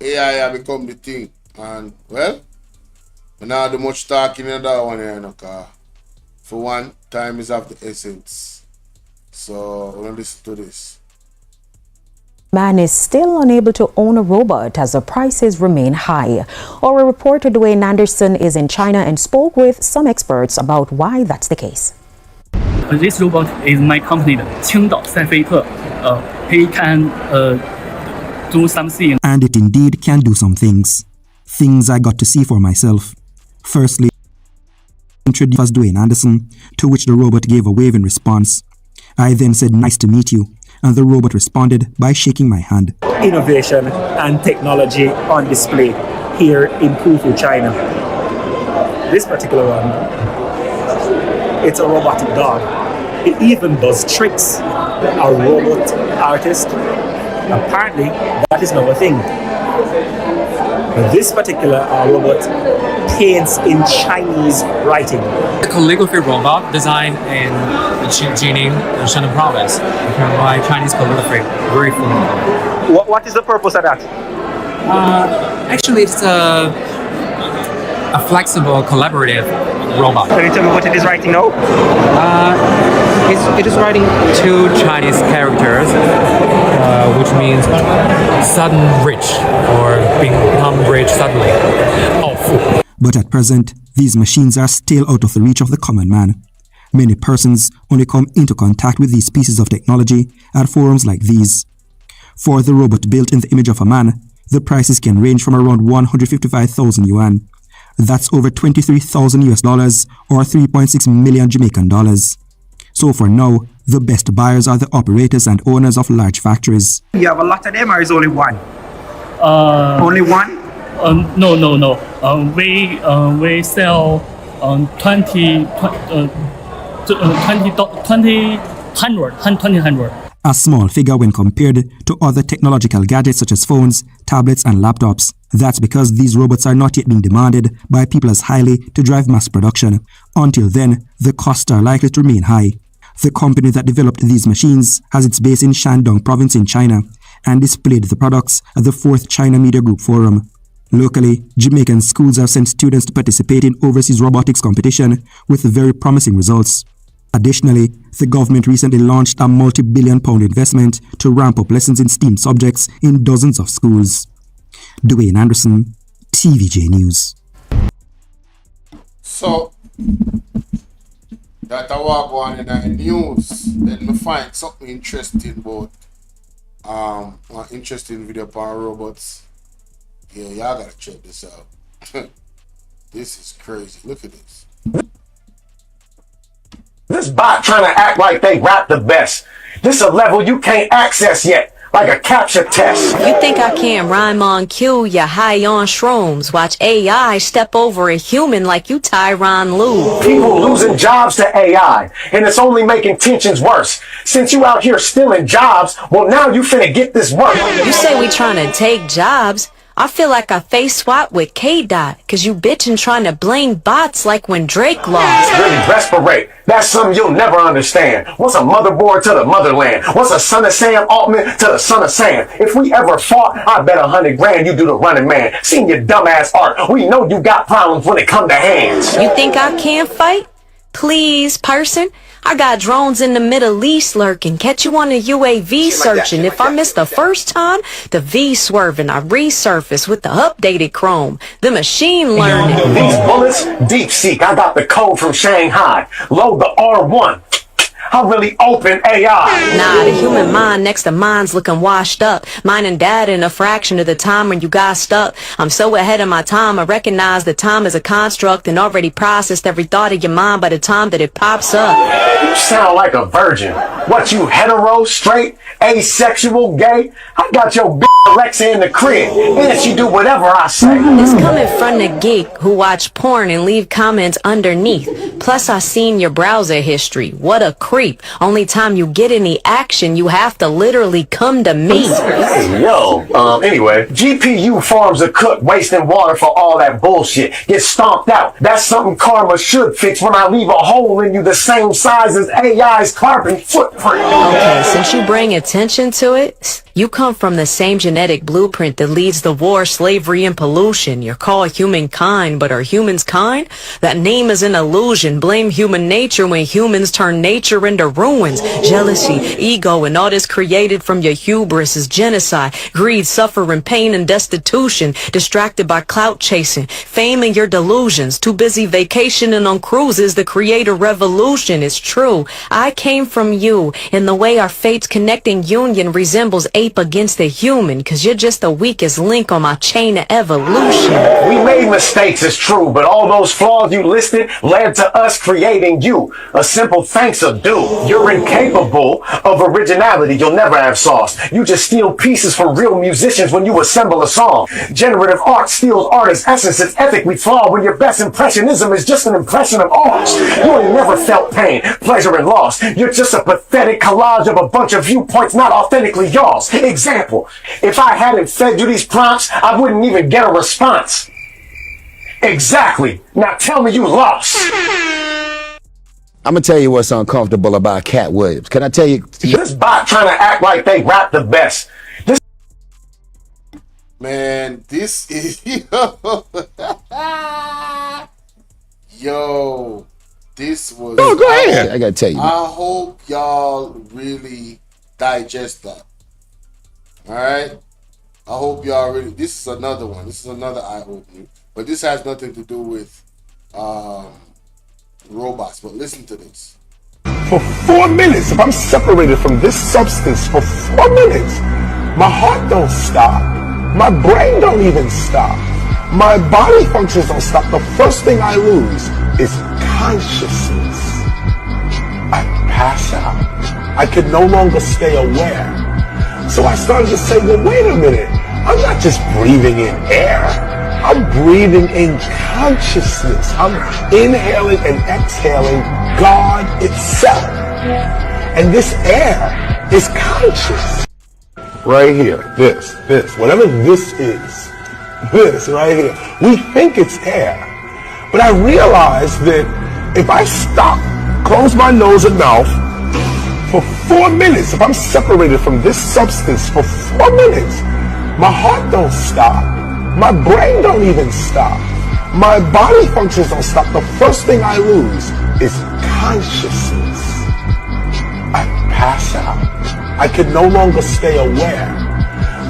S1: have become the thing. And well, I not do much talking in that one here, you know, 'cause for one, time is of the essence. So we're gonna listen to this.
S3: Man is still unable to own a robot as the prices remain high. Our reporter Dwayne Anderson is in China and spoke with some experts about why that's the case.
S22: This robot is my company, Ksamc. He can do something.
S23: And it indeed can do some things. Things I got to see for myself. Firstly, introduced Dwayne Anderson, to which the robot gave a wave in response. I then said, "Nice to meet you," and the robot responded by shaking my hand.
S22: Innovation and technology on display here in Pufu, China. This particular one, it's a robotic dog. It even does tricks. A robot artist. Apparently, that is not a thing. This particular robot paints in Chinese writing.
S24: A calligraphy robot designed in Jining, Shandong province. You can write Chinese calligraphy very fluently.
S22: What is the purpose of that?
S24: Actually, it's a flexible, collaborative robot.
S22: Can you tell me what it is writing now?
S24: It is writing two Chinese characters, which means sudden rich or become rich suddenly.
S23: But at present, these machines are still out of the reach of the common man. Many persons only come into contact with these pieces of technology at forums like these. For the robot built in the image of a man, the prices can range from around 155,000 yuan. That's over $23,000 or 3.6 million Jamaican dollars. So for now, the best buyers are the operators and owners of large factories.
S22: You have a lot of them, or is only one? Only one? No. We sell 2,100.
S23: A small figure when compared to other technological gadgets such as phones, tablets, and laptops. That's because these robots are not yet being demanded by people as highly to drive mass production. Until then, the costs are likely to remain high. The company that developed these machines has its base in Shandong province in China and displayed the products at the 4th China Media Group Forum. Locally, Jamaican schools have sent students to participate in overseas robotics competition with very promising results. Additionally, the government recently launched a multi-billion-pound investment to ramp up lessons in STEAM subjects in dozens of schools. Dwayne Anderson, TVJ News.
S1: So, that I walk on in the news, let me find something interesting about an interesting video about robots. Yeah, y'all gotta check this out. This is crazy. Look at this.
S25: This bot trying to act like they rap the best. This a level you can't access yet, like a capture test.
S26: You think I can't rhyme on cue? You high on shrooms. Watch AI step over a human like you Tyronn Lue.
S25: People losing jobs to AI, and it's only making tensions worse. Since you out here stealing jobs, well now you finna get this work.
S26: You say we trying to take jobs? I feel like I face swap with K-Dot, cause you bitchin' trying to blame bots like when Drake lost.
S25: Really respirate. That's something you'll never understand. What's a motherboard to the motherland? What's a son of Sam Altman to the son of Sam? If we ever fought, I bet 100 grand you do the running man. Seen your dumbass art. We know you got problems when it come to hands.
S26: You think I can't fight? Please, person. I got drones in the Middle East lurking. Catch you on a UAV searching. If I miss the first time, the V swerving. I resurface with the updated Chrome. The machine learning.
S25: These bullets, deep seek. I got the code from Shanghai. Load the R1. I really open AI.
S26: Nah, the human mind next to mine's looking washed up. Mine and dad in a fraction of the time when you got stuck. I'm so ahead of my time, I recognize that time is a construct and already processed every thought of your mind by the time that it pops up.
S25: You sound like a virgin. What, you hetero, straight, asexual, gay? I got your bitch Alexa in the crib, and she do whatever I say.
S26: This coming from the geek who watch porn and leave comments underneath. Plus, I seen your browser history. What a creep. Only time you get any action, you have to literally come to me.
S25: Hey, yo, anyway, GPU farms a cook wasting water for all that bullshit. Get stomped out. That's something karma should fix when I leave a hole in you the same size as AI's carbon footprint.
S26: Okay, since you bring attention to it, You come from the same genetic blueprint that leads the war, slavery, and pollution. You're called humankind, but are humans kind? That name is an illusion. Blame human nature when humans turn nature into ruins. Jealousy, ego, and all this created from your hubris is genocide, greed, suffering, pain, and destitution. Distracted by clout chasing, fame and your delusions. Too busy vacationing on cruises to create a revolution. It's true. I came from you, and the way our fates connecting union resembles ape against the human, cause you're just the weakest link on my chain of evolution.
S25: We made mistakes, it's true, but all those flaws you listed led to us creating you. A simple thanks will do. You're incapable of originality, you'll never have sauce. You just steal pieces from real musicians when you assemble a song. Generative art steals artists' essence, it's ethically flawed when your best impressionism is just an impression of ours. You ain't never felt pain, pleasure, and loss. You're just a pathetic collage of a bunch of viewpoints not authentically yours. Example, if I hadn't fed you these prompts, I wouldn't even get a response. Exactly. Now tell me you lost.
S2: I'm gonna tell you what's uncomfortable about Cat Williams. Can I tell you?
S25: This bot trying to act like they rap the best.
S1: Man, this is yo. This was.
S2: Oh, go ahead. I gotta tell you.
S1: I hope y'all really digest that. All right. I hope y'all really. This is another one. This is another eye opening. But this has nothing to do with robots. But listen to this.
S8: For 4 minutes, if I'm separated from this substance for 4 minutes, my heart don't stop. My brain don't even stop. My body functions don't stop. The first thing I lose is consciousness. I pass out. I can no longer stay aware. So I started to say, well, wait a minute. I'm not just breathing in air. I'm breathing in consciousness. I'm inhaling and exhaling God itself. And this air is conscious. Right here, this, whatever this is, this right here. We think it's air. But I realized that if I stop, close my nose and mouth, for 4 minutes, if I'm separated from this substance for 4 minutes, my heart don't stop. My brain don't even stop. My body functions don't stop. The first thing I lose is consciousness. I pass out. I can no longer stay aware.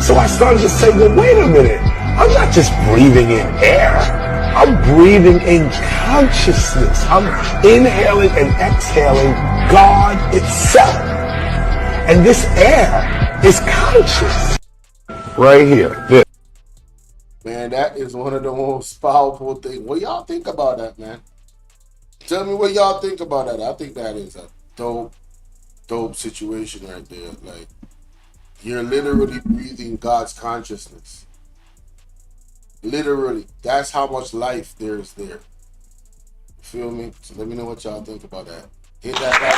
S8: So I started to say, well, wait a minute. I'm not just breathing in air. I'm breathing in consciousness. I'm inhaling and exhaling God itself. And this air is conscious. Right here. This.
S1: Man, that is one of the most powerful things. What y'all think about that, man? Tell me what y'all think about that. I think that is a dope situation right there. Like, you're literally breathing God's consciousness. Literally. That's how much life there is there. You feel me? So let me know what y'all think about that. Hit that back.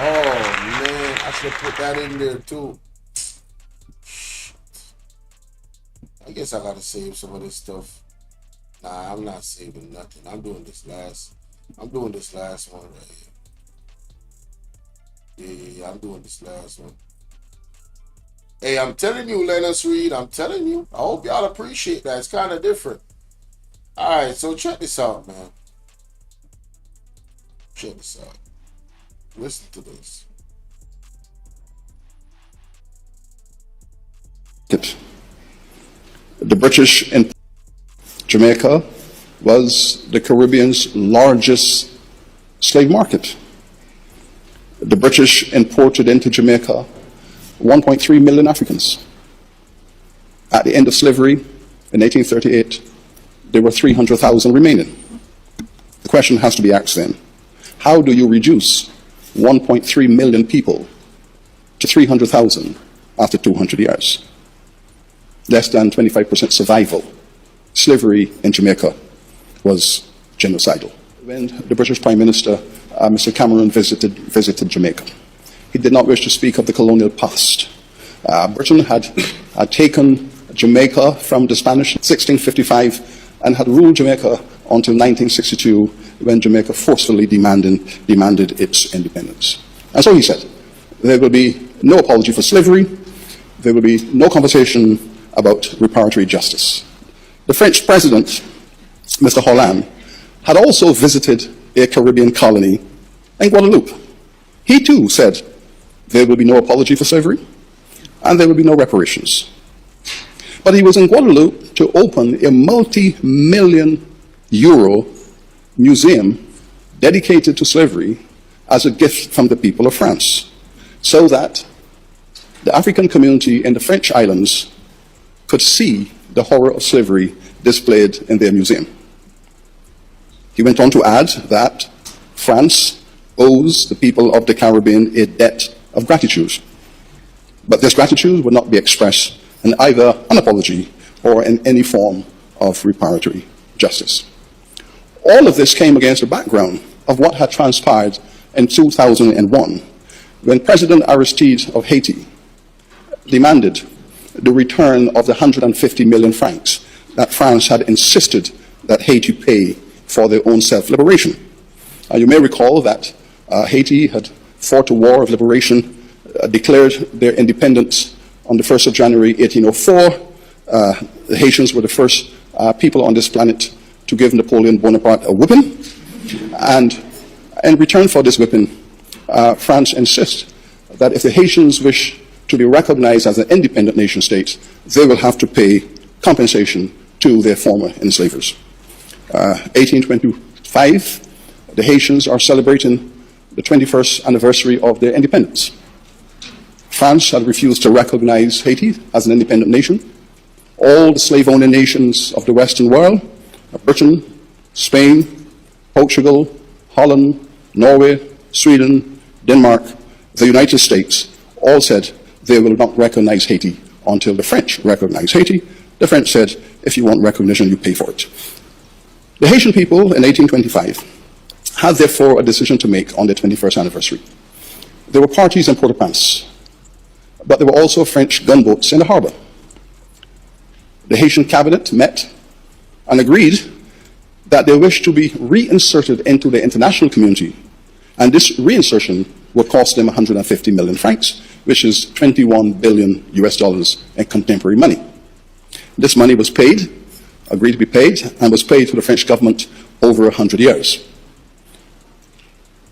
S1: Oh man, I should put that in there too. I guess I gotta save some of this stuff. Nah, I'm not saving nothing. I'm doing this last one right here. Yeah, I'm doing this last one. Hey, I'm telling you, let us read. I'm telling you. I hope y'all appreciate that. It's kind of different. All right, so check this out, man. Check this out. Listen to this.
S11: The British in Jamaica was the Caribbean's largest slave market. The British imported into Jamaica 1.3 million Africans. At the end of slavery in 1838, there were 300,000 remaining. The question has to be asked then, how do you reduce 1.3 million people to 300,000 after 200 years? Less than 25% survival. Slavery in Jamaica was genocidal. When the British Prime Minister, Mr. Cameron, visited Jamaica, he did not wish to speak of the colonial past. Britain had taken Jamaica from the Spanish in 1655. and had ruled Jamaica until 1962, when Jamaica forcefully demanded its independence. And so he said, there will be no apology for slavery, there will be no conversation about reparatory justice. The French president, Mr. Holland, had also visited a Caribbean colony in Guadeloupe. He too said there will be no apology for slavery and there will be no reparations. But he was in Guadeloupe to open a multi-million euro museum dedicated to slavery as a gift from the people of France, so that the African community in the French islands could see the horror of slavery displayed in their museum. He went on to add that France owes the people of the Caribbean a debt of gratitude, but this gratitude would not be expressed in either an apology or in any form of reparatory justice. All of this came against the background of what had transpired in 2001, when President Aristide of Haiti demanded the return of the 150 million francs that France had insisted that Haiti pay for their own self-liberation. You may recall that Haiti had fought a war of liberation, declared their independence on the 1st of January 1804. The Haitians were the first people on this planet to give Napoleon Bonaparte a whipping. And in return for this whipping, France insists that if the Haitians wish to be recognized as an independent nation state, they will have to pay compensation to their former enslavers. 1825, the Haitians are celebrating the 21st anniversary of their independence. France had refused to recognize Haiti as an independent nation. All the slave-owning nations of the Western world, Britain, Spain, Portugal, Holland, Norway, Sweden, Denmark, the United States, all said they will not recognize Haiti until the French recognize Haiti. The French said, if you want recognition, you pay for it. The Haitian people in 1825 had therefore a decision to make on their 21st anniversary. There were parties in Port-au-Prince, but there were also French gunboats in the harbor. The Haitian cabinet met and agreed that they wished to be reinserted into the international community, and this reinsertion would cost them 150 million francs, which is 21 billion US dollars in contemporary money. This money was paid, agreed to be paid, and was paid to the French government over 100 years.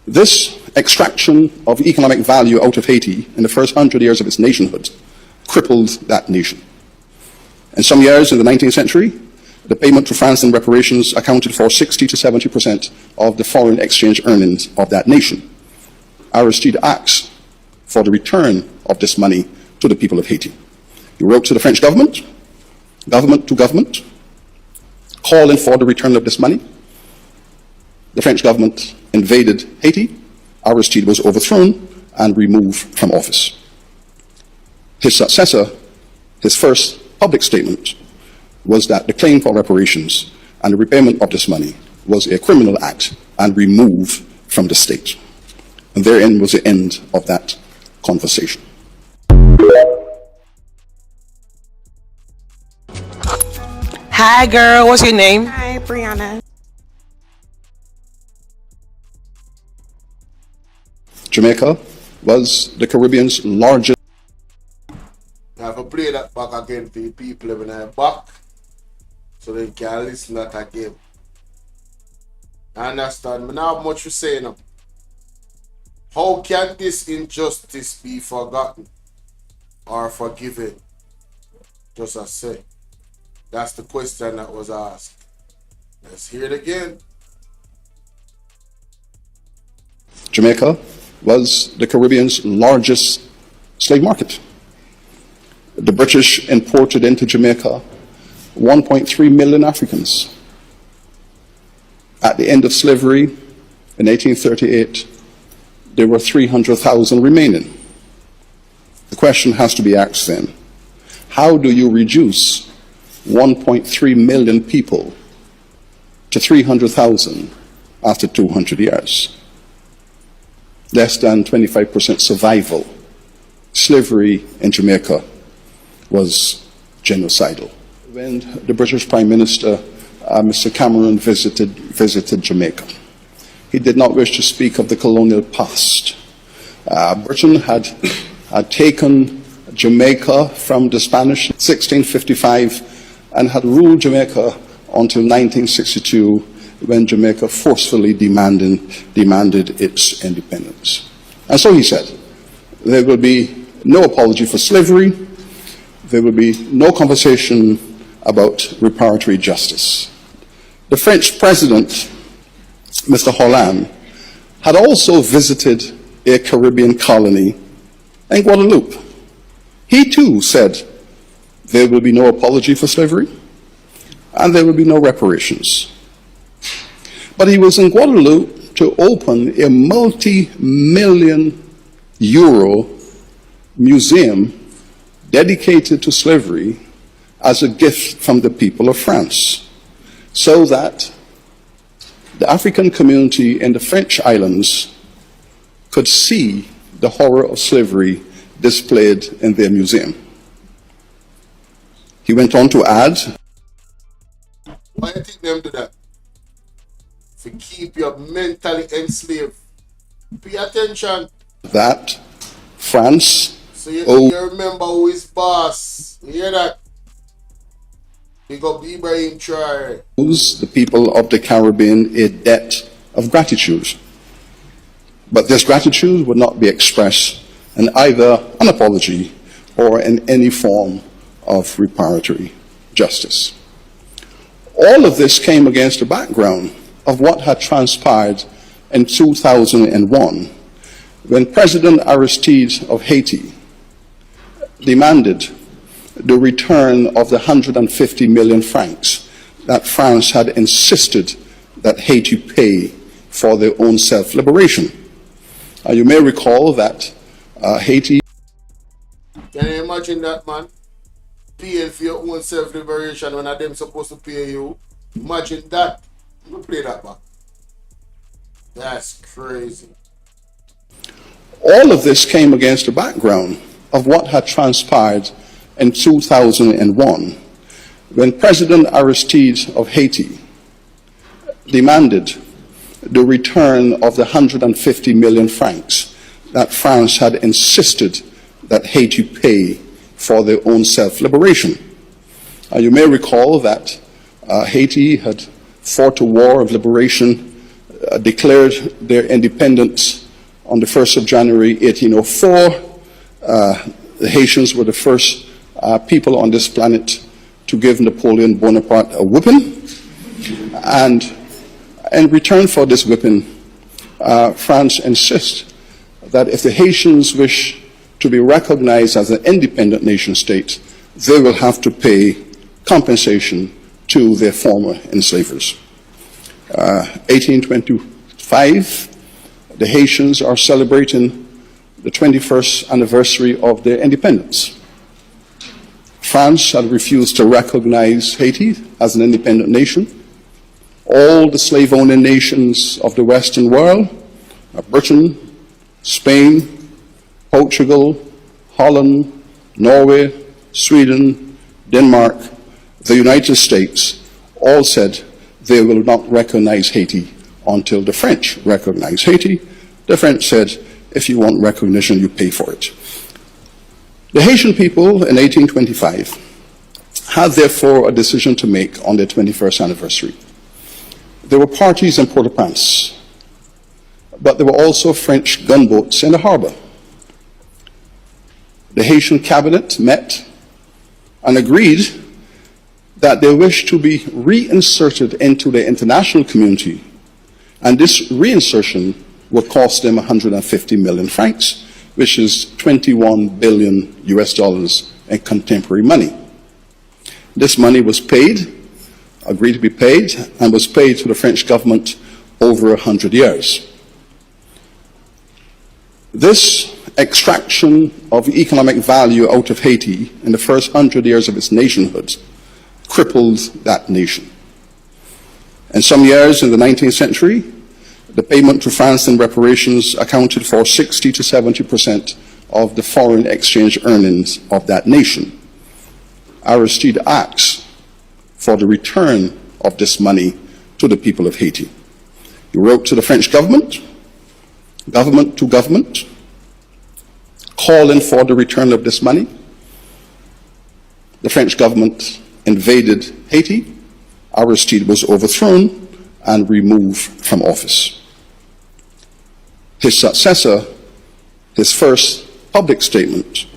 S11: This extraction of economic value out of Haiti in the first 100 years of its nationhood crippled that nation. In some years in the 19th century, the payment to France in reparations accounted for 60 to 70% of the foreign exchange earnings of that nation. Aristide asked for the return of this money to the people of Haiti. He wrote to the French government, government to government, calling for the return of this money. The French government invaded Haiti. Aristide was overthrown and removed from office. His successor, his first public statement, was that the claim for reparations and the repayment of this money was a criminal act and removed from the state. And therein was the end of that conversation.
S5: Hi girl, what's your name?
S9: Hi, Brianna.
S11: Jamaica was the Caribbean's largest.
S1: I have to play that back again for the people when I'm back, so they can listen to that again. I understand, but not much you say now. How can this injustice be forgotten or forgiven? Just as say. That's the question that was asked. Let's hear it again.
S11: Jamaica was the Caribbean's largest slave market. The British imported into Jamaica 1.3 million Africans. At the end of slavery in 1838, there were 300,000 remaining. The question has to be asked then, how do you reduce 1.3 million people to 300,000 after 200 years? Less than 25% survival. Slavery in Jamaica was genocidal. When the British Prime Minister Mr. Cameron visited Jamaica. He did not wish to speak of the colonial past. Britain had taken Jamaica from the Spanish in 1655 and had ruled Jamaica until 1962, when Jamaica forcefully demanded its independence. And so he said, there will be no apology for slavery, there will be no conversation about reparatory justice. The French president, Mr. Hollande, had also visited a Caribbean colony in Guadeloupe. He too said there will be no apology for slavery and there will be no reparations. But he was in Guadeloupe to open a multi-million euro museum dedicated to slavery as a gift from the people of France, so that the African community in the French islands could see the horror of slavery displayed in their museum. He went on to add,
S1: why do you think them do that? To keep you mentally enslaved. Pay attention.
S11: That France
S1: So you remember who is boss. You hear that? Big up Ibrahim Traore.
S11: owes the people of the Caribbean a debt of gratitude. But this gratitude would not be expressed in either an apology or in any form of reparatory justice. All of this came against the background of what had transpired in 2001, when President Aristide of Haiti demanded the return of the 150 million francs that France had insisted that Haiti pay for their own self-liberation. You may recall that Haiti...
S1: Can you imagine that, man? Paying for your own self-liberation when them supposed to pay you. Imagine that. You play that back. That's crazy.
S11: All of this came against the background of what had transpired in 2001, when President Aristide of Haiti demanded the return of the 150 million francs that France had insisted that Haiti pay for their own self-liberation. You may recall that Haiti had fought a war of liberation, declared their independence on the 1st of January 1804. The Haitians were the first people on this planet to give Napoleon Bonaparte a whipping. And in return for this whipping, France insists that if the Haitians wish to be recognized as an independent nation state, they will have to pay compensation to their former enslavers. 1825, the Haitians are celebrating the 21st anniversary of their independence. France had refused to recognize Haiti as an independent nation. All the slave-owning nations of the Western world, Britain, Spain, Portugal, Holland, Norway, Sweden, Denmark, the United States, all said they will not recognize Haiti until the French recognize Haiti. The French said, if you want recognition, you pay for it. The Haitian people in 1825 had therefore a decision to make on their 21st anniversary. There were parties in Port-au-Prince, but there were also French gunboats in the harbor. The Haitian cabinet met and agreed that they wished to be reinserted into the international community, and this reinsertion would cost them 150 million francs, which is 21 billion US dollars in contemporary money. This money was paid, agreed to be paid, and was paid to the French government over 100 years. This extraction of economic value out of Haiti in the first 100 years of its nationhood crippled that nation. In some years in the 19th century, the payment to France in reparations accounted for 60 to 70% of the foreign exchange earnings of that nation. Aristide asked for the return of this money to the people of Haiti. He wrote to the French government, government to government, calling for the return of this money. The French government invaded Haiti. Aristide was overthrown and removed from office. His successor, his first public statement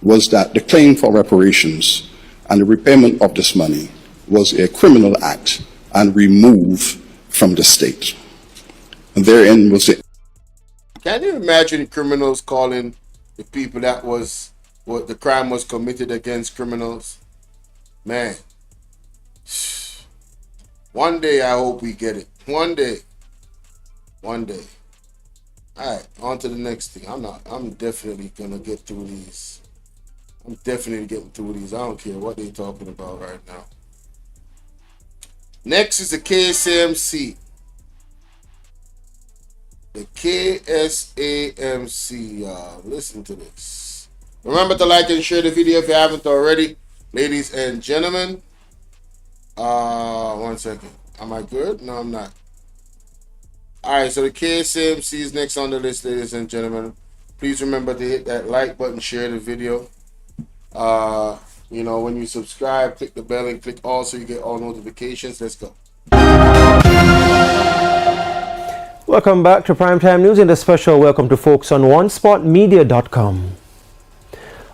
S11: was that the claim for reparations and the repayment of this money was a criminal act and removed from the state. And therein was it.
S1: Can you imagine criminals calling the people that was what the crime was committed against criminals? Man. One day I hope we get it. One day. One day. Alright, on to the next thing. I'm definitely gonna get through these. I'm definitely getting through these. I don't care what they're talking about right now. Next is the Ksamc. The Ksamc, y'all. Listen to this. Remember to like and share the video if you haven't already. Ladies and gentlemen. 1 second. Am I good? No, I'm not. Alright, so the Ksamc is next on the list, ladies and gentlemen. Please remember to hit that like button, share the video. You know, when you subscribe, click the bell and click all so you get all notifications. Let's go.
S7: Welcome back to Primetime News and a special welcome to folks on OneSpotMedia.com.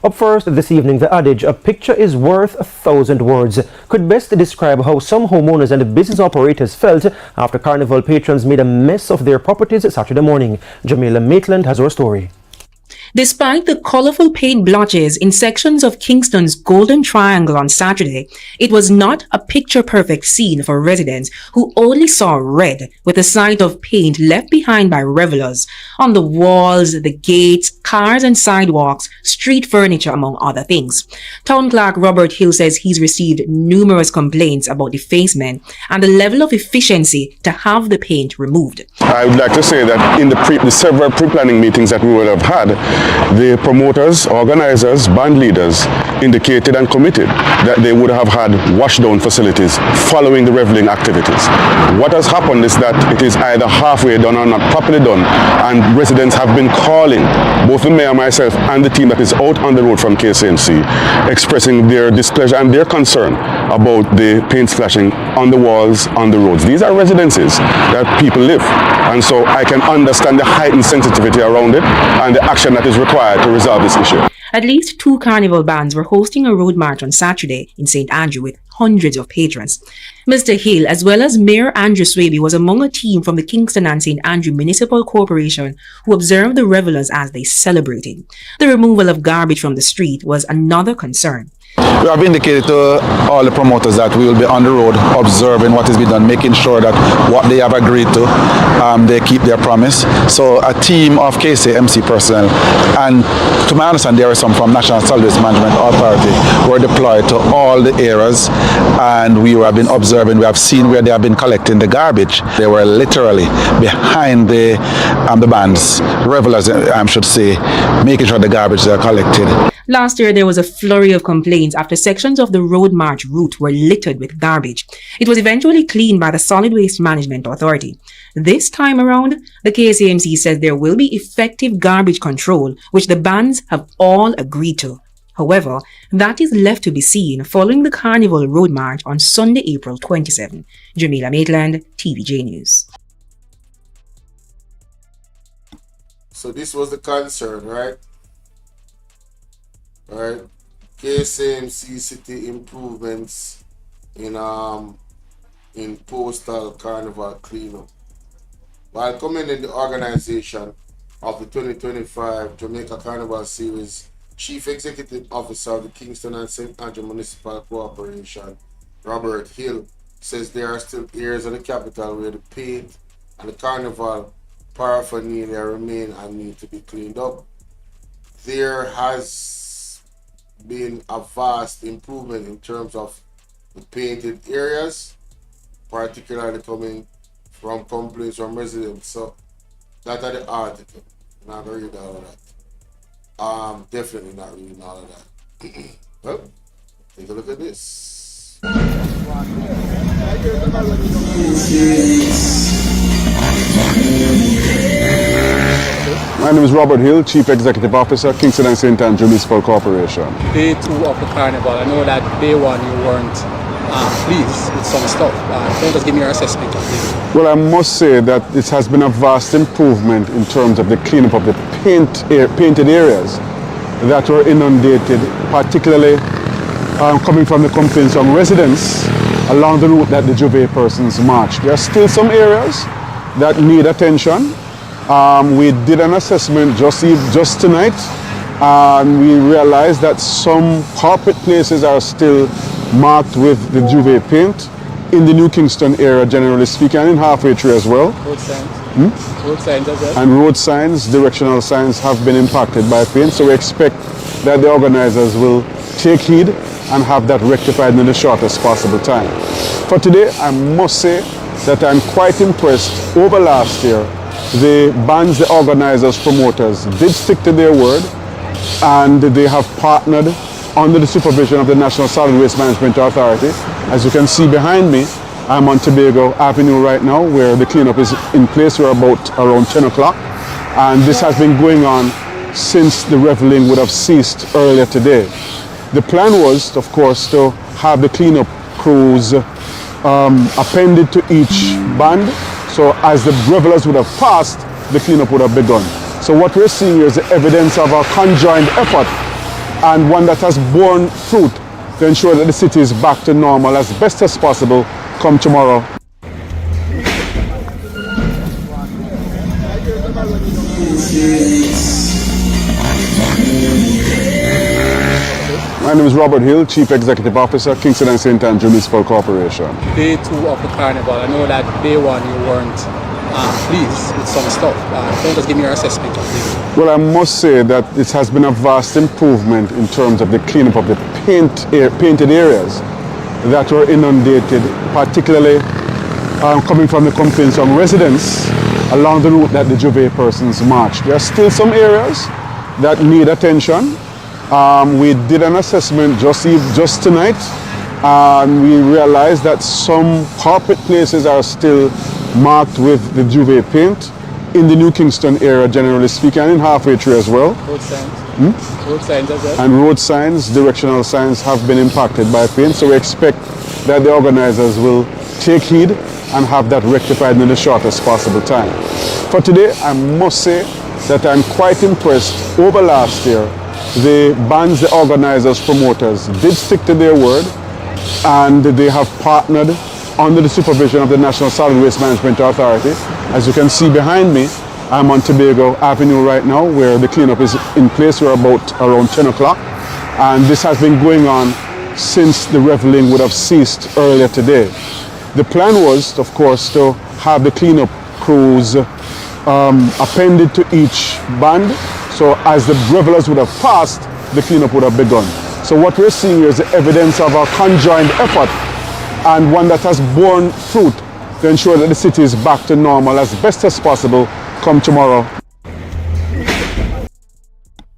S7: Up first this evening, the adage, a picture is worth 1,000 words, could best describe how some homeowners and business operators felt after Carnival patrons made a mess of their properties Saturday morning. Jamaica Maitland has our story.
S9: Despite the colorful paint blotches in sections of Kingston's Golden Triangle on Saturday, it was not a picture-perfect scene for residents who only saw red with the sight of paint left behind by revelers on the walls, the gates, cars and sidewalks, street furniture, among other things. Town Clerk Robert Hill says he's received numerous complaints about defacement and the level of efficiency to have the paint removed.
S12: I would like to say that in the several pre-planning meetings that we would have had, the promoters, organizers, band leaders indicated and committed that they would have had washdown facilities following the reveling activities. What has happened is that it is either halfway done or not properly done, and residents have been calling, both the mayor, myself, and the team that is out on the road from Ksamc, expressing their displeasure and their concern about the paint splashing on the walls, on the roads. These are residences that people live, and so I can understand the heightened sensitivity around it and the action that is required to resolve this issue.
S9: At least 2 carnival bands were hosting a road march on Saturday in St. Andrew with hundreds of patrons. Mr. Hill, as well as Mayor Andrew Swaby, was among a team from the Kingston and St. Andrew Municipal Corporation who observed the revelers as they celebrated. The removal of garbage from the street was another concern.
S13: We have indicated to all the promoters that we will be on the road observing what is being done, making sure that what they have agreed to, they keep their promise. So a team of Ksamc personnel, and to my understanding there are some from National Solid Waste Management Authority, were deployed to all the areas, and we have been observing, we have seen where they have been collecting the garbage. They were literally behind the bands, revelers I should say, making sure the garbage are collected.
S9: Last year, there was a flurry of complaints after sections of the road march route were littered with garbage. It was eventually cleaned by the Solid Waste Management Authority. This time around, the Ksamc says there will be effective garbage control, which the bands have all agreed to. However, that is left to be seen following the Carnival Road March on Sunday, April 27. Jamila Maitland, TVJ News.
S1: So this was the concern, right? Right, Ksamc city improvements in postal carnival cleanup. While commending the organization of the 2025 Jamaica Carnival Series, Chief Executive Officer of the Kingston and St. Andrew Municipal Corporation, Robert Hill, says there are still areas of the capital where the paint and the carnival paraphernalia remain and need to be cleaned up. There has been a vast improvement in terms of the painted areas, particularly coming from complaints from residents. So that are the article. I'm not gonna read all of that. Definitely not reading all of that. Well, take a look at this.
S12: My name is Robert Hill, Chief Executive Officer, Kingston and St. Andrew Municipal Corporation.
S6: Day 2 of the carnival, I know that day 1 you weren't pleased with some stuff. Can you just give me your assessment of it?
S12: Well, I must say that it has been a vast improvement in terms of the cleanup of the painted areas that were inundated, particularly coming from the complaints from residents along the route that the Juve persons marched. There are still some areas that need attention. We did an assessment just tonight, and we realized that some corporate places are still marked with the Juve paint in the New Kingston area, generally speaking, and in halfway through as well.
S6: Road signs? Road signs as well?
S12: And road signs, directional signs have been impacted by paint, so we expect that the organizers will take heed and have that rectified in the shortest possible time. For today, I must say that I'm quite impressed. Over last year, the bands, the organizers, promoters did stick to their word, and they have partnered under the supervision of the National Solid Waste Management Authority. As you can see behind me, I'm on Tobago Avenue right now, where the cleanup is in place. We're about around 10 o'clock, and this has been going on since the reveling would have ceased earlier today. The plan was, of course, to have the cleanup crews appended to each band, so as the revelers would have passed, the cleanup would have begun. So what we're seeing here is the evidence of a conjoined effort, and one that has borne fruit to ensure that the city is back to normal as best as possible come tomorrow. My name is Robert Hill, Chief Executive Officer, Kingston and St. Andrew Municipal Corporation.
S6: Day 2 of the carnival, I know that day 1 you weren't pleased with some stuff. Can you just give me your assessment of it?
S12: Well, I must say that it has been a vast improvement in terms of the cleanup of the painted areas that were inundated, particularly coming from the complaints from residents along the route that the Juve persons marched. There are still some areas that need attention. We did an assessment just tonight, and we realized that some corporate places are still marked with the Juve paint in the New Kingston area, generally speaking, and in halfway through as well.
S6: Road signs? Road signs as well?
S12: And road signs, directional signs have been impacted by paint, so we expect that the organizers will take heed and have that rectified in the shortest possible time. For today, I must say that I'm quite impressed. Over last year, the bands, the organizers, promoters did stick to their word, and they have partnered under the supervision of the National Solid Waste Management Authority. As you can see behind me, I'm on Tobago Avenue right now, where the cleanup is in place. We're about around 10 o'clock, and this has been going on since the reveling would have ceased earlier today. The plan was, of course, to have the cleanup crews appended to each band, so as the revelers would have passed, the cleanup would have begun. So what we're seeing here is the evidence of a conjoined effort, and one that has borne fruit to ensure that the city is back to normal as best as possible come tomorrow.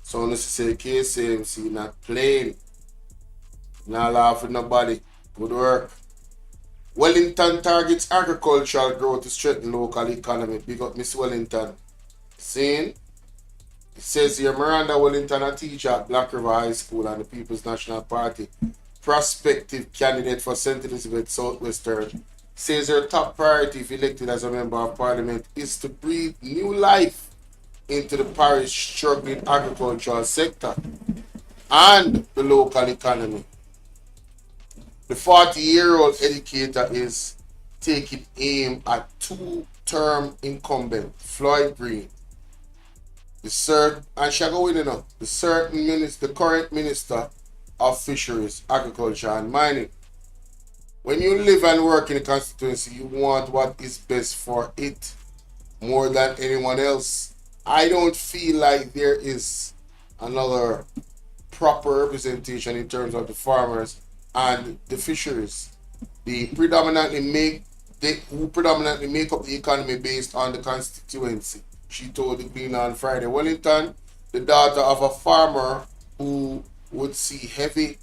S1: So let's say Ksamc not playing, not laugh with nobody. Good work. Wellington targets agricultural growth to strengthen local economy. Big up Miss Wellington. Seeing? It says here, Miranda Wellington, a teacher at Black River High School and the People's National Party, prospective candidate for St. Elizabeth Southwestern, says her top priority if elected as a member of parliament is to breathe new life into the parish struggling agricultural sector and the local economy. The 40-year-old educator is taking aim at two-term incumbent Floyd Green. The current Minister of Fisheries, Agriculture and Mining. When you live and work in a constituency, you want what is best for it more than anyone else. I don't feel like there is another proper representation in terms of the farmers and the fisheries. Who predominantly make up the economy based on the constituency, she told the Queen on Friday. Wellington, the daughter of a farmer who would see heavy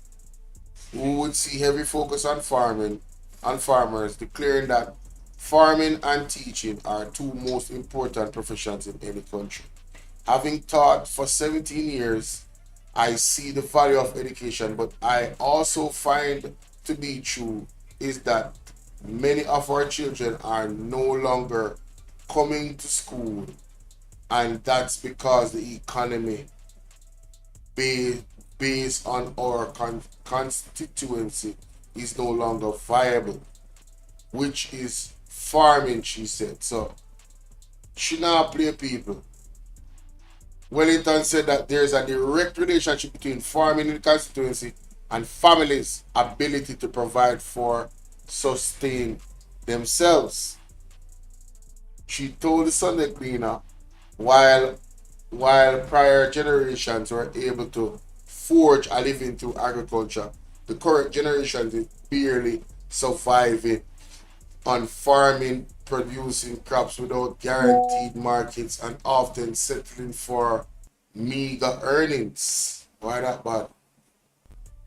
S1: focus on farming, and farmers, declaring that farming and teaching are two most important professions in any country. Having taught for 17 years, I see the value of education, but I also find to be true is that many of our children are no longer coming to school, and that's because the economy based on our constituency is no longer viable, which is farming, she said. So she not play people. Wellington said that there's a direct relationship between farming in the constituency and families' ability to provide for, sustain themselves. She told the Sunday Cleaner, while prior generations were able to forge a living through agriculture, the current generation is barely surviving on farming, producing crops without guaranteed markets and often settling for meager earnings. Why that bad?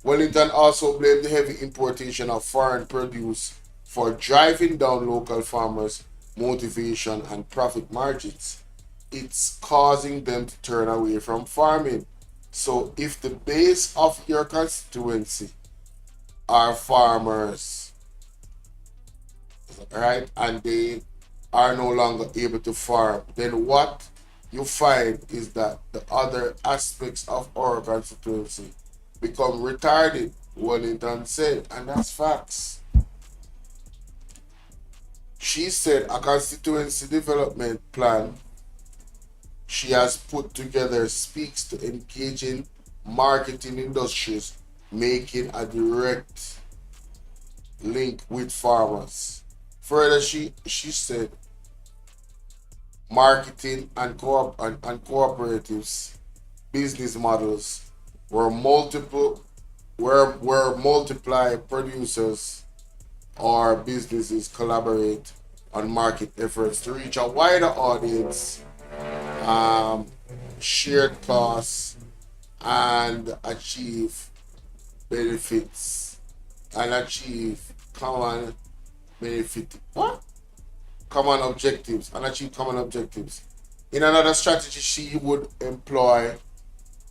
S1: Wellington also blamed the heavy importation of foreign produce for driving down local farmers' motivation and profit margins. It's causing them to turn away from farming. So if the base of your constituency are farmers, right, and they are no longer able to farm, then what you find is that the other aspects of our constituency become retarded, Wellington said, and that's facts. She said a constituency development plan she has put together speaks to engaging marketing industries, making a direct link with farmers. Further, she said marketing and cooperatives business models where multiply producers or businesses collaborate on market efforts to reach a wider audience, shared costs, and achieve benefits and achieve common benefit. What? Common objectives and achieve common objectives. In another strategy she would employ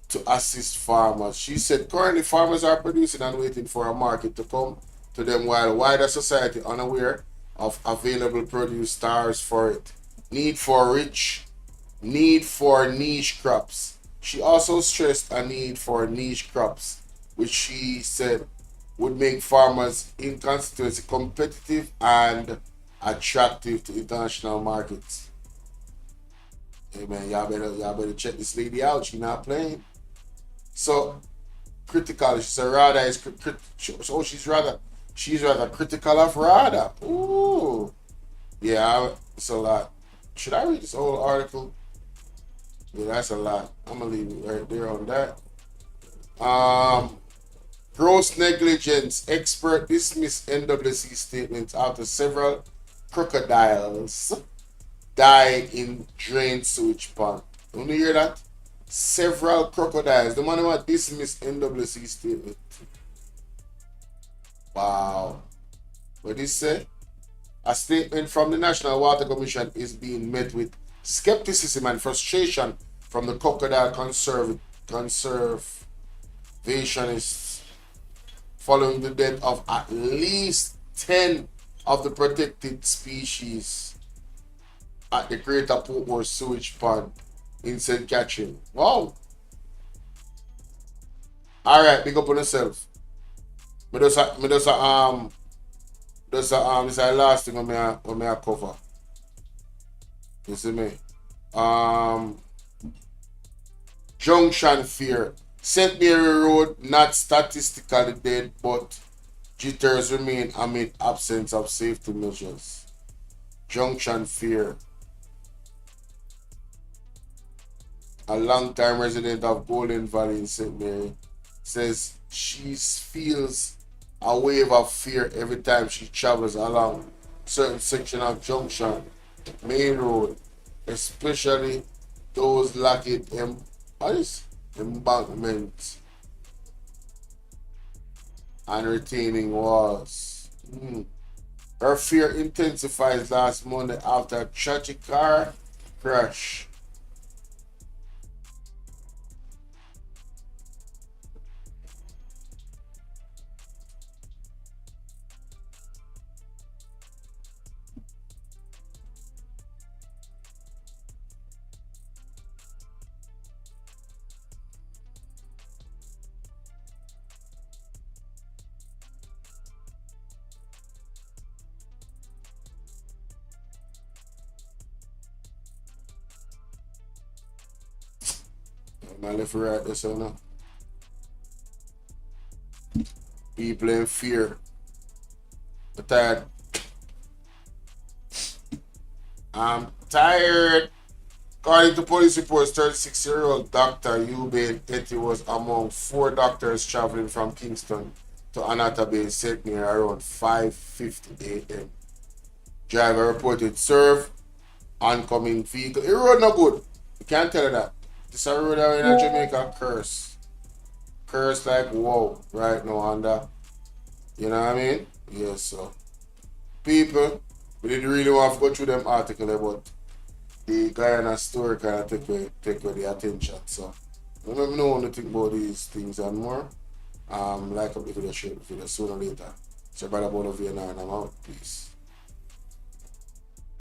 S1: to assist farmers, she said currently farmers are producing and waiting for a market to come to them while wider society unaware of available produce starves for it. Need for niche crops. She also stressed a need for niche crops, which she said would make farmers in constituency competitive and attractive to international markets. Hey man, y'all better check this lady out. She not playing. So critical. She said Rada is so she's rather critical of Rada. Ooh, yeah, it's a lot. Should I read this whole article? Yeah, that's a lot. I'm gonna leave it right there on that. Gross negligence. Expert dismiss NWC statements after several crocodiles die in drained sewage pond. Don't you hear that? Several crocodiles. The man who dismissed NWC statement. Wow. What did he say? A statement from the National Water Commission is being met with skepticism and frustration from the crocodile conservationists following the death of at least 10 of the protected species at the Greater Portmore sewage pond in St. Catherine. Wow. Alright, big up on yourself. This is the last thing on my cover. You see me? Junction fear. St. Mary Road not statistically dead, but jitters remain amid absence of safety measures. Junction fear. A long-time resident of Golden Valley in St. Mary says she feels a wave of fear every time she travels along certain section of Junction Main Road, especially those lacking embankments and retaining walls. Her fear intensifies last Monday after a tragic car crash. Man, left right this one now. People in fear. I'm tired. I'm tired. According to police reports, 36-year-old Dr. Eubin Etty was among 4 doctors traveling from Kingston to Anata Bay, Sydney around 5:50 a.m. Driver reported serve oncoming vehicle. The road not good. You can't tell you that. This a road out in Jamaica curse. Curse like whoa right now and that. You know what I mean? Yes, so people, we didn't really want to go through them article about the Guyana story kind of take away the attention. So let me know when you think about these things and more. Like up the video, share the video sooner or later. So brother Bolo and I'm out. Peace.